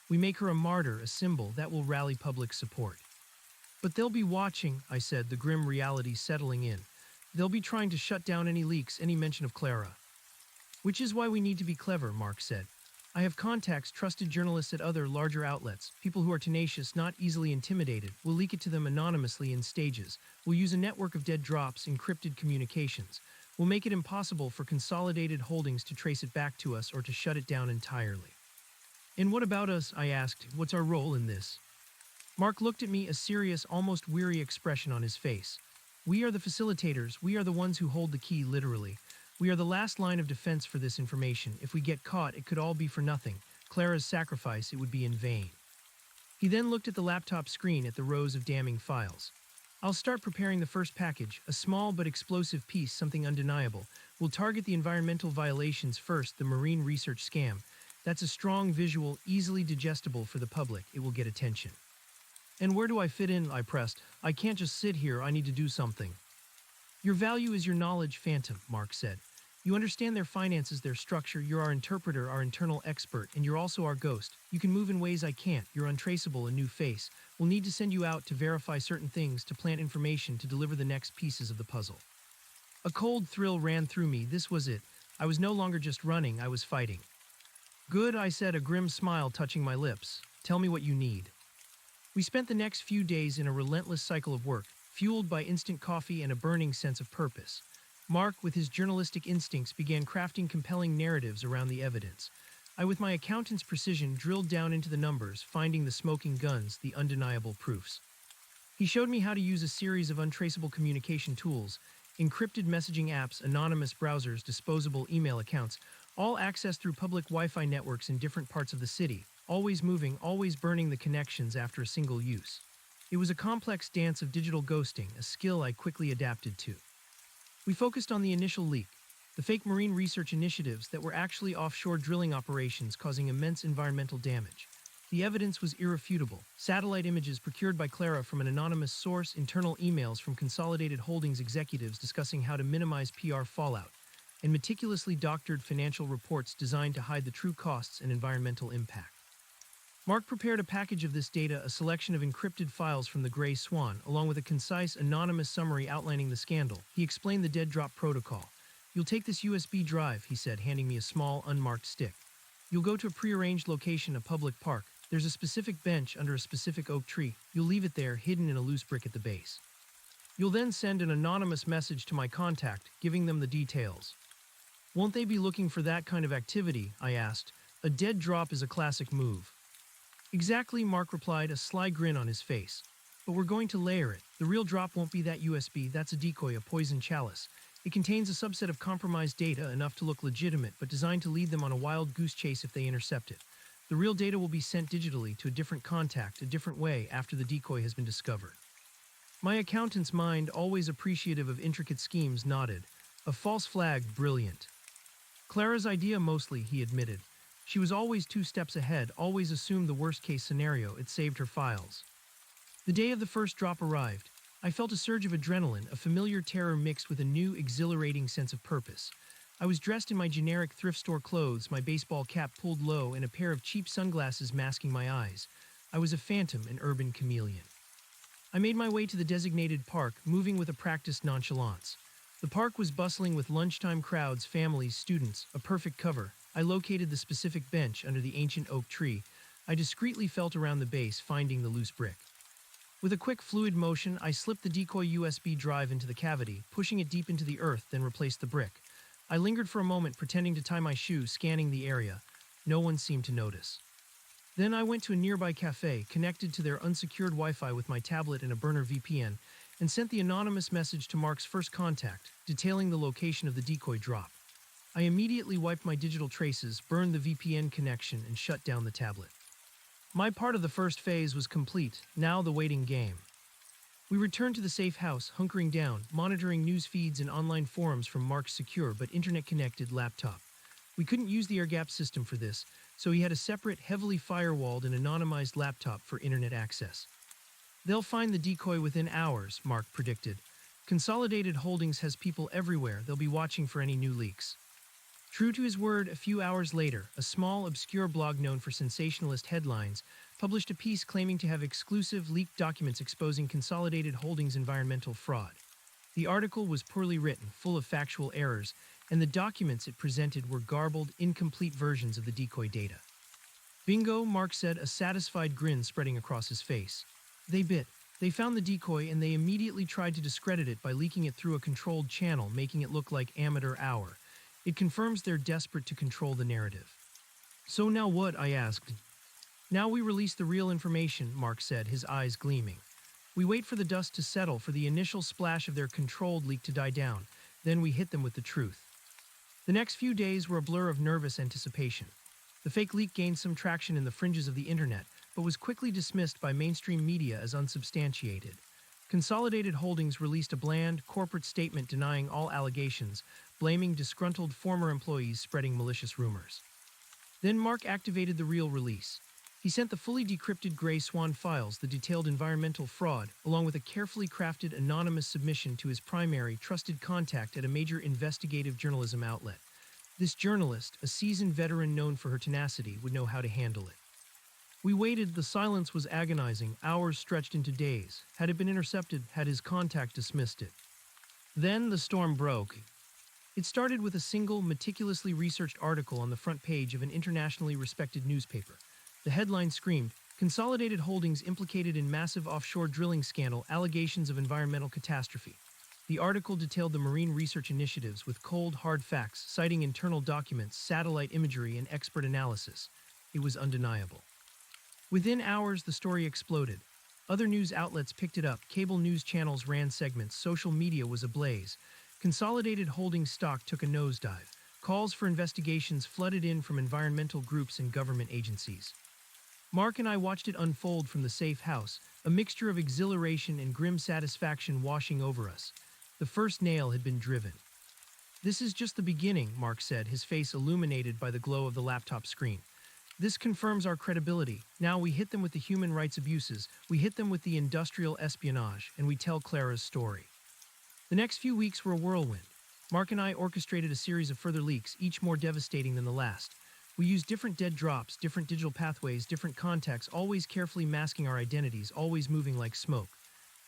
We make her a martyr, a symbol that will rally public support." "But they'll be watching," I said, the grim reality settling in. "They'll be trying to shut down any leaks, any mention of Clara." "Which is why we need to be clever," Mark said. "I have contacts, trusted journalists at other, larger outlets, people who are tenacious, not easily intimidated. We'll leak it to them anonymously in stages. We'll use a network of dead drops, encrypted communications. We'll make it impossible for Consolidated Holdings to trace it back to us or to shut it down entirely." "And what about us?" I asked. "What's our role in this?" Mark looked at me, a serious, almost weary expression on his face. "We are the facilitators. We are the ones who hold the key, literally. We are the last line of defense for this information. If we get caught, it could all be for nothing. Clara's sacrifice, it would be in vain." He then looked at the laptop screen, at the rows of damning files. "I'll start preparing the first package, a small but explosive piece, something undeniable. We'll target the environmental violations first, the marine research scam. That's a strong visual, easily digestible for the public. It will get attention." "And where do I fit in?" I pressed. "I can't just sit here. I need to do something." "Your value is your knowledge, Phantom," Mark said. "You understand their finances, their structure. You're our interpreter, our internal expert, and you're also our ghost. You can move in ways I can't. You're untraceable, a new face. We'll need to send you out to verify certain things, to plant information, to deliver the next pieces of the puzzle." A cold thrill ran through me. This was it. I was no longer just running, I was fighting. "Good," I said, a grim smile touching my lips. "Tell me what you need." We spent the next few days in a relentless cycle of work, fueled by instant coffee and a burning sense of purpose. Mark, with his journalistic instincts, began crafting compelling narratives around the evidence. I, with my accountant's precision, drilled down into the numbers, finding the smoking guns, the undeniable proofs. He showed me how to use a series of untraceable communication tools, encrypted messaging apps, anonymous browsers, disposable email accounts, all accessed through public Wi-Fi networks in different parts of the city, always moving, always burning the connections after a single use. It was a complex dance of digital ghosting, a skill I quickly adapted to. We focused on the initial leak, the fake marine research initiatives that were actually offshore drilling operations causing immense environmental damage. The evidence was irrefutable. Satellite images procured by Clara from an anonymous source, internal emails from Consolidated Holdings executives discussing how to minimize PR fallout, and meticulously doctored financial reports designed to hide the true costs and environmental impact. Mark prepared a package of this data, a selection of encrypted files from the Gray Swan, along with a concise, anonymous summary outlining the scandal. He explained the dead drop protocol. "You'll take this USB drive," he said, handing me a small, unmarked stick. "You'll go to a prearranged location, a public park. There's a specific bench under a specific oak tree. You'll leave it there, hidden in a loose brick at the base. You'll then send an anonymous message to my contact, giving them the details." "Won't they be looking for that kind of activity?" I asked. "A dead drop is a classic move." "Exactly," Mark replied, a sly grin on his face. "But we're going to layer it. The real drop won't be that USB, that's a decoy, a poison chalice. It contains a subset of compromised data, enough to look legitimate, but designed to lead them on a wild goose chase if they intercept it. The real data will be sent digitally to a different contact, a different way, after the decoy has been discovered." My accountant's mind, always appreciative of intricate schemes, nodded. "A false flag, brilliant." "Clara's idea mostly," he admitted. "She was always 2 steps ahead, always assumed the worst-case scenario. It saved her files." The day of the first drop arrived. I felt a surge of adrenaline, a familiar terror mixed with a new, exhilarating sense of purpose. I was dressed in my generic thrift store clothes, my baseball cap pulled low, and a pair of cheap sunglasses masking my eyes. I was a phantom, an urban chameleon. I made my way to the designated park, moving with a practiced nonchalance. The park was bustling with lunchtime crowds, families, students, a perfect cover. I located the specific bench under the ancient oak tree. I discreetly felt around the base, finding the loose brick. With a quick, fluid motion, I slipped the decoy USB drive into the cavity, pushing it deep into the earth, then replaced the brick. I lingered for a moment, pretending to tie my shoe, scanning the area. No one seemed to notice. Then I went to a nearby cafe, connected to their unsecured Wi-Fi with my tablet and a burner VPN, and sent the anonymous message to Mark's first contact, detailing the location of the decoy drop. I immediately wiped my digital traces, burned the VPN connection, and shut down the tablet. My part of the first phase was complete, now the waiting game. We returned to the safe house, hunkering down, monitoring news feeds and online forums from Mark's secure but internet-connected laptop. We couldn't use the air-gap system for this, so he had a separate, heavily firewalled and anonymized laptop for internet access. "They'll find the decoy within hours," Mark predicted. "Consolidated Holdings has people everywhere. They'll be watching for any new leaks." True to his word, a few hours later, a small, obscure blog known for sensationalist headlines published a piece claiming to have exclusive, leaked documents exposing Consolidated Holdings' environmental fraud. The article was poorly written, full of factual errors, and the documents it presented were garbled, incomplete versions of the decoy data. "Bingo," Mark said, a satisfied grin spreading across his face. "They bit. They found the decoy, and they immediately tried to discredit it by leaking it through a controlled channel, making it look like amateur hour. It confirms they're desperate to control the narrative." "So now what?" I asked. "Now we release the real information," Mark said, his eyes gleaming. "We wait for the dust to settle, for the initial splash of their controlled leak to die down. Then we hit them with the truth." The next few days were a blur of nervous anticipation. The fake leak gained some traction in the fringes of the internet, but was quickly dismissed by mainstream media as unsubstantiated. Consolidated Holdings released a bland, corporate statement denying all allegations, blaming disgruntled former employees spreading malicious rumors. Then Mark activated the real release. He sent the fully decrypted Gray Swan files, the detailed environmental fraud, along with a carefully crafted anonymous submission to his primary, trusted contact at a major investigative journalism outlet. This journalist, a seasoned veteran known for her tenacity, would know how to handle it. We waited. The silence was agonizing. Hours stretched into days. Had it been intercepted? Had his contact dismissed it? Then the storm broke. It started with a single, meticulously researched article on the front page of an internationally respected newspaper. The headline screamed, "Consolidated Holdings implicated in massive offshore drilling scandal, allegations of environmental catastrophe." The article detailed the marine research initiatives with cold, hard facts, citing internal documents, satellite imagery, and expert analysis. It was undeniable. Within hours, the story exploded. Other news outlets picked it up, cable news channels ran segments, social media was ablaze. Consolidated Holdings stock took a nosedive. Calls for investigations flooded in from environmental groups and government agencies. Mark and I watched it unfold from the safe house, a mixture of exhilaration and grim satisfaction washing over us. The first nail had been driven. "This is just the beginning," Mark said, his face illuminated by the glow of the laptop screen. "This confirms our credibility. Now we hit them with the human rights abuses, we hit them with the industrial espionage, and we tell Clara's story." The next few weeks were a whirlwind. Mark and I orchestrated a series of further leaks, each more devastating than the last. We used different dead drops, different digital pathways, different contexts, always carefully masking our identities, always moving like smoke.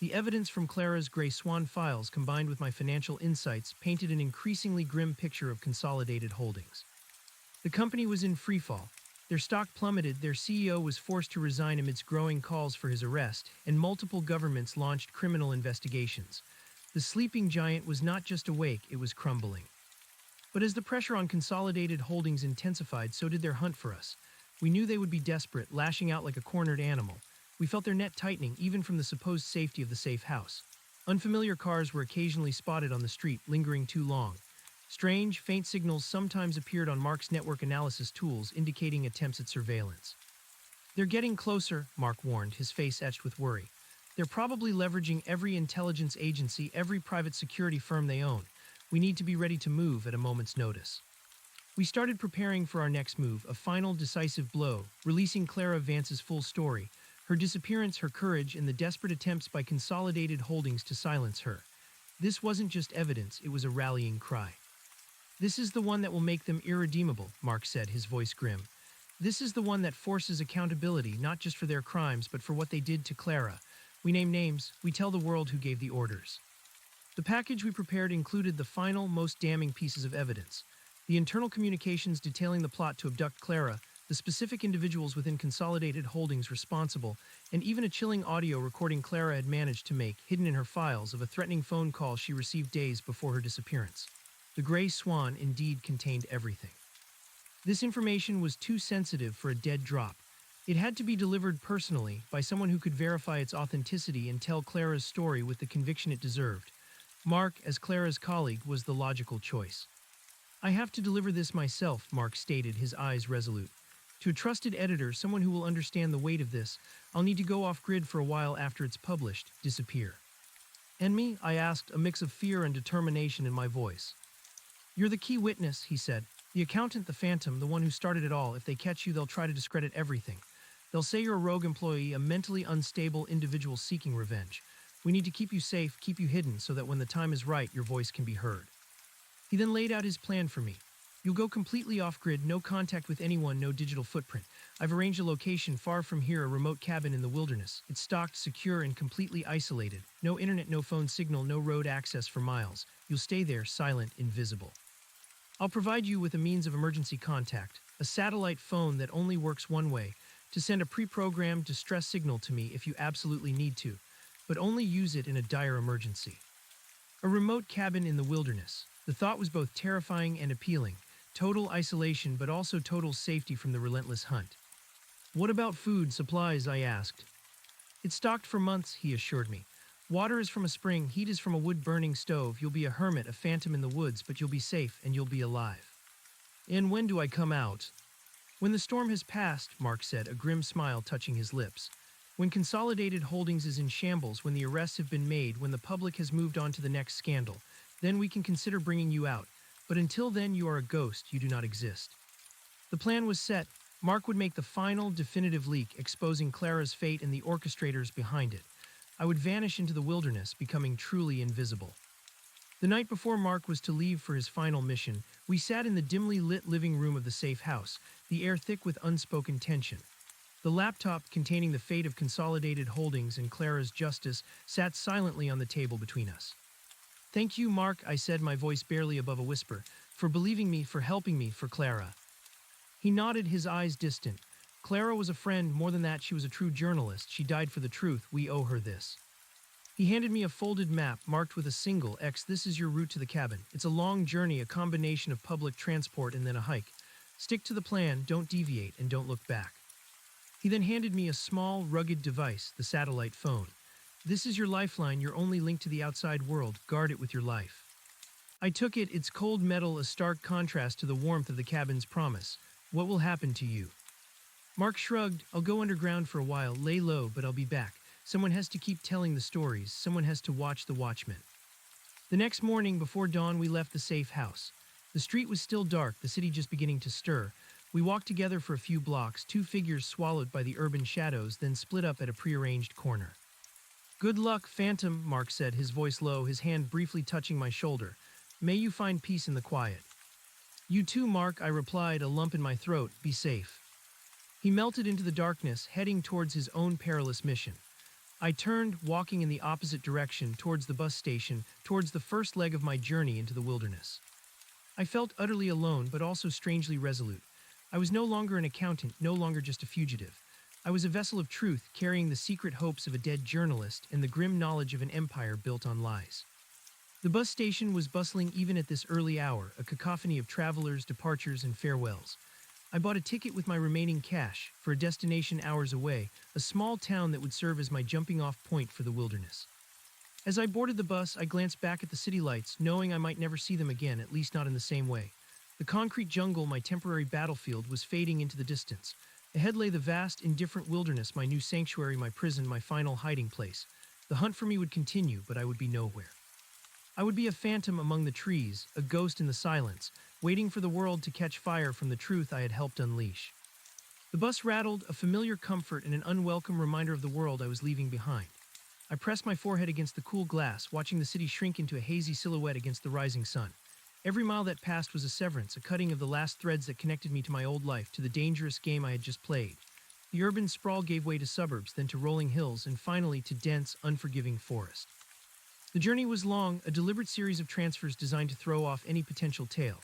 The evidence from Clara's Gray Swan files, combined with my financial insights, painted an increasingly grim picture of Consolidated Holdings. The company was in freefall. Their stock plummeted, their CEO was forced to resign amidst growing calls for his arrest, and multiple governments launched criminal investigations. The sleeping giant was not just awake, it was crumbling. But as the pressure on Consolidated Holdings intensified, so did their hunt for us. We knew they would be desperate, lashing out like a cornered animal. We felt their net tightening, even from the supposed safety of the safe house. Unfamiliar cars were occasionally spotted on the street, lingering too long. Strange, faint signals sometimes appeared on Mark's network analysis tools, indicating attempts at surveillance. "They're getting closer," Mark warned, his face etched with worry. "They're probably leveraging every intelligence agency, every private security firm they own. We need to be ready to move at a moment's notice." We started preparing for our next move, a final decisive blow, releasing Clara Vance's full story, her disappearance, her courage, and the desperate attempts by Consolidated Holdings to silence her. This wasn't just evidence, it was a rallying cry. "This is the one that will make them irredeemable," Mark said, his voice grim. "This is the one that forces accountability, not just for their crimes, but for what they did to Clara. We name names, we tell the world who gave the orders." The package we prepared included the final, most damning pieces of evidence. The internal communications detailing the plot to abduct Clara, the specific individuals within Consolidated Holdings responsible, and even a chilling audio recording Clara had managed to make, hidden in her files, of a threatening phone call she received days before her disappearance. The Gray Swan indeed contained everything. This information was too sensitive for a dead drop. It had to be delivered personally, by someone who could verify its authenticity and tell Clara's story with the conviction it deserved. Mark, as Clara's colleague, was the logical choice. "I have to deliver this myself," Mark stated, his eyes resolute. "To a trusted editor, someone who will understand the weight of this, I'll need to go off-grid for a while after it's published, disappear." "And me?" I asked, a mix of fear and determination in my voice. "You're the key witness," he said. "The accountant, the phantom, the one who started it all. If they catch you, they'll try to discredit everything. They'll say you're a rogue employee, a mentally unstable individual seeking revenge. We need to keep you safe, keep you hidden, so that when the time is right, your voice can be heard." He then laid out his plan for me. "You'll go completely off-grid, no contact with anyone, no digital footprint. I've arranged a location far from here, a remote cabin in the wilderness. It's stocked, secure, and completely isolated. No internet, no phone signal, no road access for miles. You'll stay there, silent, invisible. I'll provide you with a means of emergency contact, a satellite phone that only works one way, to send a pre-programmed distress signal to me if you absolutely need to, but only use it in a dire emergency." A remote cabin in the wilderness. The thought was both terrifying and appealing. Total isolation, but also total safety from the relentless hunt. "What about food, supplies?" I asked. "It's stocked for months," he assured me. "Water is from a spring, heat is from a wood-burning stove. You'll be a hermit, a phantom in the woods, but you'll be safe and you'll be alive." "And when do I come out?" "When the storm has passed," Mark said, a grim smile touching his lips. "When Consolidated Holdings is in shambles, when the arrests have been made, when the public has moved on to the next scandal, then we can consider bringing you out. But until then, you are a ghost, you do not exist." The plan was set. Mark would make the final, definitive leak, exposing Clara's fate and the orchestrators behind it. I would vanish into the wilderness, becoming truly invisible. The night before Mark was to leave for his final mission, we sat in the dimly lit living room of the safe house, the air thick with unspoken tension. The laptop, containing the fate of Consolidated Holdings and Clara's justice, sat silently on the table between us. "Thank you, Mark," I said, my voice barely above a whisper, "for believing me, for helping me, for Clara." He nodded, his eyes distant. "Clara was a friend, more than that, she was a true journalist. She died for the truth. We owe her this." He handed me a folded map marked with a single X. This is your route to the cabin. It's a long journey, a combination of public transport and then a hike. Stick to the plan, don't deviate, and don't look back. He then handed me a small, rugged device, the satellite phone. This is your lifeline, your only link to the outside world. Guard it with your life. I took it, its cold metal a stark contrast to the warmth of the cabin's promise. What will happen to you? Mark shrugged. I'll go underground for a while, lay low, but I'll be back. Someone has to keep telling the stories. Someone has to watch the watchmen. The next morning, before dawn, we left the safe house. The street was still dark, the city just beginning to stir. We walked together for a few blocks, two figures swallowed by the urban shadows, then split up at a prearranged corner. Good luck, Phantom, Mark said, his voice low, his hand briefly touching my shoulder. May you find peace in the quiet. You too, Mark, I replied, a lump in my throat. Be safe. He melted into the darkness, heading towards his own perilous mission. I turned, walking in the opposite direction, towards the bus station, towards the first leg of my journey into the wilderness. I felt utterly alone, but also strangely resolute. I was no longer an accountant, no longer just a fugitive. I was a vessel of truth, carrying the secret hopes of a dead journalist and the grim knowledge of an empire built on lies. The bus station was bustling even at this early hour, a cacophony of travelers, departures, and farewells. I bought a ticket with my remaining cash for a destination hours away, a small town that would serve as my jumping-off point for the wilderness. As I boarded the bus, I glanced back at the city lights, knowing I might never see them again, at least not in the same way. The concrete jungle, my temporary battlefield, was fading into the distance. Ahead lay the vast, indifferent wilderness, my new sanctuary, my prison, my final hiding place. The hunt for me would continue, but I would be nowhere. I would be a phantom among the trees, a ghost in the silence, waiting for the world to catch fire from the truth I had helped unleash. The bus rattled, a familiar comfort and an unwelcome reminder of the world I was leaving behind. I pressed my forehead against the cool glass, watching the city shrink into a hazy silhouette against the rising sun. Every mile that passed was a severance, a cutting of the last threads that connected me to my old life, to the dangerous game I had just played. The urban sprawl gave way to suburbs, then to rolling hills, and finally to dense, unforgiving forest. The journey was long, a deliberate series of transfers designed to throw off any potential tail.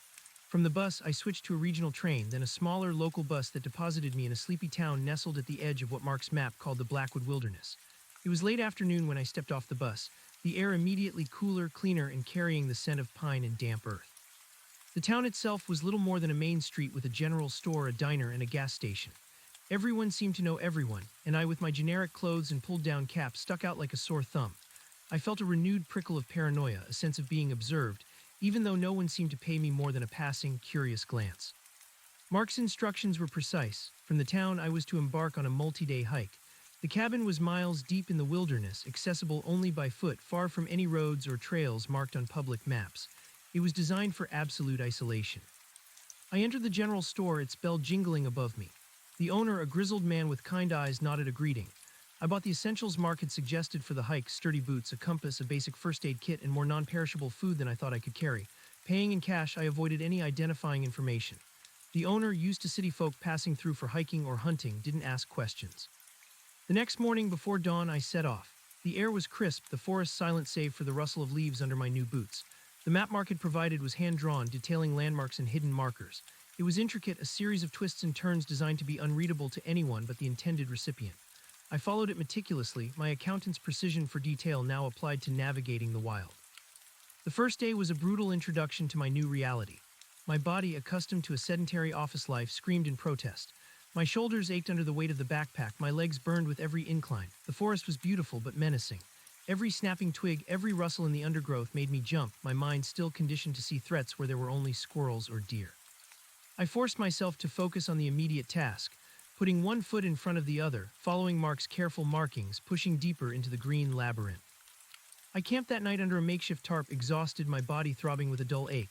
From the bus, I switched to a regional train, then a smaller local bus that deposited me in a sleepy town nestled at the edge of what Mark's map called the Blackwood Wilderness. It was late afternoon when I stepped off the bus, the air immediately cooler, cleaner, and carrying the scent of pine and damp earth. The town itself was little more than a main street with a general store, a diner, and a gas station. Everyone seemed to know everyone, and I, with my generic clothes and pulled-down cap, stuck out like a sore thumb. I felt a renewed prickle of paranoia, a sense of being observed, even though no one seemed to pay me more than a passing, curious glance. Mark's instructions were precise. From the town, I was to embark on a multi-day hike. The cabin was miles deep in the wilderness, accessible only by foot, far from any roads or trails marked on public maps. It was designed for absolute isolation. I entered the general store, its bell jingling above me. The owner, a grizzled man with kind eyes, nodded a greeting. I bought the essentials Mark had suggested for the hike: sturdy boots, a compass, a basic first aid kit, and more non-perishable food than I thought I could carry. Paying in cash, I avoided any identifying information. The owner, used to city folk passing through for hiking or hunting, didn't ask questions. The next morning before dawn, I set off. The air was crisp, the forest silent save for the rustle of leaves under my new boots. The map Mark had provided was hand-drawn, detailing landmarks and hidden markers. It was intricate, a series of twists and turns designed to be unreadable to anyone but the intended recipient. I followed it meticulously, my accountant's precision for detail now applied to navigating the wild. The first day was a brutal introduction to my new reality. My body, accustomed to a sedentary office life, screamed in protest. My shoulders ached under the weight of the backpack, my legs burned with every incline. The forest was beautiful but menacing. Every snapping twig, every rustle in the undergrowth made me jump, my mind still conditioned to see threats where there were only squirrels or deer. I forced myself to focus on the immediate task, putting one foot in front of the other, following Mark's careful markings, pushing deeper into the green labyrinth. I camped that night under a makeshift tarp, exhausted, my body throbbing with a dull ache.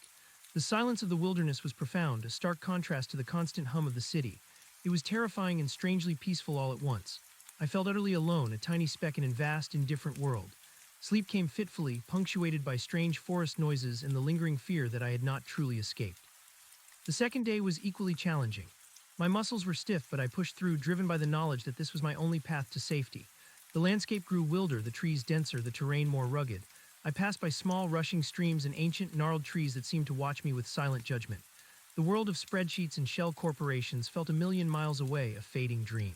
The silence of the wilderness was profound, a stark contrast to the constant hum of the city. It was terrifying and strangely peaceful all at once. I felt utterly alone, a tiny speck in a vast, indifferent world. Sleep came fitfully, punctuated by strange forest noises and the lingering fear that I had not truly escaped. The second day was equally challenging. My muscles were stiff, but I pushed through, driven by the knowledge that this was my only path to safety. The landscape grew wilder, the trees denser, the terrain more rugged. I passed by small, rushing streams and ancient, gnarled trees that seemed to watch me with silent judgment. The world of spreadsheets and shell corporations felt a million miles away, a fading dream.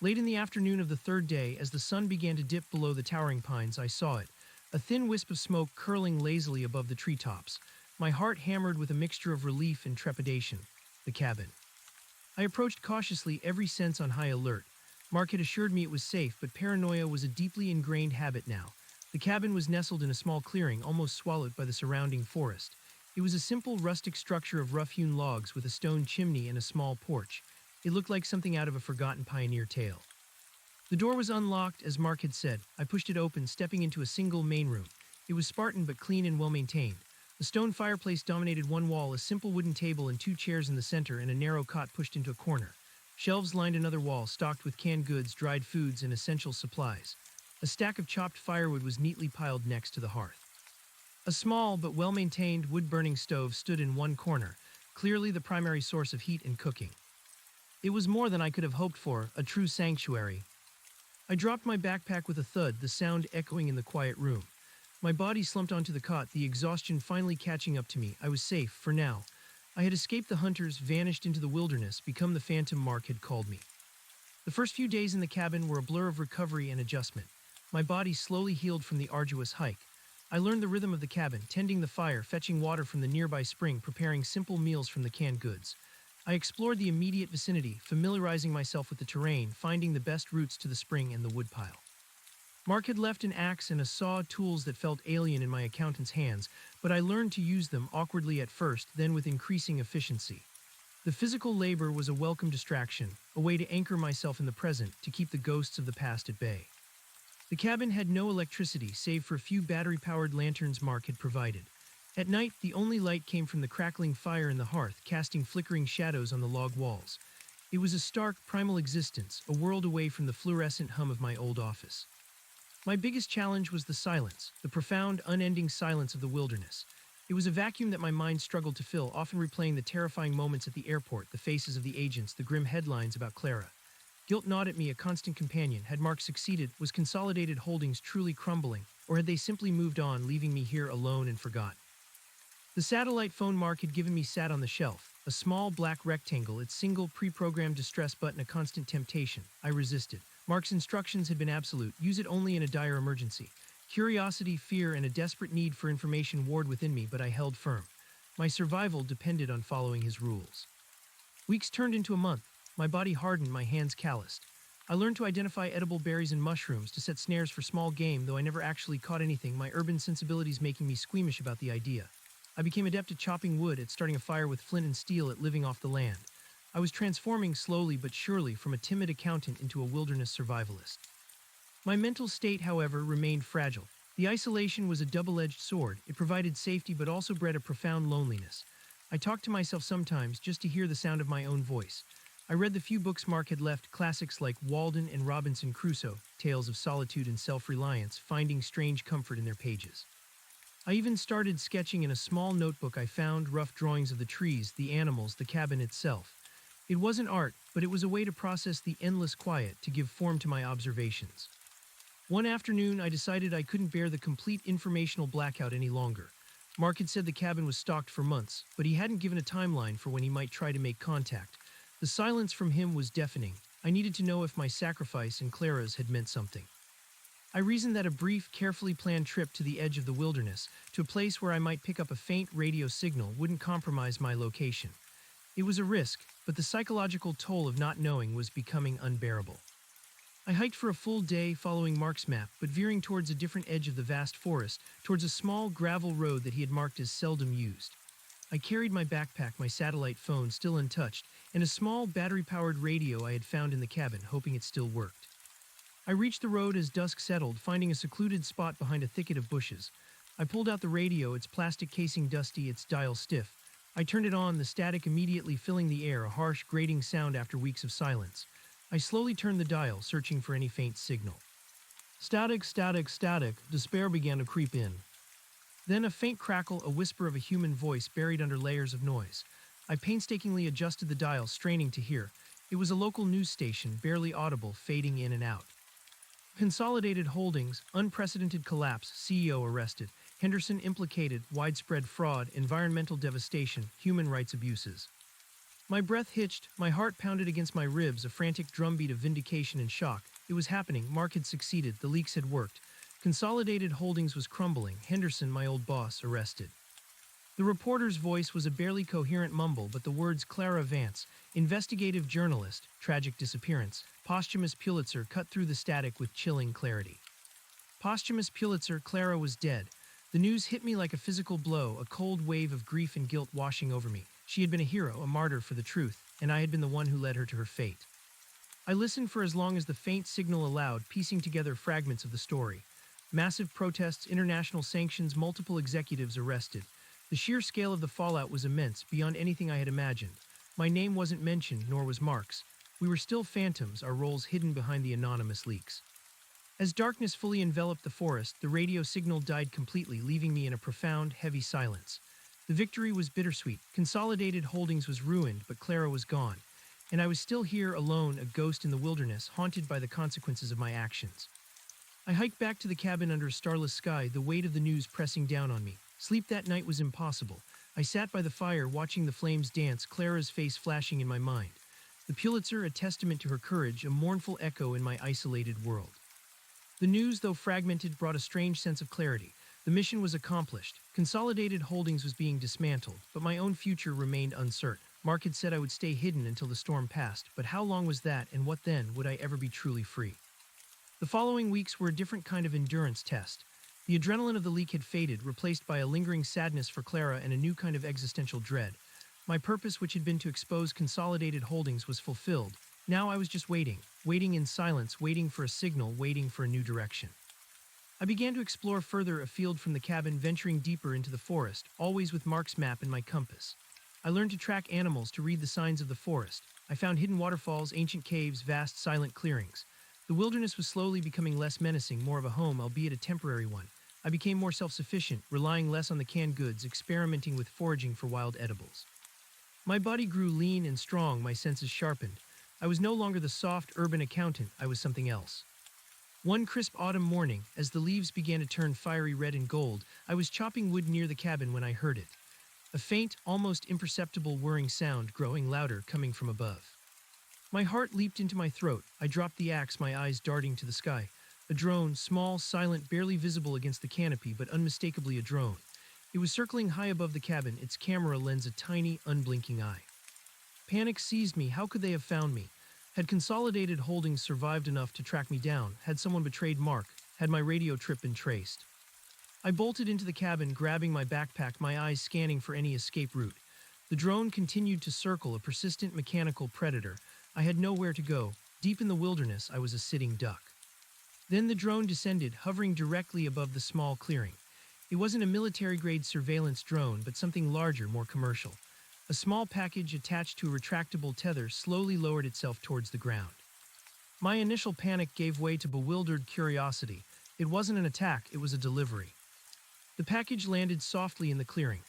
Late in the afternoon of the third day, as the sun began to dip below the towering pines, I saw it, a thin wisp of smoke curling lazily above the treetops. My heart hammered with a mixture of relief and trepidation. The cabin. I approached cautiously, every sense on high alert. Mark had assured me it was safe, but paranoia was a deeply ingrained habit now. The cabin was nestled in a small clearing, almost swallowed by the surrounding forest. It was a simple rustic structure of rough-hewn logs with a stone chimney and a small porch. It looked like something out of a forgotten pioneer tale. The door was unlocked, as Mark had said. I pushed it open, stepping into a single main room. It was Spartan but clean and well-maintained. A stone fireplace dominated one wall, a simple wooden table and two chairs in the center, and a narrow cot pushed into a corner. Shelves lined another wall, stocked with canned goods, dried foods, and essential supplies. A stack of chopped firewood was neatly piled next to the hearth. A small but well-maintained wood-burning stove stood in one corner, clearly the primary source of heat and cooking. It was more than I could have hoped for, a true sanctuary. I dropped my backpack with a thud, the sound echoing in the quiet room. My body slumped onto the cot, the exhaustion finally catching up to me. I was safe, for now. I had escaped the hunters, vanished into the wilderness, become the phantom Mark had called me. The first few days in the cabin were a blur of recovery and adjustment. My body slowly healed from the arduous hike. I learned the rhythm of the cabin, tending the fire, fetching water from the nearby spring, preparing simple meals from the canned goods. I explored the immediate vicinity, familiarizing myself with the terrain, finding the best routes to the spring and the woodpile. Mark had left an axe and a saw, tools that felt alien in my accountant's hands, but I learned to use them, awkwardly at first, then with increasing efficiency. The physical labor was a welcome distraction, a way to anchor myself in the present, to keep the ghosts of the past at bay. The cabin had no electricity, save for a few battery-powered lanterns Mark had provided. At night, the only light came from the crackling fire in the hearth, casting flickering shadows on the log walls. It was a stark, primal existence, a world away from the fluorescent hum of my old office. My biggest challenge was the silence, the profound, unending silence of the wilderness. It was a vacuum that my mind struggled to fill, often replaying the terrifying moments at the airport, the faces of the agents, the grim headlines about Clara. Guilt gnawed at me, a constant companion. Had Mark succeeded? Was Consolidated Holdings truly crumbling? Or had they simply moved on, leaving me here alone and forgotten? The satellite phone Mark had given me sat on the shelf, a small black rectangle, its single pre-programmed distress button a constant temptation. I resisted. Mark's instructions had been absolute: use it only in a dire emergency. Curiosity, fear, and a desperate need for information warred within me, but I held firm. My survival depended on following his rules. Weeks turned into a month. My body hardened, my hands calloused. I learned to identify edible berries and mushrooms, to set snares for small game, though I never actually caught anything, my urban sensibilities making me squeamish about the idea. I became adept at chopping wood, at starting a fire with flint and steel, at living off the land. I was transforming slowly but surely from a timid accountant into a wilderness survivalist. My mental state, however, remained fragile. The isolation was a double-edged sword. It provided safety but also bred a profound loneliness. I talked to myself sometimes just to hear the sound of my own voice. I read the few books Mark had left, classics like Walden and Robinson Crusoe, tales of solitude and self-reliance, finding strange comfort in their pages. I even started sketching in a small notebook I found, rough drawings of the trees, the animals, the cabin itself. It wasn't art, but it was a way to process the endless quiet, to give form to my observations. One afternoon, I decided I couldn't bear the complete informational blackout any longer. Mark had said the cabin was stocked for months, but he hadn't given a timeline for when he might try to make contact. The silence from him was deafening. I needed to know if my sacrifice and Clara's had meant something. I reasoned that a brief, carefully planned trip to the edge of the wilderness, to a place where I might pick up a faint radio signal, wouldn't compromise my location. It was a risk, but the psychological toll of not knowing was becoming unbearable. I hiked for a full day, following Mark's map, but veering towards a different edge of the vast forest, towards a small gravel road that he had marked as seldom used. I carried my backpack, my satellite phone still untouched, and a small battery-powered radio I had found in the cabin, hoping it still worked. I reached the road as dusk settled, finding a secluded spot behind a thicket of bushes. I pulled out the radio, its plastic casing dusty, its dial stiff. I turned it on, the static immediately filling the air, a harsh, grating sound after weeks of silence. I slowly turned the dial, searching for any faint signal. Static, static, static, despair began to creep in. Then a faint crackle, a whisper of a human voice buried under layers of noise. I painstakingly adjusted the dial, straining to hear. It was a local news station, barely audible, fading in and out. Consolidated Holdings, unprecedented collapse, CEO arrested. Henderson implicated, widespread fraud, environmental devastation, human rights abuses. My breath hitched, my heart pounded against my ribs, a frantic drumbeat of vindication and shock. It was happening. Mark had succeeded. The leaks had worked. Consolidated Holdings was crumbling. Henderson, my old boss, arrested. The reporter's voice was a barely coherent mumble, but the words Clara Vance, investigative journalist, tragic disappearance, posthumous Pulitzer cut through the static with chilling clarity. Posthumous Pulitzer, Clara was dead. The news hit me like a physical blow, a cold wave of grief and guilt washing over me. She had been a hero, a martyr for the truth, and I had been the one who led her to her fate. I listened for as long as the faint signal allowed, piecing together fragments of the story. Massive protests, international sanctions, multiple executives arrested. The sheer scale of the fallout was immense, beyond anything I had imagined. My name wasn't mentioned, nor was Mark's. We were still phantoms, our roles hidden behind the anonymous leaks. As darkness fully enveloped the forest, the radio signal died completely, leaving me in a profound, heavy silence. The victory was bittersweet. Consolidated Holdings was ruined, but Clara was gone. And I was still here, alone, a ghost in the wilderness, haunted by the consequences of my actions. I hiked back to the cabin under a starless sky, the weight of the news pressing down on me. Sleep that night was impossible. I sat by the fire, watching the flames dance, Clara's face flashing in my mind. The Pulitzer, a testament to her courage, a mournful echo in my isolated world. The news, though fragmented, brought a strange sense of clarity. The mission was accomplished. Consolidated Holdings was being dismantled, but my own future remained uncertain. Mark had said I would stay hidden until the storm passed, but how long was that, and what then? Would I ever be truly free? The following weeks were a different kind of endurance test. The adrenaline of the leak had faded, replaced by a lingering sadness for Clara and a new kind of existential dread. My purpose, which had been to expose Consolidated Holdings, was fulfilled. Now I was just waiting in silence, waiting for a signal, waiting for a new direction. I began to explore further afield from the cabin, venturing deeper into the forest, always with Mark's map and my compass. I learned to track animals, to read the signs of the forest. I found hidden waterfalls, ancient caves, vast silent clearings. The wilderness was slowly becoming less menacing, more of a home, albeit a temporary one. I became more self-sufficient, relying less on the canned goods, experimenting with foraging for wild edibles. My body grew lean and strong, my senses sharpened. I was no longer the soft, urban accountant, I was something else. One crisp autumn morning, as the leaves began to turn fiery red and gold, I was chopping wood near the cabin when I heard it. A faint, almost imperceptible whirring sound, growing louder, coming from above. My heart leaped into my throat. I dropped the axe, my eyes darting to the sky. A drone, small, silent, barely visible against the canopy, but unmistakably a drone. It was circling high above the cabin, its camera lens a tiny, unblinking eye. Panic seized me. How could they have found me? Had Consolidated Holdings survived enough to track me down? Had someone betrayed Mark? Had my radio trip been traced? I bolted into the cabin, grabbing my backpack, my eyes scanning for any escape route. The drone continued to circle, a persistent mechanical predator. I had nowhere to go. Deep in the wilderness, I was a sitting duck. Then the drone descended, hovering directly above the small clearing. It wasn't a military-grade surveillance drone, but something larger, more commercial. A small package attached to a retractable tether slowly lowered itself towards the ground. My initial panic gave way to bewildered curiosity. It wasn't an attack, it was a delivery. The package landed softly in the clearing.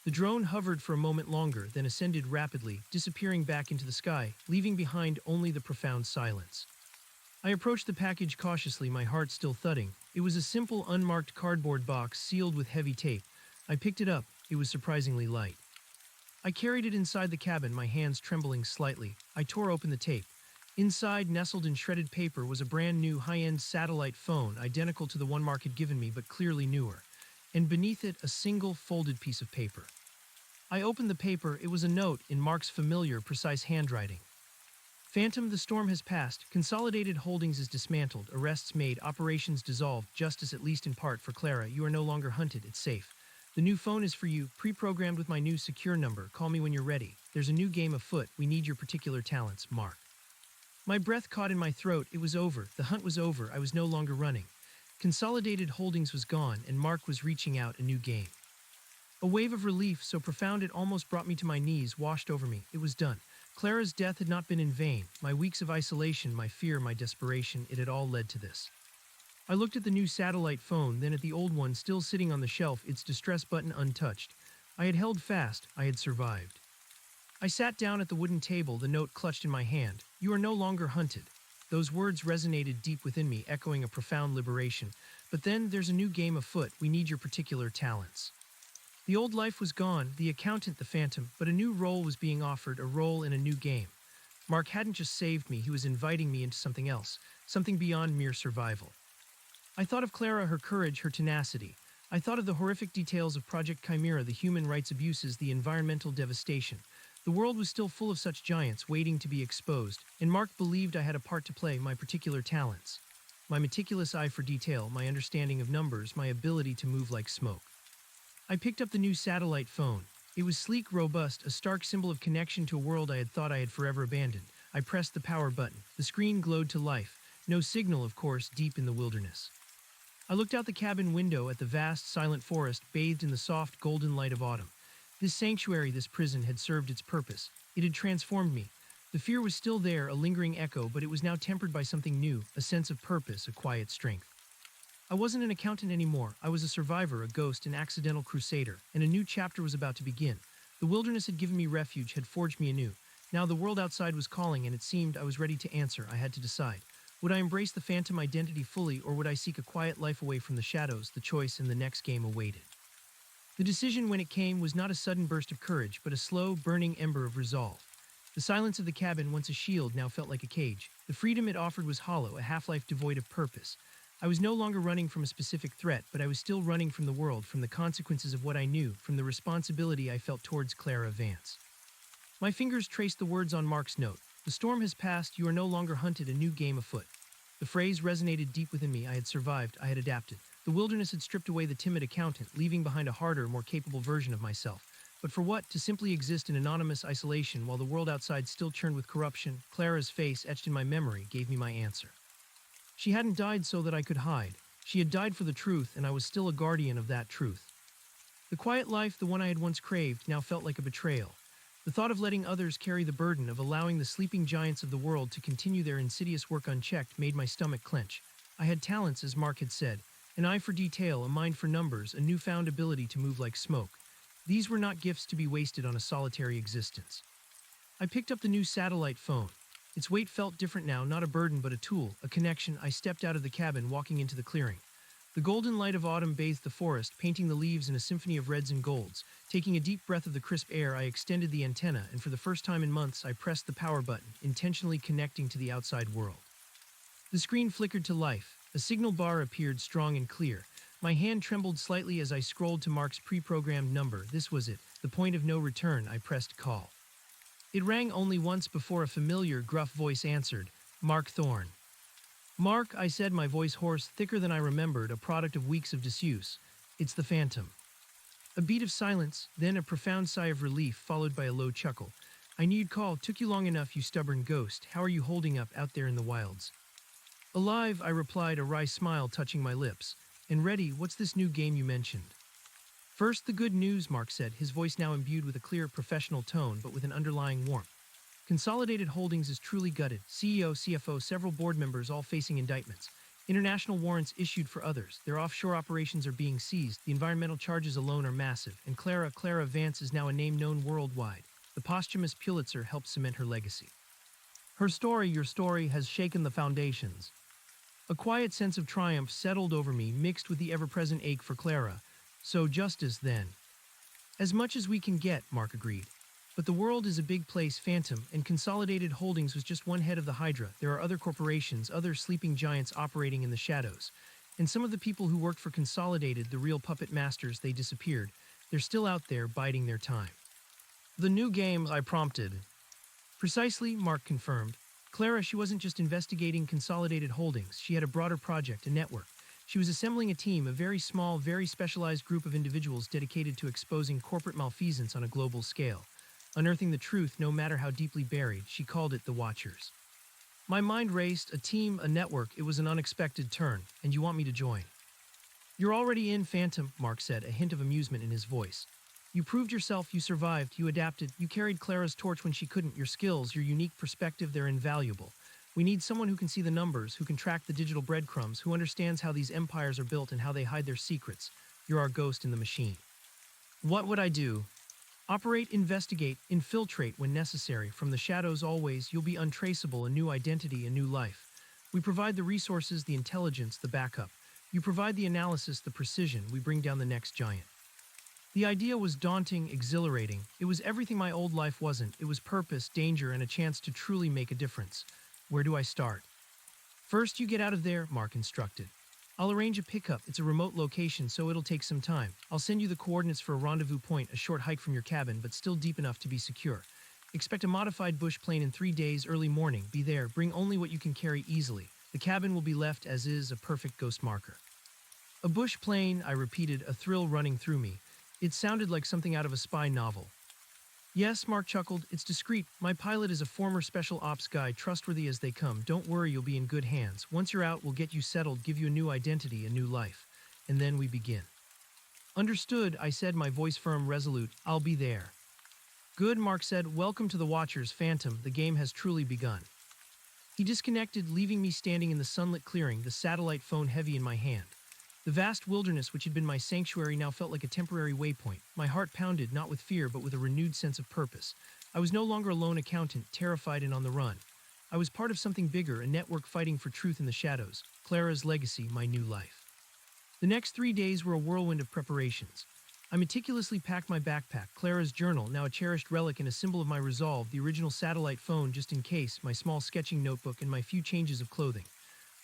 The drone hovered for a moment longer, then ascended rapidly, disappearing back into the sky, leaving behind only the profound silence. I approached the package cautiously, my heart still thudding. It was a simple, unmarked cardboard box sealed with heavy tape. I picked it up. It was surprisingly light. I carried it inside the cabin, my hands trembling slightly. I tore open the tape. Inside, nestled in shredded paper, was a brand new high-end satellite phone, identical to the one Mark had given me, but clearly newer. And beneath it, a single folded piece of paper. I opened the paper. It was a note in Mark's familiar, precise handwriting. Phantom, the storm has passed. Consolidated Holdings is dismantled. Arrests made. Operations dissolved. Justice, at least in part, for Clara. You are no longer hunted. It's safe. The new phone is for you, pre-programmed with my new secure number. Call me when you're ready. There's a new game afoot. We need your particular talents, Mark. My breath caught in my throat. It was over. The hunt was over. I was no longer running. Consolidated Holdings was gone, and Mark was reaching out a new game. A wave of relief, so profound it almost brought me to my knees, washed over me. It was done. Clara's death had not been in vain. My weeks of isolation, my fear, my desperation, it had all led to this. I looked at the new satellite phone, then at the old one still sitting on the shelf, its distress button untouched. I had held fast. I had survived. I sat down at the wooden table, the note clutched in my hand. You are no longer hunted. Those words resonated deep within me, echoing a profound liberation. But then there's a new game afoot. We need your particular talents. The old life was gone, the accountant, the phantom, but a new role was being offered, a role in a new game. Mark hadn't just saved me, he was inviting me into something else, something beyond mere survival. I thought of Clara, her courage, her tenacity. I thought of the horrific details of Project Chimera, the human rights abuses, the environmental devastation. The world was still full of such giants waiting to be exposed, and Mark believed I had a part to play, my particular talents. My meticulous eye for detail, my understanding of numbers, my ability to move like smoke. I picked up the new satellite phone. It was sleek, robust, a stark symbol of connection to a world I had thought I had forever abandoned. I pressed the power button. The screen glowed to life. No signal, of course, deep in the wilderness. I looked out the cabin window at the vast, silent forest bathed in the soft, golden light of autumn. This sanctuary, this prison, had served its purpose. It had transformed me. The fear was still there, a lingering echo, but it was now tempered by something new, a sense of purpose, a quiet strength. I wasn't an accountant anymore. I was a survivor, a ghost, an accidental crusader, and a new chapter was about to begin. The wilderness had given me refuge, had forged me anew. Now the world outside was calling, and it seemed I was ready to answer. I had to decide. Would I embrace the phantom identity fully, or would I seek a quiet life away from the shadows? The choice in the next game awaited. The decision, when it came, was not a sudden burst of courage, but a slow, burning ember of resolve. The silence of the cabin, once a shield, now felt like a cage. The freedom it offered was hollow, a half-life devoid of purpose. I was no longer running from a specific threat, but I was still running from the world, from the consequences of what I knew, from the responsibility I felt towards Clara Vance. My fingers traced the words on Mark's note. The storm has passed, you are no longer hunted, a new game afoot. The phrase resonated deep within me. I had survived, I had adapted. The wilderness had stripped away the timid accountant, leaving behind a harder, more capable version of myself. But for what? To simply exist in anonymous isolation while the world outside still churned with corruption. Clara's face, etched in my memory, gave me my answer. She hadn't died so that I could hide. She had died for the truth, and I was still a guardian of that truth. The quiet life, the one I had once craved, now felt like a betrayal. The thought of letting others carry the burden of allowing the sleeping giants of the world to continue their insidious work unchecked made my stomach clench. I had talents, as Mark had said, an eye for detail, a mind for numbers, a newfound ability to move like smoke. These were not gifts to be wasted on a solitary existence. I picked up the new satellite phone. Its weight felt different now, not a burden but a tool, a connection. I stepped out of the cabin, walking into the clearing. The golden light of autumn bathed the forest, painting the leaves in a symphony of reds and golds. Taking a deep breath of the crisp air, I extended the antenna, and for the first time in months, I pressed the power button, intentionally connecting to the outside world. The screen flickered to life. A signal bar appeared, strong and clear. My hand trembled slightly as I scrolled to Mark's pre-programmed number. This was it, the point of no return. I pressed call. It rang only once before a familiar, gruff voice answered. Mark Thorne. Mark, I said, my voice hoarse, thicker than I remembered, a product of weeks of disuse. It's the phantom. A beat of silence, then a profound sigh of relief, followed by a low chuckle. I knew you'd call. Took you long enough, you stubborn ghost. How are you holding up out there in the wilds? Alive, I replied, a wry smile touching my lips. And ready, what's this new game you mentioned? First, the good news, Mark said, his voice now imbued with a clear, professional tone, but with an underlying warmth. Consolidated Holdings is truly gutted. CEO, CFO, several board members all facing indictments. International warrants issued for others. Their offshore operations are being seized. The environmental charges alone are massive. And Clara Vance is now a name known worldwide. The posthumous Pulitzer helped cement her legacy. Her story, your story, has shaken the foundations. A quiet sense of triumph settled over me, mixed with the ever-present ache for Clara. So justice, then. As much as we can get, Mark agreed. But the world is a big place, Phantom, and Consolidated Holdings was just one head of the Hydra. There are other corporations, other sleeping giants operating in the shadows. And some of the people who worked for Consolidated, the real puppet masters, they disappeared. They're still out there, biding their time. The new game, I prompted. Precisely, Mark confirmed. Clara, she wasn't just investigating Consolidated Holdings. She had a broader project, a network. She was assembling a team, a very small, very specialized group of individuals dedicated to exposing corporate malfeasance on a global scale. Unearthing the truth, no matter how deeply buried. She called it the Watchers. My mind raced. A team, a network. It was an unexpected turn. And you want me to join? You're already in, Phantom, Mark said, a hint of amusement in his voice. You proved yourself, you survived, you adapted, you carried Clara's torch when she couldn't. Your skills, your unique perspective, they're invaluable. We need someone who can see the numbers, who can track the digital breadcrumbs, who understands how these empires are built and how they hide their secrets. You're our ghost in the machine. What would I do? Operate, investigate, infiltrate when necessary. From the shadows always, you'll be untraceable, a new identity, a new life. We provide the resources, the intelligence, the backup. You provide the analysis, the precision. We bring down the next giant. The idea was daunting, exhilarating. It was everything my old life wasn't. It was purpose, danger, and a chance to truly make a difference. Where do I start? First, you get out of there, Mark instructed. I'll arrange a pickup. It's a remote location, so it'll take some time. I'll send you the coordinates for a rendezvous point, a short hike from your cabin, but still deep enough to be secure. Expect a modified bush plane in 3 days, early morning. Be there. Bring only what you can carry easily. The cabin will be left as is, a perfect ghost marker. A bush plane, I repeated, a thrill running through me. It sounded like something out of a spy novel. Yes, Mark chuckled. It's discreet. My pilot is a former special ops guy, trustworthy as they come. Don't worry, you'll be in good hands. Once you're out, we'll get you settled, give you a new identity, a new life. And then we begin. Understood, I said, my voice firm, resolute. I'll be there. Good, Mark said. Welcome to the Watchers, Phantom. The game has truly begun. He disconnected, leaving me standing in the sunlit clearing, the satellite phone heavy in my hand. The vast wilderness which had been my sanctuary now felt like a temporary waypoint. My heart pounded, not with fear, but with a renewed sense of purpose. I was no longer a lone accountant, terrified and on the run. I was part of something bigger, a network fighting for truth in the shadows. Clara's legacy, my new life. The next 3 days were a whirlwind of preparations. I meticulously packed my backpack, Clara's journal, now a cherished relic and a symbol of my resolve, the original satellite phone just in case, my small sketching notebook, and my few changes of clothing.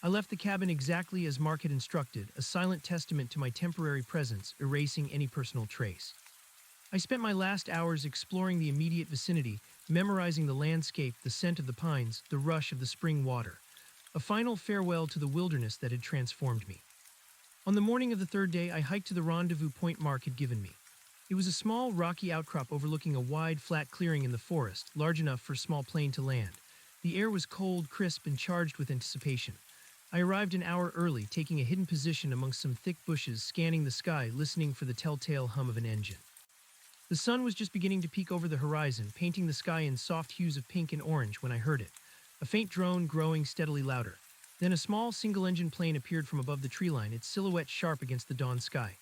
I left the cabin exactly as Mark had instructed, a silent testament to my temporary presence, erasing any personal trace. I spent my last hours exploring the immediate vicinity, memorizing the landscape, the scent of the pines, the rush of the spring water. A final farewell to the wilderness that had transformed me. On the morning of the third day, I hiked to the rendezvous point Mark had given me. It was a small, rocky outcrop overlooking a wide, flat clearing in the forest, large enough for a small plane to land. The air was cold, crisp, and charged with anticipation. I arrived an hour early, taking a hidden position amongst some thick bushes, scanning the sky, listening for the telltale hum of an engine. The sun was just beginning to peek over the horizon, painting the sky in soft hues of pink and orange when I heard it. A faint drone growing steadily louder. Then a small single-engine plane appeared from above the treeline, its silhouette sharp against the dawn sky.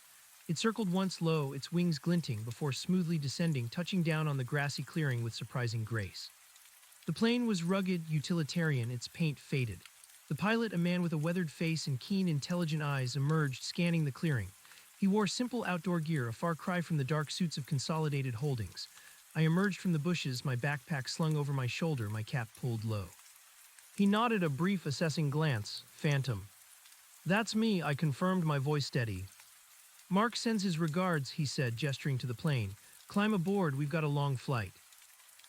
It circled once low, its wings glinting, before smoothly descending, touching down on the grassy clearing with surprising grace. The plane was rugged, utilitarian, its paint faded. The pilot, a man with a weathered face and keen, intelligent eyes, emerged, scanning the clearing. He wore simple outdoor gear, a far cry from the dark suits of Consolidated Holdings. I emerged from the bushes, my backpack slung over my shoulder, my cap pulled low. He nodded a brief, assessing glance. Phantom. That's me, I confirmed, my voice steady. Mark sends his regards, he said, gesturing to the plane. Climb aboard, we've got a long flight.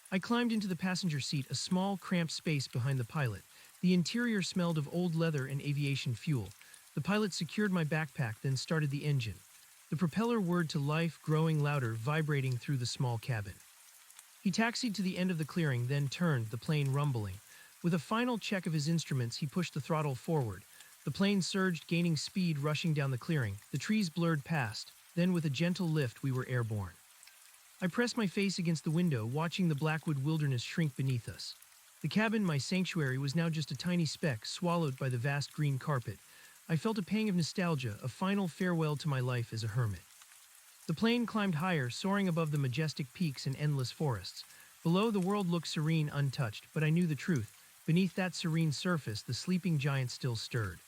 I climbed into the passenger seat, a small, cramped space behind the pilot. The interior smelled of old leather and aviation fuel. The pilot secured my backpack, then started the engine. The propeller whirred to life, growing louder, vibrating through the small cabin. He taxied to the end of the clearing, then turned, the plane rumbling. With a final check of his instruments, he pushed the throttle forward. The plane surged, gaining speed, rushing down the clearing. The trees blurred past. Then, with a gentle lift, we were airborne. I pressed my face against the window, watching the Blackwood wilderness shrink beneath us. The cabin, my sanctuary, was now just a tiny speck, swallowed by the vast green carpet. I felt a pang of nostalgia, a final farewell to my life as a hermit. The plane climbed higher, soaring above the majestic peaks and endless forests. Below, the world looked serene, untouched, but I knew the truth. Beneath that serene surface, the sleeping giant still stirred.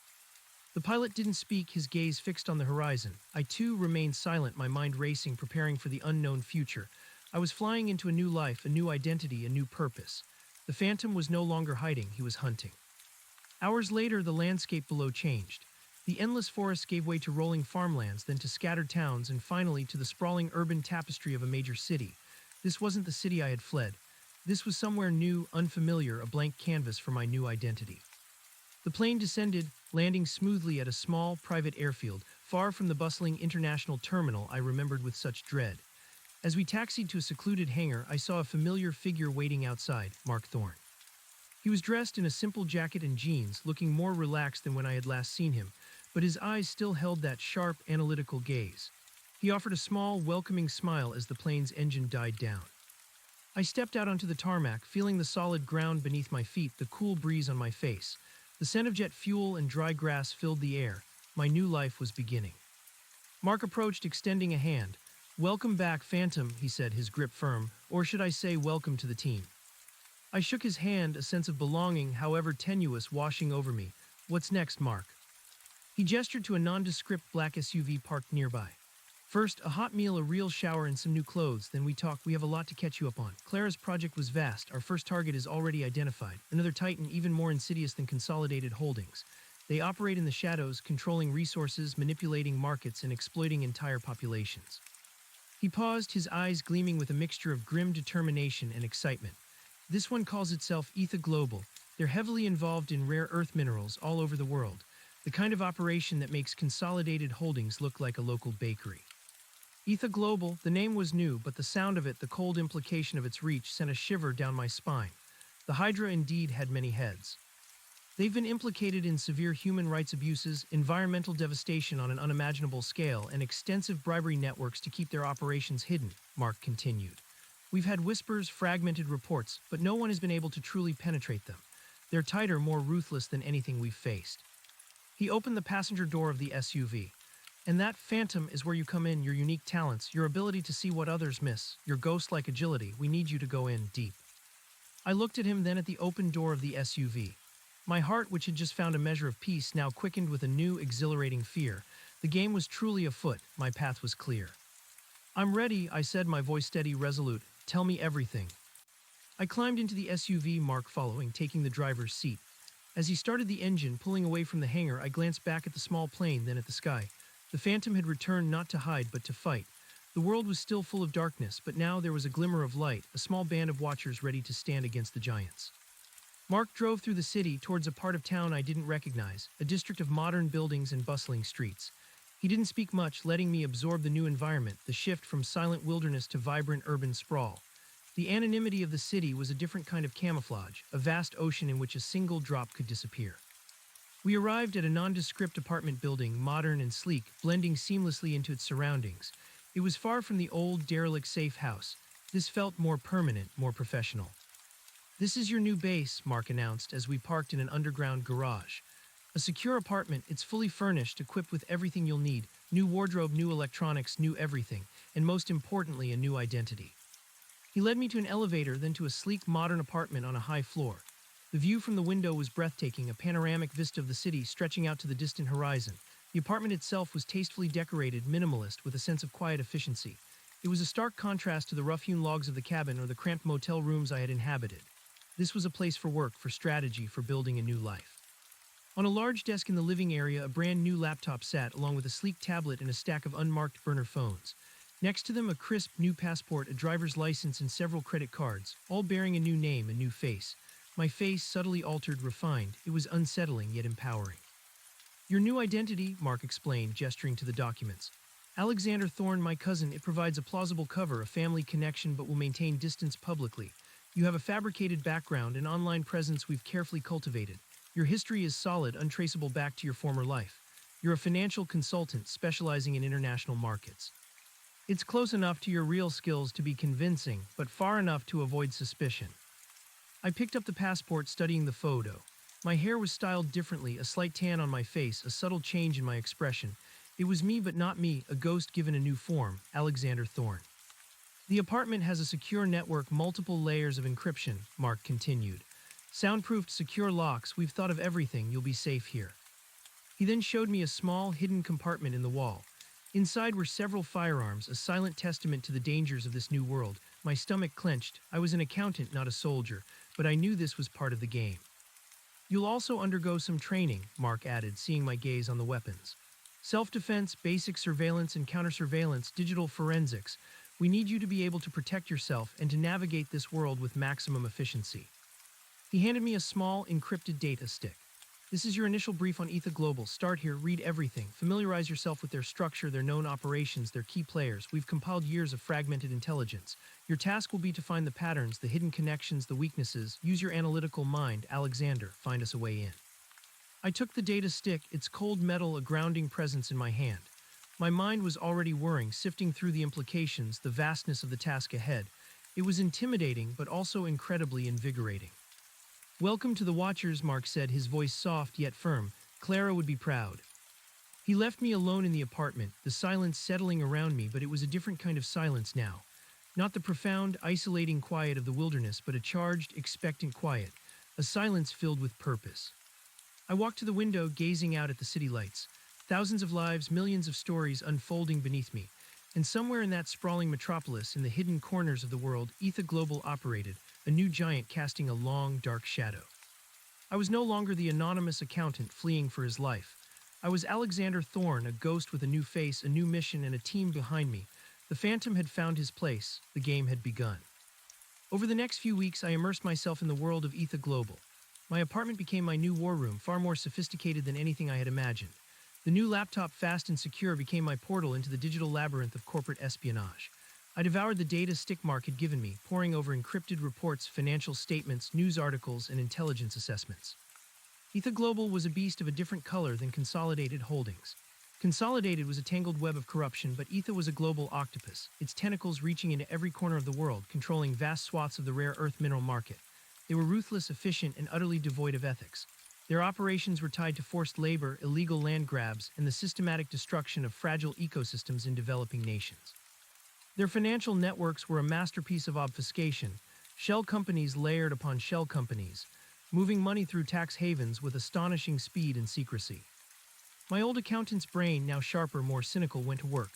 The pilot didn't speak, his gaze fixed on the horizon. I, too, remained silent, my mind racing, preparing for the unknown future. I was flying into a new life, a new identity, a new purpose. The Phantom was no longer hiding, he was hunting. Hours later, the landscape below changed. The endless forest gave way to rolling farmlands, then to scattered towns, and finally to the sprawling urban tapestry of a major city. This wasn't the city I had fled. This was somewhere new, unfamiliar, a blank canvas for my new identity. The plane descended, landing smoothly at a small, private airfield, far from the bustling international terminal I remembered with such dread. As we taxied to a secluded hangar, I saw a familiar figure waiting outside, Mark Thorne. He was dressed in a simple jacket and jeans, looking more relaxed than when I had last seen him, but his eyes still held that sharp, analytical gaze. He offered a small, welcoming smile as the plane's engine died down. I stepped out onto the tarmac, feeling the solid ground beneath my feet, the cool breeze on my face. The scent of jet fuel and dry grass filled the air. My new life was beginning. Mark approached, extending a hand. "Welcome back, Phantom," he said, his grip firm, or should I say welcome to the team. I shook his hand, a sense of belonging, however tenuous, washing over me. "What's next, Mark?" He gestured to a nondescript black SUV parked nearby. First, a hot meal, a real shower, and some new clothes. Then we talk. We have a lot to catch you up on. Clara's project was vast. Our first target is already identified. Another titan even more insidious than Consolidated Holdings. They operate in the shadows, controlling resources, manipulating markets, and exploiting entire populations. He paused, his eyes gleaming with a mixture of grim determination and excitement. This one calls itself Ether Global. They're heavily involved in rare earth minerals all over the world, the kind of operation that makes Consolidated Holdings look like a local bakery. Ether Global, the name was new, but the sound of it, the cold implication of its reach, sent a shiver down my spine. The Hydra indeed had many heads. They've been implicated in severe human rights abuses, environmental devastation on an unimaginable scale, and extensive bribery networks to keep their operations hidden, Mark continued. We've had whispers, fragmented reports, but no one has been able to truly penetrate them. They're tighter, more ruthless than anything we've faced. He opened the passenger door of the SUV. And that phantom is where you come in, your unique talents, your ability to see what others miss, your ghost-like agility. We need you to go in deep. I looked at him, then at the open door of the SUV. My heart, which had just found a measure of peace, now quickened with a new, exhilarating fear. The game was truly afoot. My path was clear. I'm ready, I said, my voice steady, resolute. Tell me everything. I climbed into the SUV, Mark following, taking the driver's seat. As he started the engine, pulling away from the hangar, I glanced back at the small plane, then at the sky. The Phantom had returned not to hide, but to fight. The world was still full of darkness, but now there was a glimmer of light, a small band of watchers ready to stand against the giants. Mark drove through the city towards a part of town I didn't recognize, a district of modern buildings and bustling streets. He didn't speak much, letting me absorb the new environment, the shift from silent wilderness to vibrant urban sprawl. The anonymity of the city was a different kind of camouflage, a vast ocean in which a single drop could disappear. We arrived at a nondescript apartment building, modern and sleek, blending seamlessly into its surroundings. It was far from the old, derelict safe house. This felt more permanent, more professional. This is your new base, Mark announced as we parked in an underground garage. A secure apartment, it's fully furnished, equipped with everything you'll need. New wardrobe, new electronics, new everything, and most importantly, a new identity. He led me to an elevator, then to a sleek, modern apartment on a high floor. The view from the window was breathtaking, a panoramic vista of the city stretching out to the distant horizon. The apartment itself was tastefully decorated, minimalist, with a sense of quiet efficiency. It was a stark contrast to the rough-hewn logs of the cabin or the cramped motel rooms I had inhabited. This was a place for work, for strategy, for building a new life. On a large desk in the living area, a brand new laptop sat, along with a sleek tablet and a stack of unmarked burner phones. Next to them, a crisp new passport, a driver's license, and several credit cards, all bearing a new name, a new face. My face, subtly altered, refined. It was unsettling, yet empowering. Your new identity, Mark explained, gesturing to the documents. Alexander Thorne, my cousin. It provides a plausible cover, a family connection, but will maintain distance publicly. You have a fabricated background, an online presence we've carefully cultivated. Your history is solid, untraceable back to your former life. You're a financial consultant specializing in international markets. It's close enough to your real skills to be convincing, but far enough to avoid suspicion. I picked up the passport, studying the photo. My hair was styled differently, a slight tan on my face, a subtle change in my expression. It was me but not me, a ghost given a new form, Alexander Thorne. The apartment has a secure network, multiple layers of encryption, Mark continued. Soundproofed, secure locks, we've thought of everything, you'll be safe here. He then showed me a small, hidden compartment in the wall. Inside were several firearms, a silent testament to the dangers of this new world. My stomach clenched. I was an accountant, not a soldier, but I knew this was part of the game. You'll also undergo some training, Mark added, seeing my gaze on the weapons. Self-defense, basic surveillance and counter-surveillance, digital forensics. We need you to be able to protect yourself and to navigate this world with maximum efficiency. He handed me a small, encrypted data stick. This is your initial brief on Ether Global. Start here, read everything. Familiarize yourself with their structure, their known operations, their key players. We've compiled years of fragmented intelligence. Your task will be to find the patterns, the hidden connections, the weaknesses. Use your analytical mind. Alexander, find us a way in. I took the data stick, its cold metal a grounding presence in my hand. My mind was already whirring, sifting through the implications, the vastness of the task ahead. It was intimidating, but also incredibly invigorating. Welcome to the Watchers, Mark said, his voice soft yet firm. Clara would be proud. He left me alone in the apartment, the silence settling around me, but it was a different kind of silence now. Not the profound, isolating quiet of the wilderness, but a charged, expectant quiet, a silence filled with purpose. I walked to the window, gazing out at the city lights. Thousands of lives, millions of stories unfolding beneath me. And somewhere in that sprawling metropolis, in the hidden corners of the world, Ether Global operated, a new giant casting a long, dark shadow. I was no longer the anonymous accountant fleeing for his life. I was Alexander Thorne, a ghost with a new face, a new mission, and a team behind me. The Phantom had found his place. The game had begun. Over the next few weeks, I immersed myself in the world of Ether Global. My apartment became my new war room, far more sophisticated than anything I had imagined. The new laptop, fast and secure, became my portal into the digital labyrinth of corporate espionage. I devoured the data Stickmark had given me, poring over encrypted reports, financial statements, news articles, and intelligence assessments. Ether Global was a beast of a different color than Consolidated Holdings. Consolidated was a tangled web of corruption, but Ether was a global octopus, its tentacles reaching into every corner of the world, controlling vast swaths of the rare earth mineral market. They were ruthless, efficient, and utterly devoid of ethics. Their operations were tied to forced labor, illegal land grabs, and the systematic destruction of fragile ecosystems in developing nations. Their financial networks were a masterpiece of obfuscation, shell companies layered upon shell companies, moving money through tax havens with astonishing speed and secrecy. My old accountant's brain, now sharper, more cynical, went to work.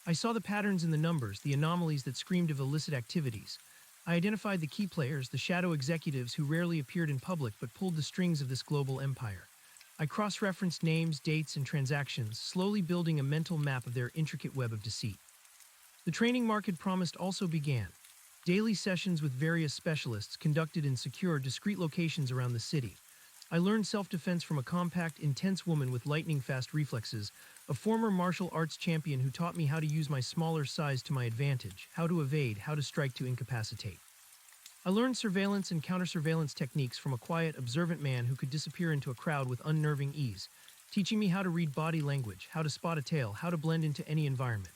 I saw the patterns in the numbers, the anomalies that screamed of illicit activities. I identified the key players, the shadow executives who rarely appeared in public but pulled the strings of this global empire. I cross-referenced names, dates, and transactions, slowly building a mental map of their intricate web of deceit. The training Mark had promised also began. Daily sessions with various specialists conducted in secure, discreet locations around the city. I learned self-defense from a compact, intense woman with lightning-fast reflexes, a former martial arts champion who taught me how to use my smaller size to my advantage, how to evade, how to strike to incapacitate. I learned surveillance and counter-surveillance techniques from a quiet, observant man who could disappear into a crowd with unnerving ease, teaching me how to read body language, how to spot a tail, how to blend into any environment.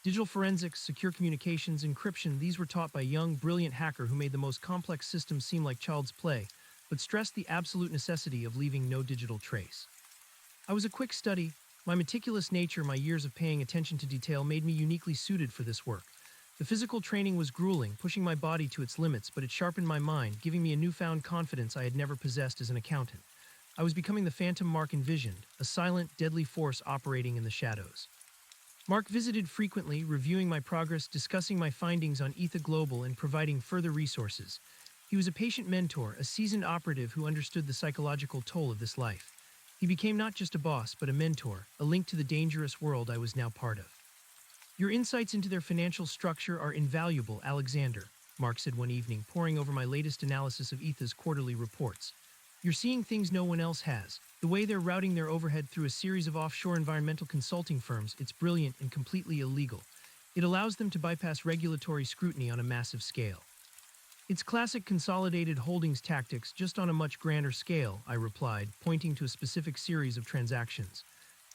Digital forensics, secure communications, encryption, these were taught by a young, brilliant hacker who made the most complex systems seem like child's play, but stressed the absolute necessity of leaving no digital trace. I was a quick study. My meticulous nature, my years of paying attention to detail made me uniquely suited for this work. The physical training was grueling, pushing my body to its limits, but it sharpened my mind, giving me a newfound confidence I had never possessed as an accountant. I was becoming the Phantom Mark envisioned, a silent, deadly force operating in the shadows. Mark visited frequently, reviewing my progress, discussing my findings on Ether Global, and providing further resources. He was a patient mentor, a seasoned operative who understood the psychological toll of this life. He became not just a boss, but a mentor, a link to the dangerous world I was now part of. Your insights into their financial structure are invaluable, Alexander, Mark said one evening, poring over my latest analysis of Ether's quarterly reports. You're seeing things no one else has. The way they're routing their overhead through a series of offshore environmental consulting firms, it's brilliant and completely illegal. It allows them to bypass regulatory scrutiny on a massive scale. It's classic Consolidated Holdings tactics, just on a much grander scale, I replied, pointing to a specific series of transactions.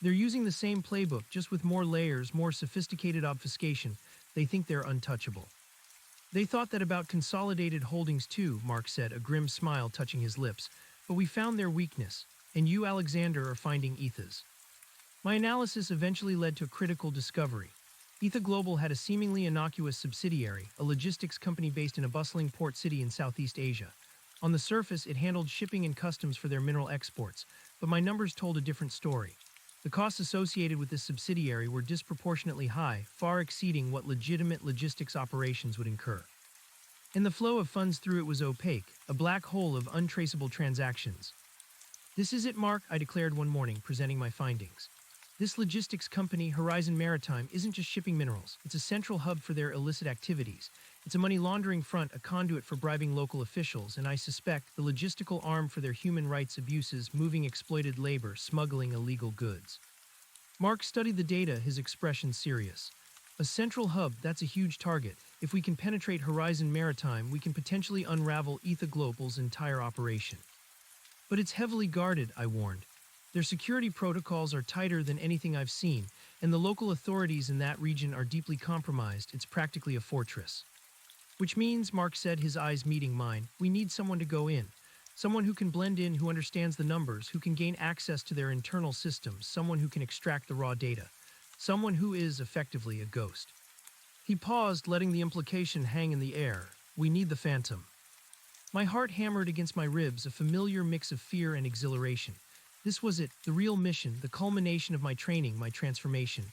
They're using the same playbook, just with more layers, more sophisticated obfuscation. They think they're untouchable. They thought that about Consolidated Holdings too, Mark said, a grim smile touching his lips. But we found their weakness, and you, Alexander, are finding Ether's. My analysis eventually led to a critical discovery. Ether Global had a seemingly innocuous subsidiary, a logistics company based in a bustling port city in Southeast Asia. On the surface, it handled shipping and customs for their mineral exports, but my numbers told a different story. The costs associated with this subsidiary were disproportionately high, far exceeding what legitimate logistics operations would incur. And the flow of funds through it was opaque, a black hole of untraceable transactions. This is it, Mark, I declared one morning, presenting my findings. This logistics company, Horizon Maritime, isn't just shipping minerals. It's a central hub for their illicit activities. It's a money laundering front, a conduit for bribing local officials, and I suspect the logistical arm for their human rights abuses, moving exploited labor, smuggling illegal goods. Mark studied the data, his expression serious. A central hub, that's a huge target. If we can penetrate Horizon Maritime, we can potentially unravel Ether Global's entire operation. But it's heavily guarded, I warned. Their security protocols are tighter than anything I've seen, and the local authorities in that region are deeply compromised. It's practically a fortress. Which means, Mark said, his eyes meeting mine, we need someone to go in. Someone who can blend in, who understands the numbers, who can gain access to their internal systems, someone who can extract the raw data. Someone who is, effectively, a ghost. He paused, letting the implication hang in the air. We need the Phantom. My heart hammered against my ribs, a familiar mix of fear and exhilaration. This was it, the real mission, the culmination of my training, my transformation.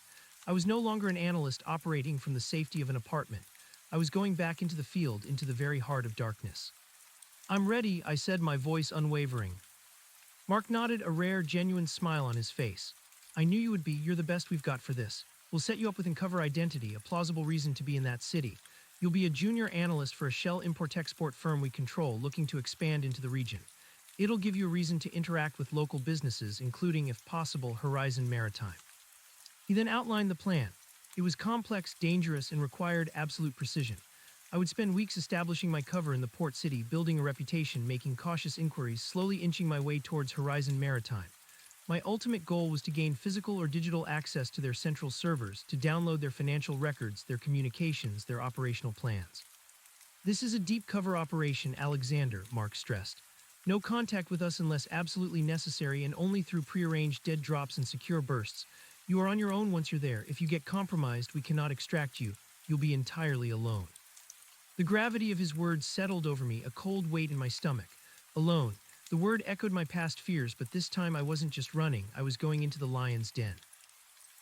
I was no longer an analyst operating from the safety of an apartment. I was going back into the field, into the very heart of darkness. "I'm ready," I said, my voice unwavering. Mark nodded, a rare, genuine smile on his face. "I knew you would be. You're the best we've got for this. We'll set you up with Uncover Identity, a plausible reason to be in that city. You'll be a junior analyst for a shell import-export firm we control, looking to expand into the region. It'll give you a reason to interact with local businesses, including, if possible, Horizon Maritime." He then outlined the plan. It was complex, dangerous, and required absolute precision. I would spend weeks establishing my cover in the port city, building a reputation, making cautious inquiries, slowly inching my way towards Horizon Maritime. My ultimate goal was to gain physical or digital access to their central servers, to download their financial records, their communications, their operational plans. "This is a deep cover operation, Alexander," Mark stressed. "No contact with us unless absolutely necessary, and only through prearranged dead drops and secure bursts. You are on your own once you're there. If you get compromised, we cannot extract you. You'll be entirely alone." The gravity of his words settled over me, a cold weight in my stomach. Alone. The word echoed my past fears, but this time I wasn't just running, I was going into the lion's den.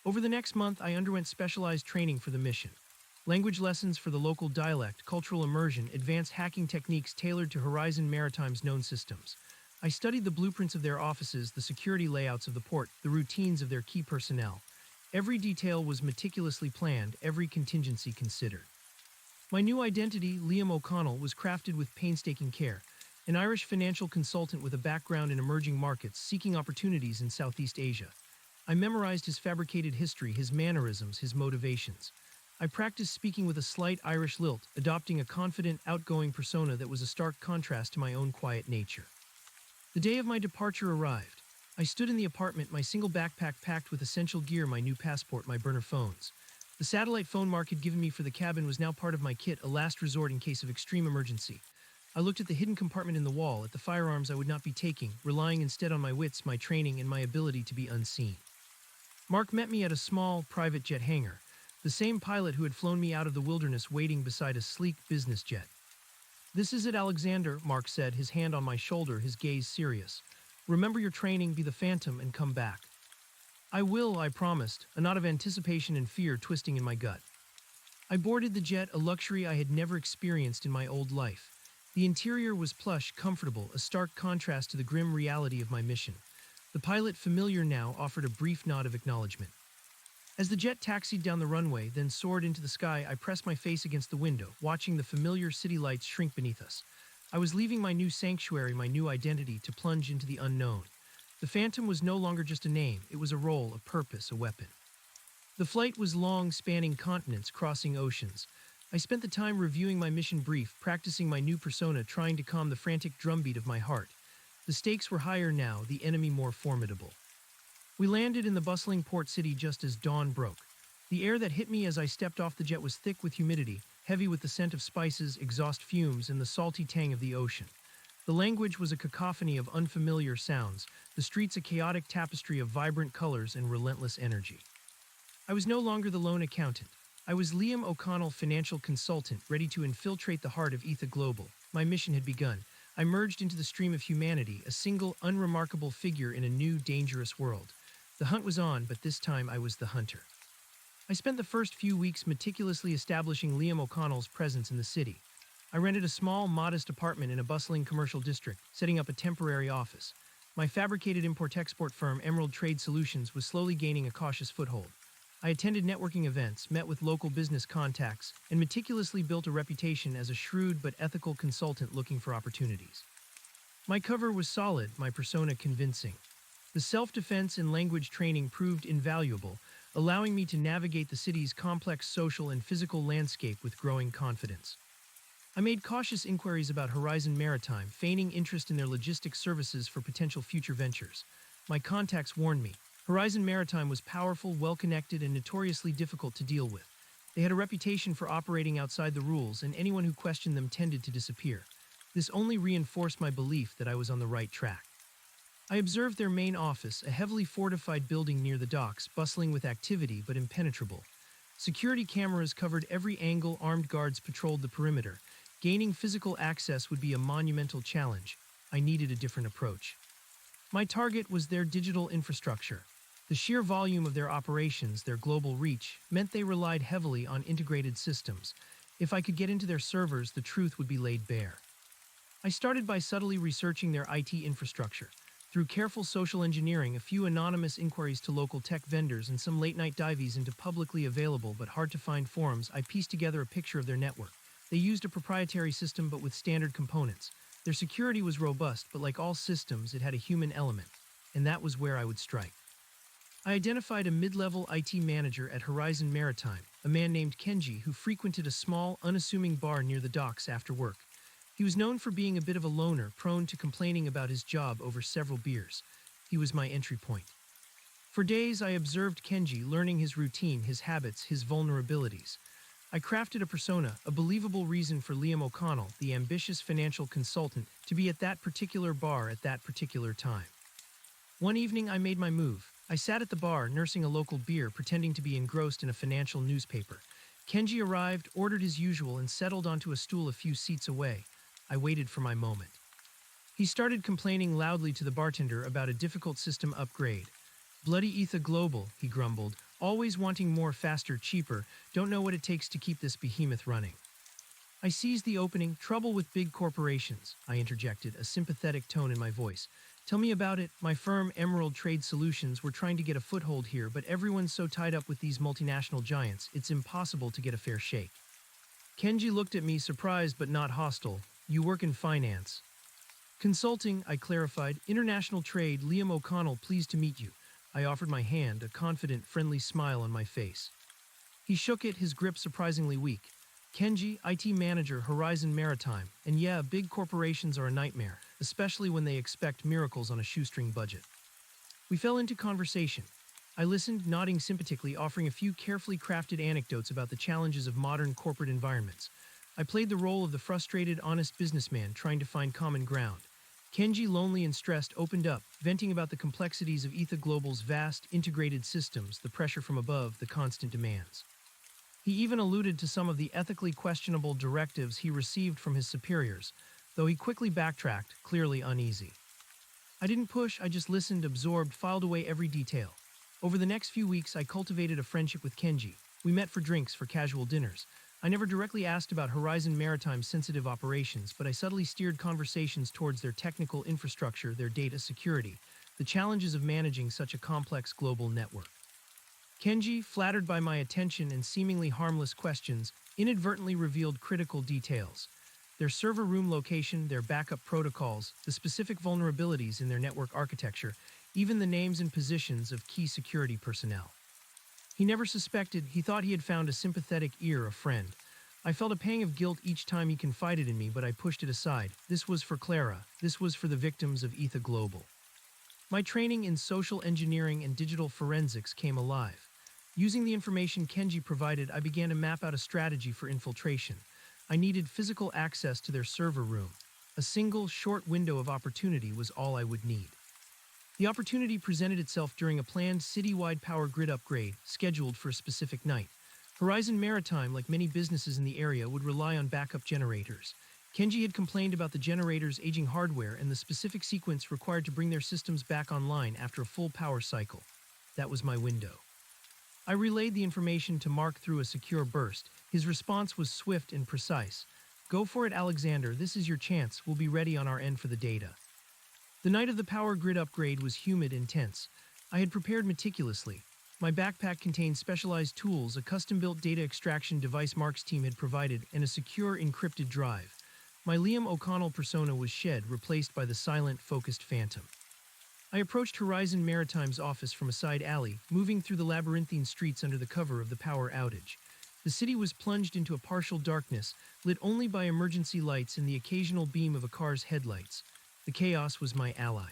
Over the next month, I underwent specialized training for the mission. Language lessons for the local dialect, cultural immersion, advanced hacking techniques tailored to Horizon Maritime's known systems. I studied the blueprints of their offices, the security layouts of the port, the routines of their key personnel. Every detail was meticulously planned, every contingency considered. My new identity, Liam O'Connell, was crafted with painstaking care, an Irish financial consultant with a background in emerging markets seeking opportunities in Southeast Asia. I memorized his fabricated history, his mannerisms, his motivations. I practiced speaking with a slight Irish lilt, adopting a confident, outgoing persona that was a stark contrast to my own quiet nature. The day of my departure arrived. I stood in the apartment, my single backpack packed with essential gear, my new passport, my burner phones. The satellite phone Mark had given me for the cabin was now part of my kit, a last resort in case of extreme emergency. I looked at the hidden compartment in the wall, at the firearms I would not be taking, relying instead on my wits, my training, and my ability to be unseen. Mark met me at a small, private jet hangar, the same pilot who had flown me out of the wilderness waiting beside a sleek business jet. "This is it, Alexander," Mark said, his hand on my shoulder, his gaze serious. "Remember your training, be the Phantom, and come back." "I will," I promised, a knot of anticipation and fear twisting in my gut. I boarded the jet, a luxury I had never experienced in my old life. The interior was plush, comfortable, a stark contrast to the grim reality of my mission. The pilot, familiar now, offered a brief nod of acknowledgement. As the jet taxied down the runway, then soared into the sky, I pressed my face against the window, watching the familiar city lights shrink beneath us. I was leaving my new sanctuary, my new identity, to plunge into the unknown. The Phantom was no longer just a name, it was a role, a purpose, a weapon. The flight was long, spanning continents, crossing oceans. I spent the time reviewing my mission brief, practicing my new persona, trying to calm the frantic drumbeat of my heart. The stakes were higher now, the enemy more formidable. We landed in the bustling port city just as dawn broke. The air that hit me as I stepped off the jet was thick with humidity, heavy with the scent of spices, exhaust fumes, and the salty tang of the ocean. The language was a cacophony of unfamiliar sounds, the streets a chaotic tapestry of vibrant colors and relentless energy. I was no longer the lone accountant. I was Liam O'Connell, financial consultant, ready to infiltrate the heart of Etha Global. My mission had begun. I merged into the stream of humanity, a single, unremarkable figure in a new, dangerous world. The hunt was on, but this time I was the hunter. I spent the first few weeks meticulously establishing Liam O'Connell's presence in the city. I rented a small, modest apartment in a bustling commercial district, setting up a temporary office. My fabricated import-export firm, Emerald Trade Solutions, was slowly gaining a cautious foothold. I attended networking events, met with local business contacts, and meticulously built a reputation as a shrewd but ethical consultant looking for opportunities. My cover was solid, my persona convincing. The self-defense and language training proved invaluable, allowing me to navigate the city's complex social and physical landscape with growing confidence. I made cautious inquiries about Horizon Maritime, feigning interest in their logistics services for potential future ventures. My contacts warned me. Horizon Maritime was powerful, well-connected, and notoriously difficult to deal with. They had a reputation for operating outside the rules, and anyone who questioned them tended to disappear. This only reinforced my belief that I was on the right track. I observed their main office, a heavily fortified building near the docks, bustling with activity but impenetrable. Security cameras covered every angle, armed guards patrolled the perimeter. Gaining physical access would be a monumental challenge. I needed a different approach. My target was their digital infrastructure. The sheer volume of their operations, their global reach, meant they relied heavily on integrated systems. If I could get into their servers, the truth would be laid bare. I started by subtly researching their IT infrastructure. Through careful social engineering, a few anonymous inquiries to local tech vendors, and some late-night dives into publicly available but hard-to-find forums, I pieced together a picture of their network. They used a proprietary system but with standard components. Their security was robust, but like all systems, it had a human element, and that was where I would strike. I identified a mid-level IT manager at Horizon Maritime, a man named Kenji who frequented a small, unassuming bar near the docks after work. He was known for being a bit of a loner, prone to complaining about his job over several beers. He was my entry point. For days, I observed Kenji, learning his routine, his habits, his vulnerabilities. I crafted a persona, a believable reason for Liam O'Connell, the ambitious financial consultant, to be at that particular bar at that particular time. One evening, I made my move. I sat at the bar, nursing a local beer, pretending to be engrossed in a financial newspaper. Kenji arrived, ordered as usual, and settled onto a stool a few seats away. I waited for my moment. He started complaining loudly to the bartender about a difficult system upgrade. "Bloody Ether Global," he grumbled, "always wanting more, faster, cheaper, don't know what it takes to keep this behemoth running." I seized the opening. "Trouble with big corporations," I interjected, a sympathetic tone in my voice. "Tell me about it. My firm, Emerald Trade Solutions, we're trying to get a foothold here, but everyone's so tied up with these multinational giants, it's impossible to get a fair shake." Kenji looked at me, surprised but not hostile. "You work in finance." "Consulting," I clarified. "International trade, Liam O'Connell, pleased to meet you." I offered my hand, a confident, friendly smile on my face. He shook it, his grip surprisingly weak. "Kenji, IT manager, Horizon Maritime. And yeah, big corporations are a nightmare, especially when they expect miracles on a shoestring budget." We fell into conversation. I listened, nodding sympathetically, offering a few carefully crafted anecdotes about the challenges of modern corporate environments. I played the role of the frustrated, honest businessman trying to find common ground. Kenji, lonely and stressed, opened up, venting about the complexities of Ether Global's vast, integrated systems, the pressure from above, the constant demands. He even alluded to some of the ethically questionable directives he received from his superiors, though he quickly backtracked, clearly uneasy. I didn't push, I just listened, absorbed, filed away every detail. Over the next few weeks, I cultivated a friendship with Kenji. We met for drinks, for casual dinners. I never directly asked about Horizon Maritime's sensitive operations, but I subtly steered conversations towards their technical infrastructure, their data security, the challenges of managing such a complex global network. Kenji, flattered by my attention and seemingly harmless questions, inadvertently revealed critical details. Their server room location, their backup protocols, the specific vulnerabilities in their network architecture, even the names and positions of key security personnel. He never suspected. He thought he had found a sympathetic ear, a friend. I felt a pang of guilt each time he confided in me, but I pushed it aside. This was for Clara. This was for the victims of Ether Global. My training in social engineering and digital forensics came alive. Using the information Kenji provided, I began to map out a strategy for infiltration. I needed physical access to their server room. A single, short window of opportunity was all I would need. The opportunity presented itself during a planned citywide power grid upgrade, scheduled for a specific night. Horizon Maritime, like many businesses in the area, would rely on backup generators. Kenji had complained about the generators' aging hardware and the specific sequence required to bring their systems back online after a full power cycle. That was my window. I relayed the information to Mark through a secure burst. His response was swift and precise. "Go for it, Alexander. This is your chance. We'll be ready on our end for the data." The night of the power grid upgrade was humid and tense. I had prepared meticulously. My backpack contained specialized tools, a custom-built data extraction device Mark's team had provided, and a secure encrypted drive. My Liam O'Connell persona was shed, replaced by the silent, focused phantom. I approached Horizon Maritime's office from a side alley, moving through the labyrinthine streets under the cover of the power outage. The city was plunged into a partial darkness, lit only by emergency lights and the occasional beam of a car's headlights. The chaos was my ally.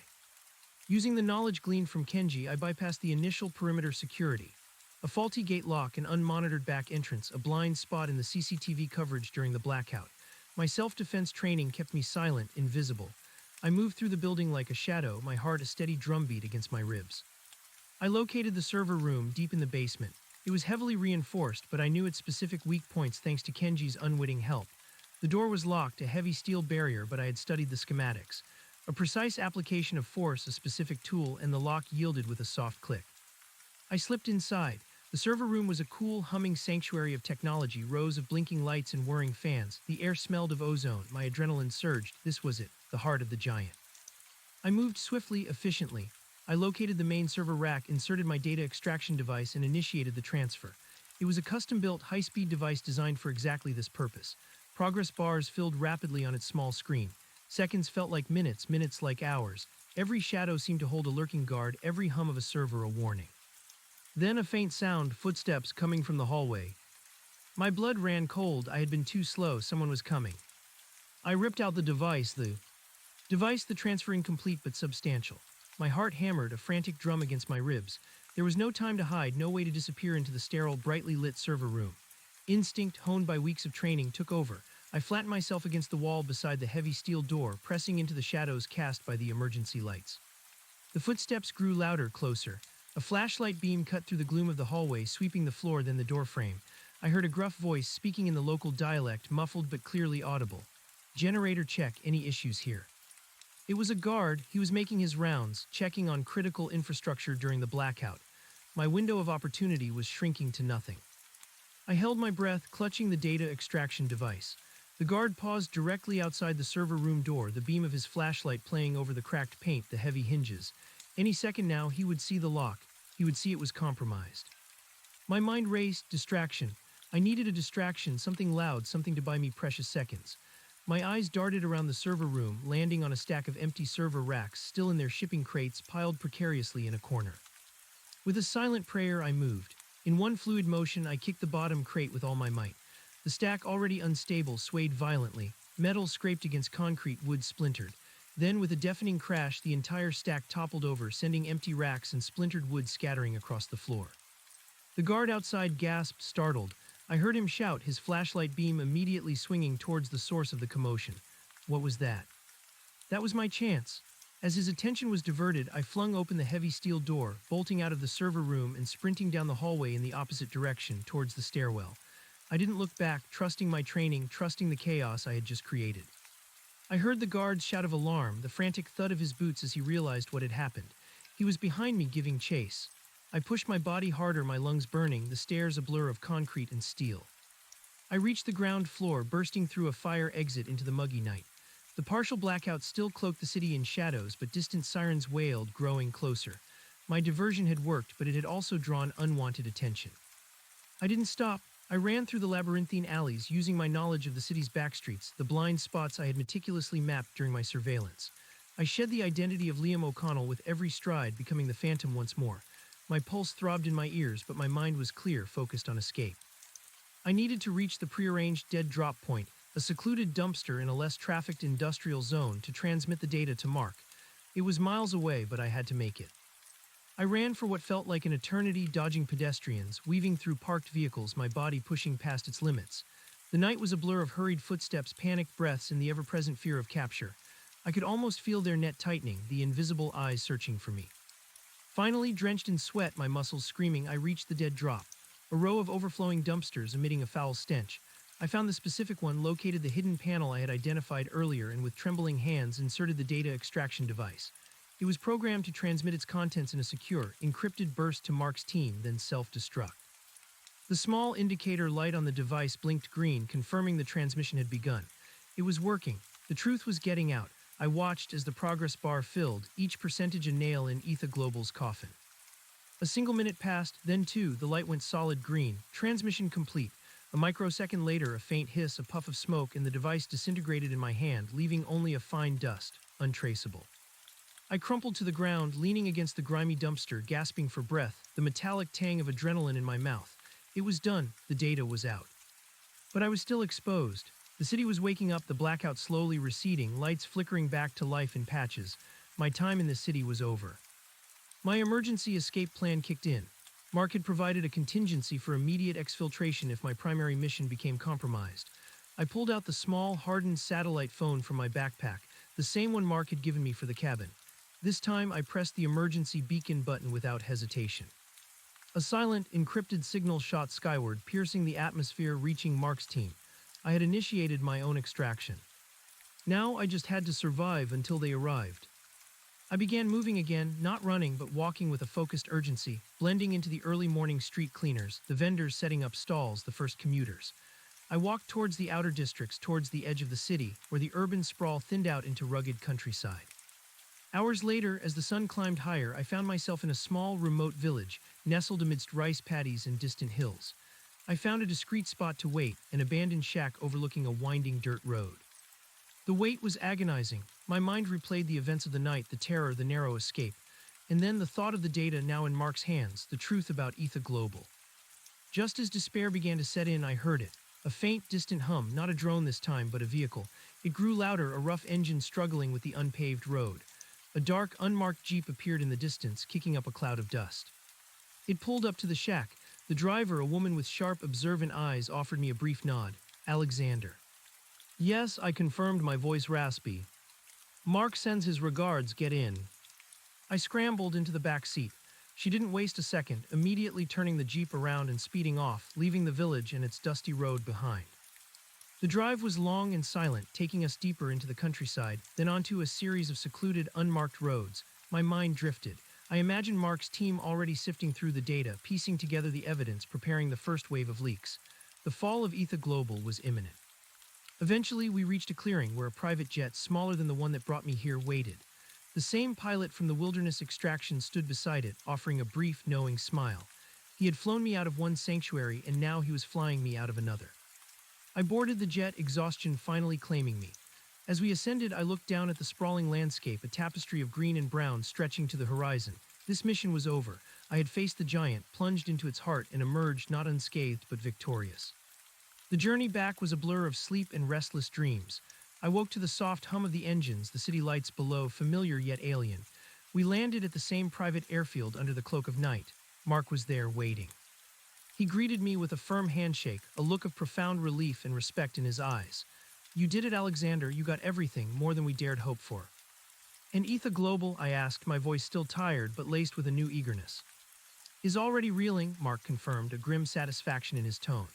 Using the knowledge gleaned from Kenji, I bypassed the initial perimeter security. A faulty gate lock, an unmonitored back entrance, a blind spot in the CCTV coverage during the blackout. My self-defense training kept me silent, invisible. I moved through the building like a shadow, my heart a steady drumbeat against my ribs. I located the server room deep in the basement. It was heavily reinforced, but I knew its specific weak points thanks to Kenji's unwitting help. The door was locked, a heavy steel barrier, but I had studied the schematics. A precise application of force, a specific tool, and the lock yielded with a soft click. I slipped inside. The server room was a cool, humming sanctuary of technology, rows of blinking lights and whirring fans. The air smelled of ozone. My adrenaline surged. This was it, the heart of the giant. I moved swiftly, efficiently. I located the main server rack, inserted my data extraction device, and initiated the transfer. It was a custom-built, high-speed device designed for exactly this purpose. Progress bars filled rapidly on its small screen. Seconds felt like minutes, minutes like hours. Every shadow seemed to hold a lurking guard, every hum of a server a warning. Then a faint sound, footsteps coming from the hallway. My blood ran cold. I had been too slow. Someone was coming. I ripped out the device, the transfer incomplete but substantial. My heart hammered, a frantic drum against my ribs. There was no time to hide, no way to disappear into the sterile, brightly lit server room. Instinct, honed by weeks of training, took over. I flattened myself against the wall beside the heavy steel door, pressing into the shadows cast by the emergency lights. The footsteps grew louder, closer. A flashlight beam cut through the gloom of the hallway, sweeping the floor, then the door frame. I heard a gruff voice speaking in the local dialect, muffled but clearly audible. "Generator check, any issues here?" It was a guard. He was making his rounds, checking on critical infrastructure during the blackout. My window of opportunity was shrinking to nothing. I held my breath, clutching the data extraction device. The guard paused directly outside the server room door, the beam of his flashlight playing over the cracked paint, the heavy hinges. Any second now, he would see the lock. He would see it was compromised. My mind raced, distraction. I needed a distraction, something loud, something to buy me precious seconds. My eyes darted around the server room, landing on a stack of empty server racks, still in their shipping crates, piled precariously in a corner. With a silent prayer, I moved. In one fluid motion, I kicked the bottom crate with all my might. The stack, already unstable, swayed violently. Metal scraped against concrete, wood splintered. Then, with a deafening crash, the entire stack toppled over, sending empty racks and splintered wood scattering across the floor. The guard outside gasped, startled. I heard him shout, his flashlight beam immediately swinging towards the source of the commotion. What was that? That was my chance. As his attention was diverted, I flung open the heavy steel door, bolting out of the server room and sprinting down the hallway in the opposite direction, towards the stairwell. I didn't look back, trusting my training, trusting the chaos I had just created. I heard the guard's shout of alarm, the frantic thud of his boots as he realized what had happened. He was behind me, giving chase. I pushed my body harder, my lungs burning, the stairs a blur of concrete and steel. I reached the ground floor, bursting through a fire exit into the muggy night. The partial blackout still cloaked the city in shadows, but distant sirens wailed, growing closer. My diversion had worked, but it had also drawn unwanted attention. I didn't stop. I ran through the labyrinthine alleys, using my knowledge of the city's backstreets, the blind spots I had meticulously mapped during my surveillance. I shed the identity of Liam O'Connell with every stride, becoming the Phantom once more. My pulse throbbed in my ears, but my mind was clear, focused on escape. I needed to reach the prearranged dead drop point, a secluded dumpster in a less trafficked industrial zone, to transmit the data to Mark. It was miles away, but I had to make it. I ran for what felt like an eternity, dodging pedestrians, weaving through parked vehicles, my body pushing past its limits. The night was a blur of hurried footsteps, panicked breaths, and the ever-present fear of capture. I could almost feel their net tightening, the invisible eyes searching for me. Finally, drenched in sweat, my muscles screaming, I reached the dead drop, a row of overflowing dumpsters emitting a foul stench. I found the specific one, located the hidden panel I had identified earlier, and with trembling hands inserted the data extraction device. It was programmed to transmit its contents in a secure, encrypted burst to Mark's team, then self-destruct. The small indicator light on the device blinked green, confirming the transmission had begun. It was working. The truth was getting out. I watched as the progress bar filled, each percentage a nail in Etha Global's coffin. A single minute passed, then two, the light went solid green. Transmission complete. A microsecond later, a faint hiss, a puff of smoke, and the device disintegrated in my hand, leaving only a fine dust, untraceable. I crumpled to the ground, leaning against the grimy dumpster, gasping for breath, the metallic tang of adrenaline in my mouth. It was done. The data was out. But I was still exposed. The city was waking up, the blackout slowly receding, lights flickering back to life in patches. My time in the city was over. My emergency escape plan kicked in. Mark had provided a contingency for immediate exfiltration if my primary mission became compromised. I pulled out the small, hardened satellite phone from my backpack, the same one Mark had given me for the cabin. This time, I pressed the emergency beacon button without hesitation. A silent, encrypted signal shot skyward, piercing the atmosphere, reaching Mark's team. I had initiated my own extraction. Now I just had to survive until they arrived. I began moving again, not running but walking with a focused urgency, blending into the early morning street cleaners, the vendors setting up stalls, the first commuters. I walked towards the outer districts, towards the edge of the city, where the urban sprawl thinned out into rugged countryside. Hours later, as the sun climbed higher, I found myself in a small, remote village, nestled amidst rice paddies and distant hills. I found a discreet spot to wait, an abandoned shack overlooking a winding dirt road. The wait was agonizing. My mind replayed the events of the night, the terror, the narrow escape, and then the thought of the data now in Mark's hands, the truth about Etha Global. Just as despair began to set in, I heard it. A faint, distant hum, not a drone this time, but a vehicle. It grew louder, a rough engine struggling with the unpaved road. A dark, unmarked Jeep appeared in the distance, kicking up a cloud of dust. It pulled up to the shack. The driver, a woman with sharp, observant eyes, offered me a brief nod. Alexander. Yes, I confirmed, my voice raspy. Mark sends his regards, get in. I scrambled into the back seat. She didn't waste a second, immediately turning the Jeep around and speeding off, leaving the village and its dusty road behind. The drive was long and silent, taking us deeper into the countryside, then onto a series of secluded, unmarked roads. My mind drifted. I imagined Mark's team already sifting through the data, piecing together the evidence, preparing the first wave of leaks. The fall of Etha Global was imminent. Eventually, we reached a clearing where a private jet, smaller than the one that brought me here, waited. The same pilot from the wilderness extraction stood beside it, offering a brief, knowing smile. He had flown me out of one sanctuary, and now he was flying me out of another. I boarded the jet, exhaustion finally claiming me. As we ascended, I looked down at the sprawling landscape, a tapestry of green and brown stretching to the horizon. This mission was over. I had faced the giant, plunged into its heart, and emerged not unscathed but victorious. The journey back was a blur of sleep and restless dreams. I woke to the soft hum of the engines, the city lights below, familiar yet alien. We landed at the same private airfield under the cloak of night. Mark was there, waiting. He greeted me with a firm handshake, a look of profound relief and respect in his eyes. You did it, Alexander. You got everything, more than we dared hope for. And Etha Global, I asked, my voice still tired but laced with a new eagerness. Is already reeling, Mark confirmed, a grim satisfaction in his tone.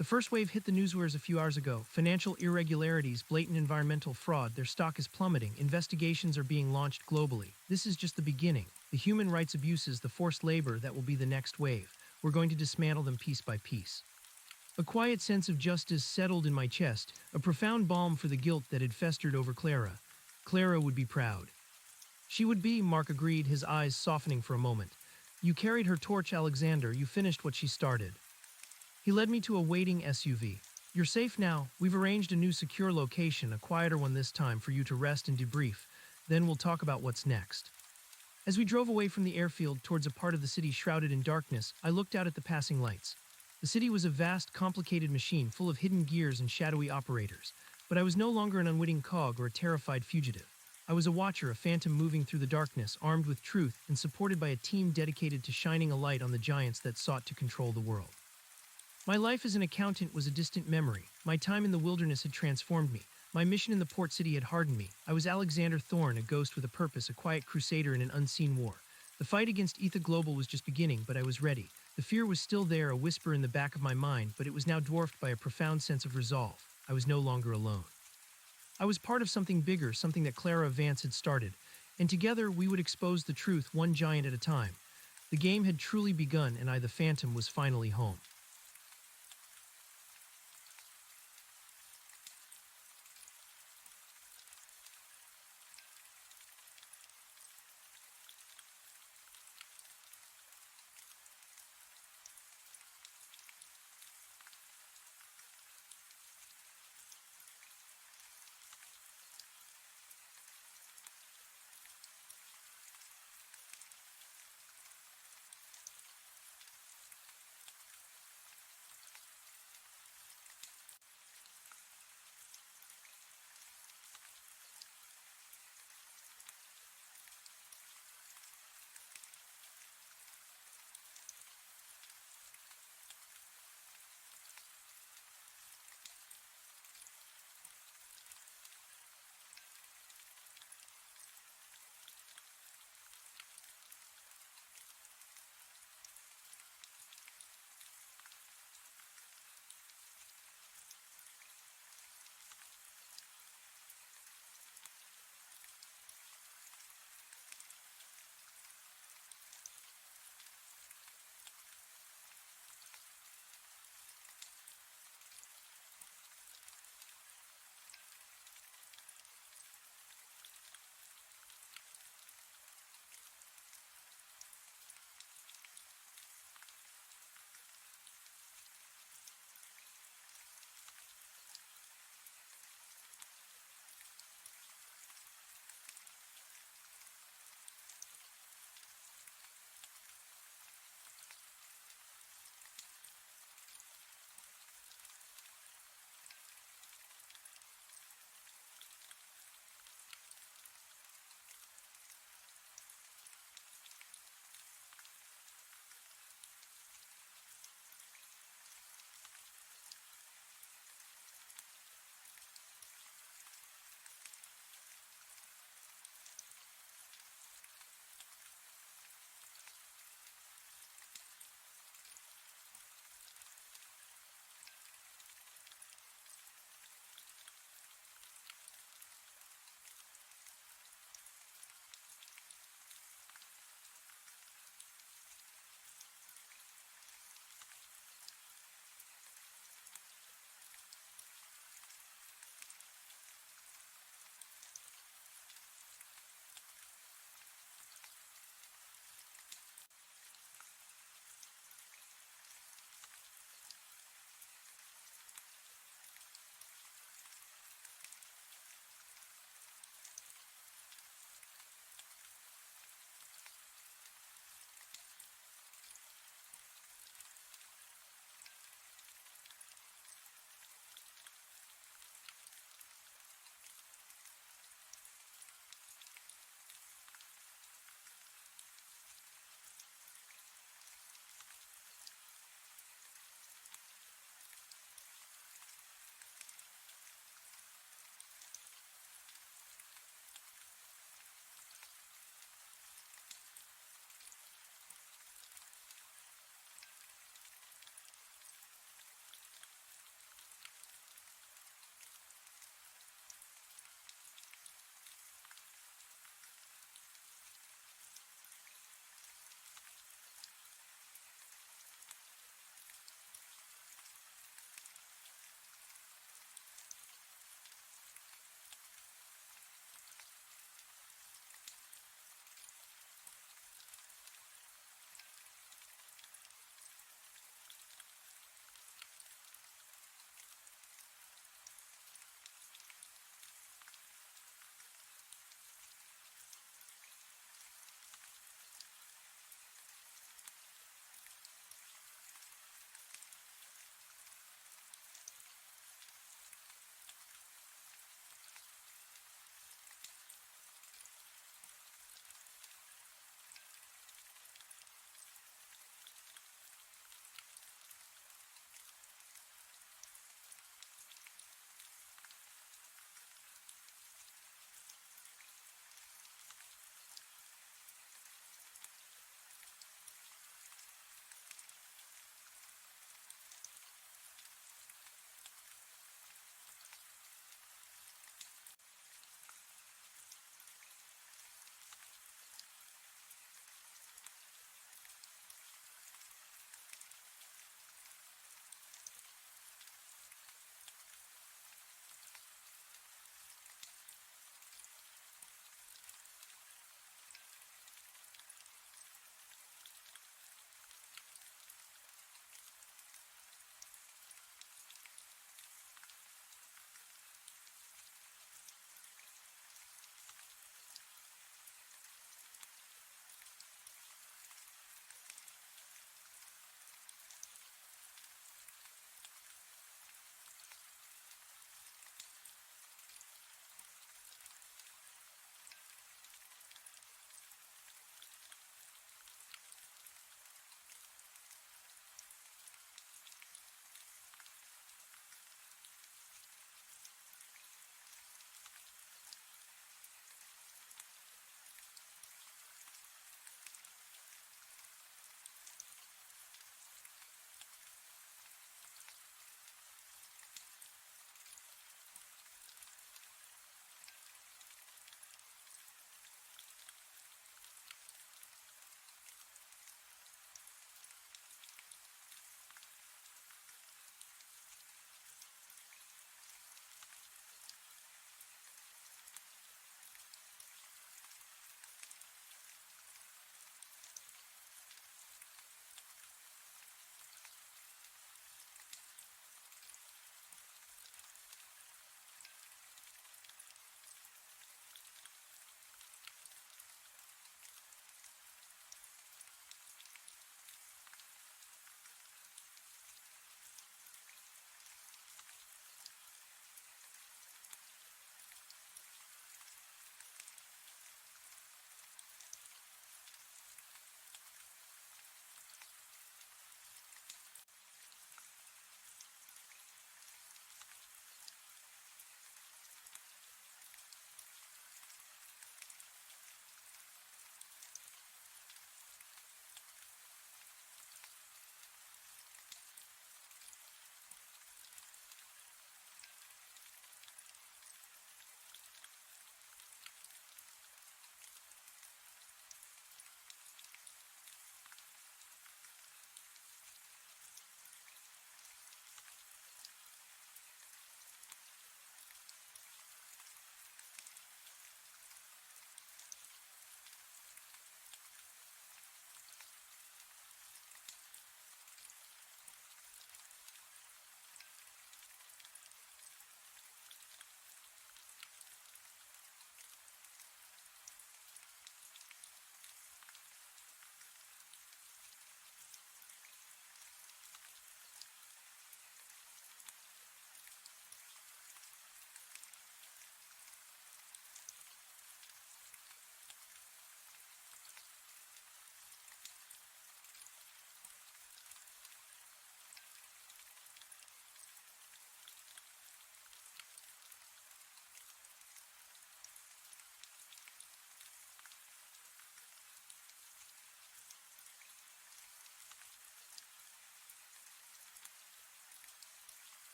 The first wave hit the newswares a few hours ago. Financial irregularities, blatant environmental fraud, their stock is plummeting. Investigations are being launched globally. This is just the beginning. The human rights abuses, the forced labor, that will be the next wave. We're going to dismantle them piece by piece. A quiet sense of justice settled in my chest, a profound balm for the guilt that had festered over Clara. Clara would be proud. She would be, Mark agreed, his eyes softening for a moment. You carried her torch, Alexander. You finished what she started. He led me to a waiting SUV. You're safe now. We've arranged a new secure location, a quieter one this time, for you to rest and debrief. Then we'll talk about what's next. As we drove away from the airfield towards a part of the city shrouded in darkness, I looked out at the passing lights. The city was a vast, complicated machine full of hidden gears and shadowy operators. But I was no longer an unwitting cog or a terrified fugitive. I was a watcher, a phantom moving through the darkness, armed with truth and supported by a team dedicated to shining a light on the giants that sought to control the world. My life as an accountant was a distant memory. My time in the wilderness had transformed me. My mission in the port city had hardened me. I was Alexander Thorne, a ghost with a purpose, a quiet crusader in an unseen war. The fight against Etha Global was just beginning, but I was ready. The fear was still there, a whisper in the back of my mind, but it was now dwarfed by a profound sense of resolve. I was no longer alone. I was part of something bigger, something that Clara Vance had started, and together we would expose the truth one giant at a time. The game had truly begun, and I, the Phantom, was finally home.